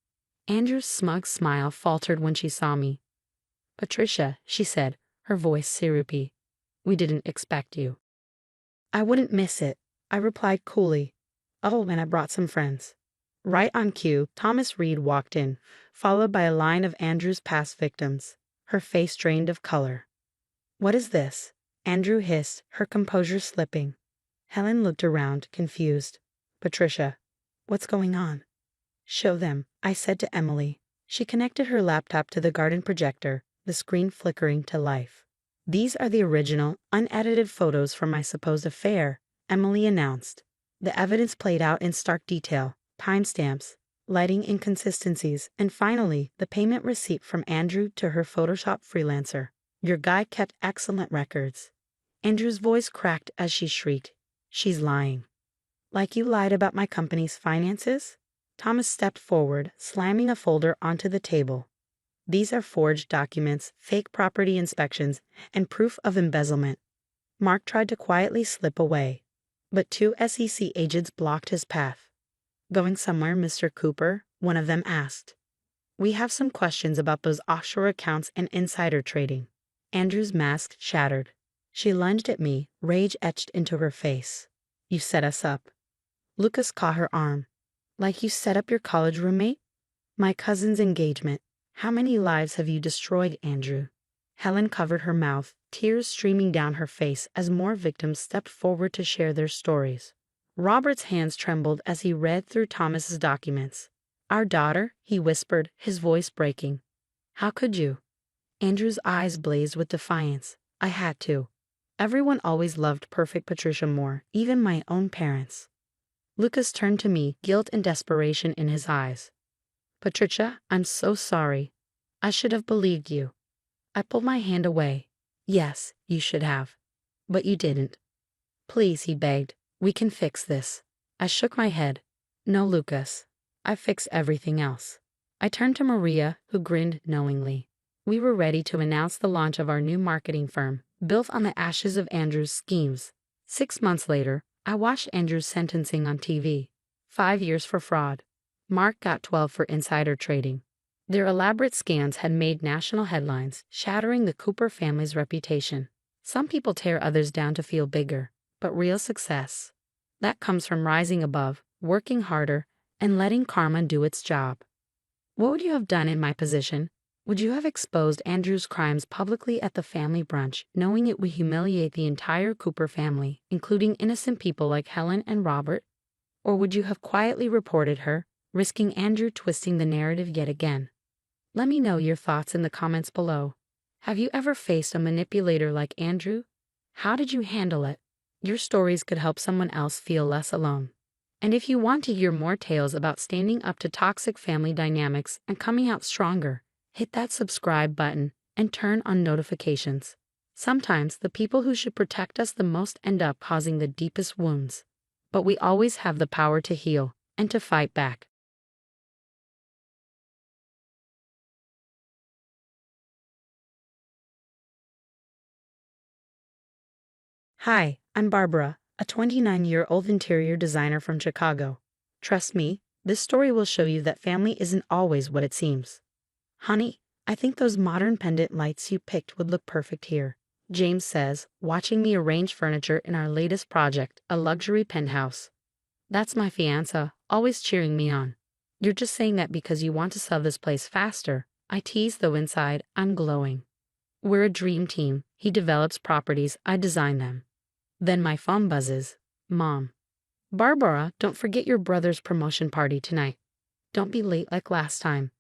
Andrew's smug smile faltered when she saw me. Patricia, she said, her voice syrupy. We didn't expect you. I wouldn't miss it, I replied coolly. Oh, and I brought some friends. Right on cue, Thomas Reed walked in, followed by a line of Andrew's past victims, her face drained of color. What is this? Andrew hissed, her composure slipping. Helen looked around, confused. Patricia, what's going on? Show them, I said to Emily. She connected her laptop to the garden projector, the screen flickering to life. These are the original, unedited photos from my supposed affair, Emily announced. The evidence played out in stark detail, timestamps, lighting inconsistencies, and finally, the payment receipt from Andrew to her Photoshop freelancer. Your guy kept excellent records. Andrew's voice cracked as she shrieked. She's lying. Like you lied about my company's finances? Thomas stepped forward, slamming a folder onto the table. These are forged documents, fake property inspections, and proof of embezzlement. Mark tried to quietly slip away, but 2 SEC agents blocked his path. Going somewhere, Mr. Cooper? One of them asked. We have some questions about those offshore accounts and insider trading. Andrew's mask shattered. She lunged at me, rage etched into her face. You set us up. Lucas caught her arm. Like you set up your college roommate? My cousin's engagement. How many lives have you destroyed, Andrew? Helen covered her mouth, tears streaming down her face as more victims stepped forward to share their stories. Robert's hands trembled as he read through Thomas's documents. Our daughter, he whispered, his voice breaking. How could you? Andrew's eyes blazed with defiance. I had to. Everyone always loved perfect Patricia more, even my own parents. Lucas turned to me, guilt and desperation in his eyes. Patricia, I'm so sorry. I should have believed you. I pulled my hand away. Yes, you should have. But you didn't. Please, he begged. We can fix this. I shook my head. No, Lucas. I fix everything else. I turned to Maria, who grinned knowingly. We were ready to announce the launch of our new marketing firm, built on the ashes of Andrew's schemes. 6 months later, I watched Andrew's sentencing on TV. 5 years for fraud. Mark got 12 for insider trading. Their elaborate scams had made national headlines, shattering the Cooper family's reputation. Some people tear others down to feel bigger, but real success, that comes from rising above, working harder, and letting karma do its job. What would you have done in my position? Would you have exposed Andrew's crimes publicly at the family brunch, knowing it would humiliate the entire Cooper family, including innocent people like Helen and Robert? Or would you have quietly reported her, risking Andrew twisting the narrative yet again? Let me know your thoughts in the comments below. Have you ever faced a manipulator like Andrew? How did you handle it? Your stories could help someone else feel less alone. And if you want to hear more tales about standing up to toxic family dynamics and coming out stronger, hit that subscribe button and turn on notifications. Sometimes the people who should protect us the most end up causing the deepest wounds. But we always have the power to heal and to fight back. Hi, I'm Barbara, a 29-year-old interior designer from Chicago. Trust me, this story will show you that family isn't always what it seems. Honey, I think those modern pendant lights you picked would look perfect here, James says, watching me arrange furniture in our latest project, a luxury penthouse. That's my fiancé, always cheering me on. You're just saying that because you want to sell this place faster, I tease, though inside, I'm glowing. We're a dream team. He develops properties, I design them. Then my phone buzzes. Mom. Barbara, don't forget your brother's promotion party tonight. Don't be late like last time.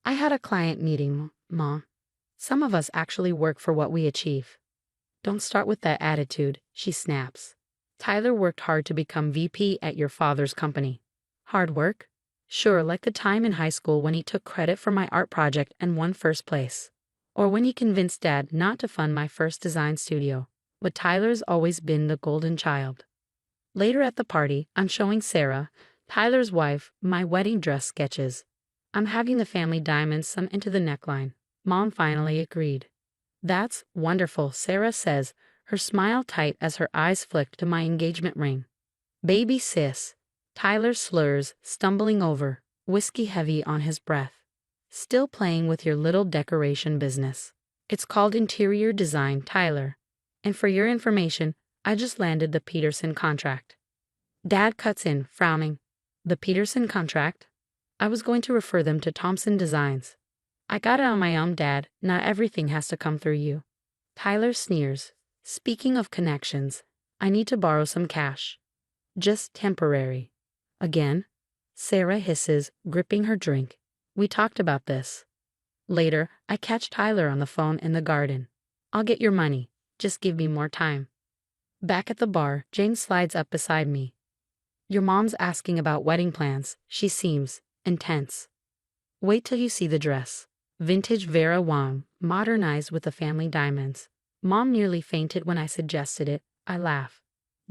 I had a client meeting, Mom. Some of us actually work for what we achieve. Don't start with that attitude, she snaps. Tyler worked hard to become VP at your father's company. Hard work? Sure, like the time in high school when he took credit for my art project and won first place. Or when he convinced Dad not to fund my first design studio. But Tyler's always been the golden child. Later at the party, I'm showing Sarah, Tyler's wife, my wedding dress sketches. I'm having the family diamonds sewn into the neckline. Mom finally agreed. That's wonderful, Sarah says, her smile tight as her eyes flick to my engagement ring. Baby sis. Tyler slurs, stumbling over, whiskey heavy on his breath. Still playing with your little decoration business. It's called interior design, Tyler. And for your information, I just landed the Peterson contract. Dad cuts in, frowning. The Peterson contract? I was going to refer them to Thompson Designs. I got it on my own, Dad. Not everything has to come through you. Tyler sneers. Speaking of connections, I need to borrow some cash. Just temporary. Again? Sarah hisses, gripping her drink. We talked about this. Later, I catch Tyler on the phone in the garden. I'll get your money. Just give me more time. Back at the bar, James slides up beside me. Your mom's asking about wedding plans. She seems intense. Wait till you see the dress. Vintage Vera Wang, modernized with the family diamonds. Mom nearly fainted when I suggested it. I laugh.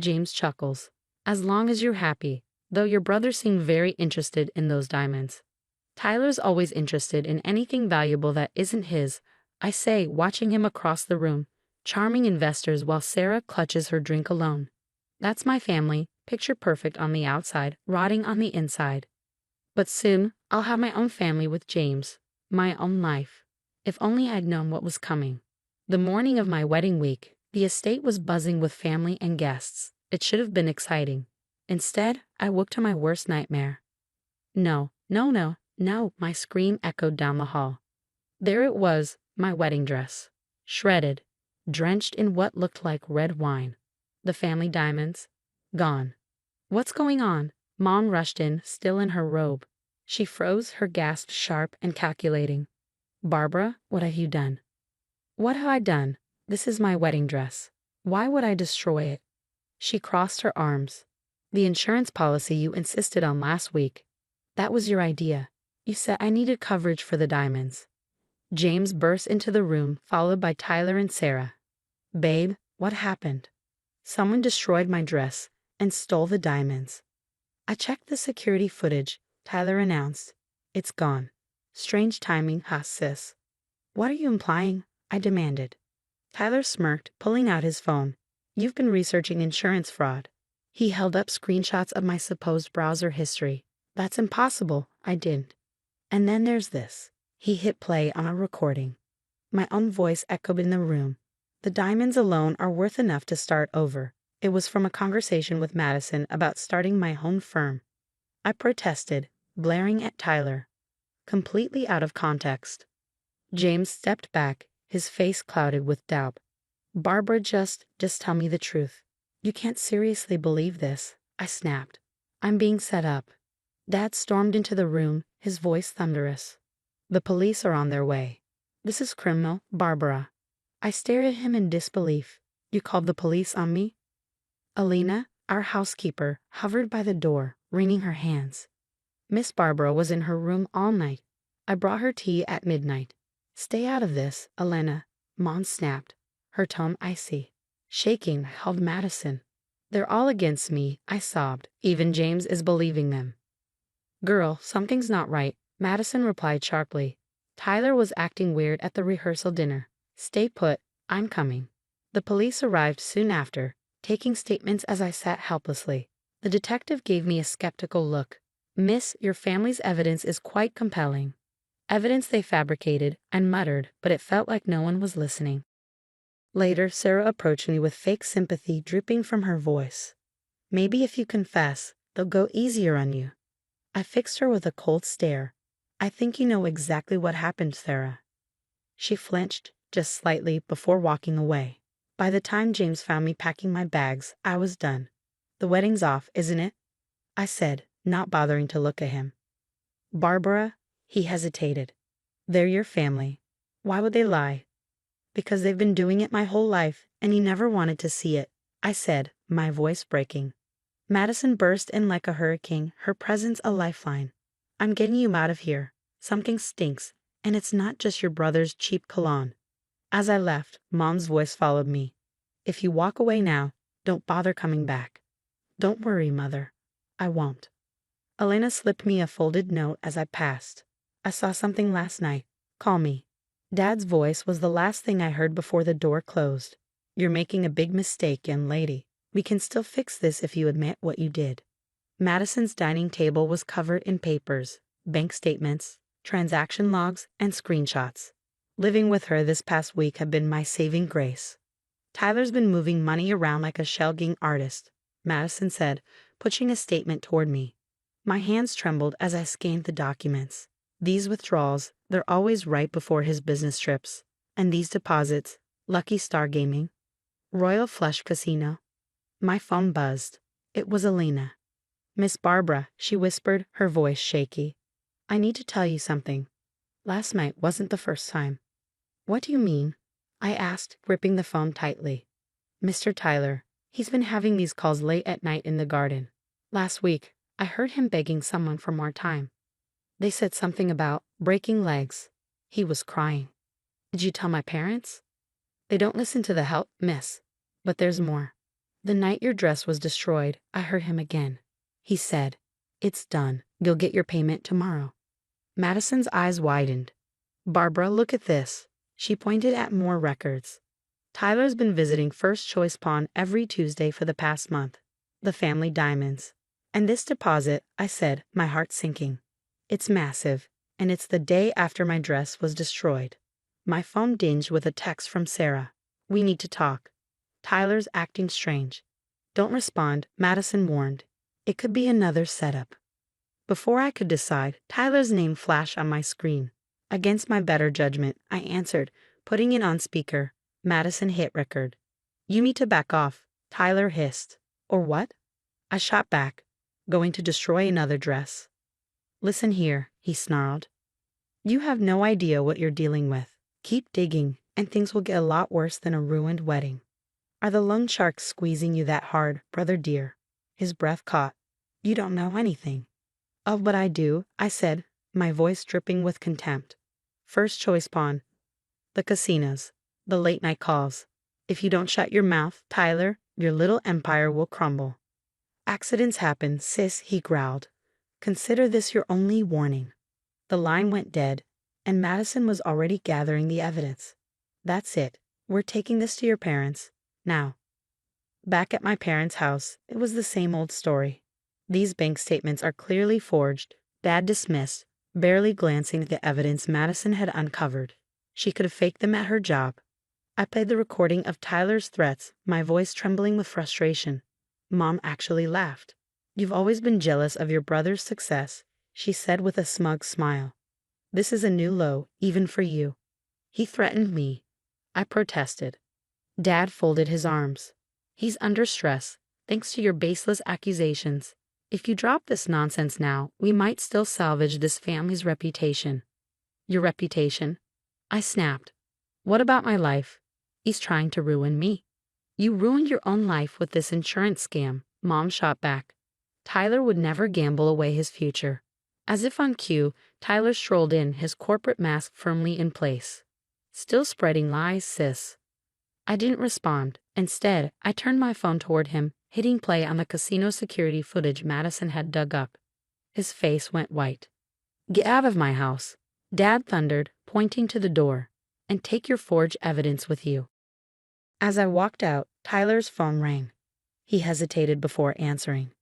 James chuckles. As long as you're happy, though your brother seemed very interested in those diamonds. Tyler's always interested in anything valuable that isn't his, I say, watching him across the room. Charming investors while Sarah clutches her drink alone. That's my family, picture perfect on the outside, rotting on the inside. But soon, I'll have my own family with James, my own life. If only I'd known what was coming. The morning of my wedding week, the estate was buzzing with family and guests. It should have been exciting. Instead, I woke to my worst nightmare. No, no, no, no, my scream echoed down the hall. There it was, my wedding dress. Shredded, drenched in what looked like red wine. The family diamonds, gone. What's going on? Mom rushed in, still in her robe. She froze, her gasp sharp and calculating. Barbara, what have you done? What have I done? This is my wedding dress. Why would I destroy it? She crossed her arms. The insurance policy you insisted on last week. That was your idea. You said I needed coverage for the diamonds. James burst into the room, followed by Tyler and Sarah. Babe, what happened? Someone destroyed my dress and stole the diamonds. I checked the security footage, Tyler announced. It's gone. Strange timing, huh, sis? What are you implying? I demanded. Tyler smirked, pulling out his phone. You've been researching insurance fraud. He held up screenshots of my supposed browser history. That's impossible. I didn't. And then there's this. He hit play on a recording. My own voice echoed in the room. The diamonds alone are worth enough to start over. It was from a conversation with Madison about starting my own firm. I protested, blaring at Tyler. Completely out of context. James stepped back, his face clouded with doubt. Barbara, just tell me the truth. You can't seriously believe this, I snapped. I'm being set up. Dad stormed into the room, his voice thunderous. The police are on their way. This is criminal, Barbara. I stared at him in disbelief. You called the police on me? Alina, our housekeeper, hovered by the door, wringing her hands. Miss Barbara was in her room all night. I brought her tea at midnight. Stay out of this, Elena, Mom snapped, her tone icy. Shaking, I held Madison. They're all against me, I sobbed. Even James is believing them. Girl, something's not right, Madison replied sharply. Tyler was acting weird at the rehearsal dinner. Stay put, I'm coming. The police arrived soon after, taking statements as I sat helplessly. The detective gave me a skeptical look. Miss, your family's evidence is quite compelling. Evidence they fabricated, and muttered, but it felt like no one was listening. Later, Sarah approached me with fake sympathy dripping from her voice. Maybe if you confess, they'll go easier on you. I fixed her with a cold stare. I think you know exactly what happened, Sarah. She flinched, just slightly, before walking away. By the time James found me packing my bags, I was done. The wedding's off, isn't it? I said, not bothering to look at him. Barbara, he hesitated. They're your family. Why would they lie? Because they've been doing it my whole life, and you never wanted to see it, I said, my voice breaking. Madison burst in like a hurricane, her presence a lifeline. I'm getting you out of here. Something stinks, and it's not just your brother's cheap cologne. As I left, Mom's voice followed me. If you walk away now, don't bother coming back. Don't worry, Mother. I won't. Elena slipped me a folded note as I passed. I saw something last night. Call me. Dad's voice was the last thing I heard before the door closed. You're making a big mistake, young lady. We can still fix this if you admit what you did. Madison's dining table was covered in papers, bank statements, transaction logs, and screenshots. Living with her this past week had been my saving grace. Tyler's been moving money around like a shell-game artist, Madison said, pushing a statement toward me. My hands trembled as I scanned the documents. These withdrawals, they're always right before his business trips. And these deposits, Lucky Star Gaming, Royal Flush Casino. My phone buzzed. It was Alina. Miss Barbara, she whispered, her voice shaky. I need to tell you something. Last night wasn't the first time. What do you mean? I asked, gripping the phone tightly. Mr. Tyler, he's been having these calls late at night in the garden. Last week, I heard him begging someone for more time. They said something about breaking legs. He was crying. Did you tell my parents? They don't listen to the help, miss. But there's more. The night your dress was destroyed, I heard him again. He said, It's done. You'll get your payment tomorrow. Madison's eyes widened. Barbara, look at this. She pointed at more records. Tyler's been visiting First Choice Pawn every Tuesday for the past month. The family diamonds. And this deposit, I said, my heart sinking. It's massive, and it's the day after my dress was destroyed. My phone dinged with a text from Sarah. We need to talk. Tyler's acting strange. Don't respond, Madison warned. It could be another setup. Before I could decide, Tyler's name flashed on my screen. Against my better judgment, I answered, putting it on speaker. Madison hit record. You need to back off, Tyler hissed. Or what? I shot back. Going to destroy another dress. Listen here, he snarled. You have no idea what you're dealing with. Keep digging, and things will get a lot worse than a ruined wedding. Are the loan sharks squeezing you that hard, brother dear? His breath caught. You don't know anything. Of what I do, I said, my voice dripping with contempt. First choice pawn. The casinos. The late night calls. If you don't shut your mouth, Tyler, your little empire will crumble. Accidents happen, sis, he growled. Consider this your only warning. The line went dead, and Madison was already gathering the evidence. That's it. We're taking this to your parents. Now. Back at my parents' house, it was the same old story. These bank statements are clearly forged, Dad dismissed, barely glancing at the evidence Madison had uncovered. She could have faked them at her job. I played the recording of Tyler's threats, my voice trembling with frustration. Mom actually laughed. You've always been jealous of your brother's success, she said with a smug smile. This is a new low, even for you. He threatened me. I protested. Dad folded his arms. He's under stress, thanks to your baseless accusations. If you drop this nonsense now, we might still salvage this family's reputation. Your reputation? I snapped. What about my life? He's trying to ruin me. You ruined your own life with this insurance scam, Mom shot back. Tyler would never gamble away his future. As if on cue, Tyler strolled in, his corporate mask firmly in place. Still spreading lies, sis. I didn't respond. Instead, I turned my phone toward him, hitting play on the casino security footage Madison had dug up. His face went white. Get out of my house, Dad thundered, pointing to the door, and take your forged evidence with you. As I walked out, Tyler's phone rang. He hesitated before answering.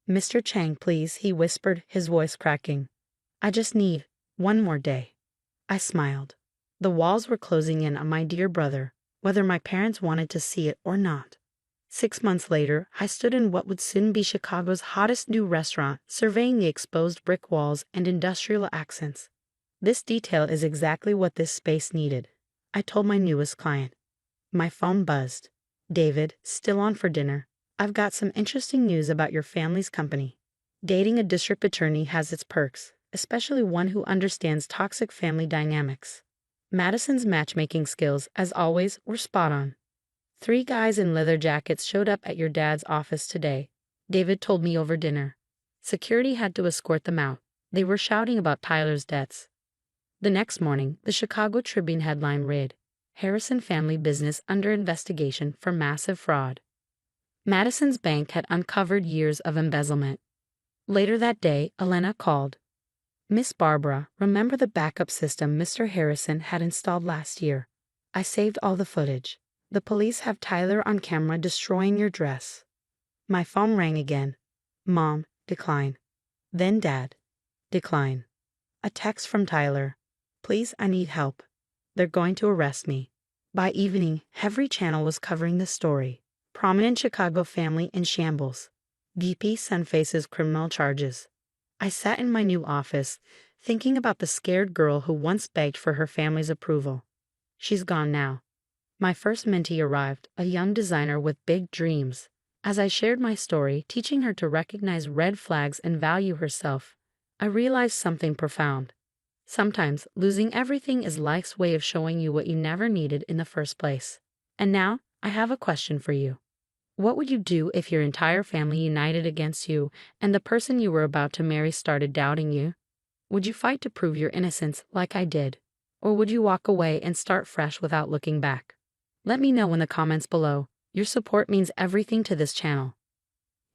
Mr. Chang, please, he whispered, his voice cracking. I just need one more day. I smiled. The walls were closing in on my dear brother, whether my parents wanted to see it or not. 6 months later, I stood in what would soon be Chicago's hottest new restaurant, surveying the exposed brick walls and industrial accents. This detail is exactly what this space needed, I told my newest client. My phone buzzed. David, still on for dinner. I've got some interesting news about your family's company. Dating a district attorney has its perks, especially one who understands toxic family dynamics. Madison's matchmaking skills, as always, were spot on. 3 guys in leather jackets showed up at your dad's office today, David told me over dinner. Security had to escort them out. They were shouting about Tyler's debts. The next morning, the Chicago Tribune headline read, Harrison family business under investigation for massive fraud. Madison's bank had uncovered years of embezzlement. Later that day, Elena called. Miss Barbara, remember the backup system Mr. Harrison had installed last year? I saved all the footage. The police have Tyler on camera destroying your dress. My phone rang again. Mom, decline. Then Dad, decline. A text from Tyler. Please, I need help. They're going to arrest me. By evening, every channel was covering the story. Prominent Chicago family in shambles. VP son faces criminal charges. I sat in my new office, thinking about the scared girl who once begged for her family's approval. She's gone now. My first mentee arrived, a young designer with big dreams. As I shared my story, teaching her to recognize red flags and value herself, I realized something profound. Sometimes, losing everything is life's way of showing you what you never needed in the first place. And now, I have a question for you. What would you do if your entire family united against you and the person you were about to marry started doubting you? Would you fight to prove your innocence like I did? Or would you walk away and start fresh without looking back? Let me know in the comments below. Your support means everything to this channel.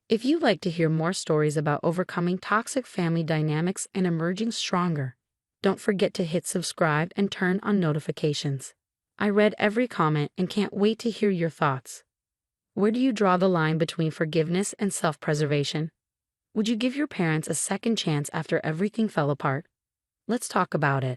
If you'd like to hear more stories about overcoming toxic family dynamics and emerging stronger, don't forget to hit subscribe and turn on notifications. I read every comment and can't wait to hear your thoughts. Where do you draw the line between forgiveness and self-preservation? Would you give your parents a second chance after everything fell apart? Let's talk about it.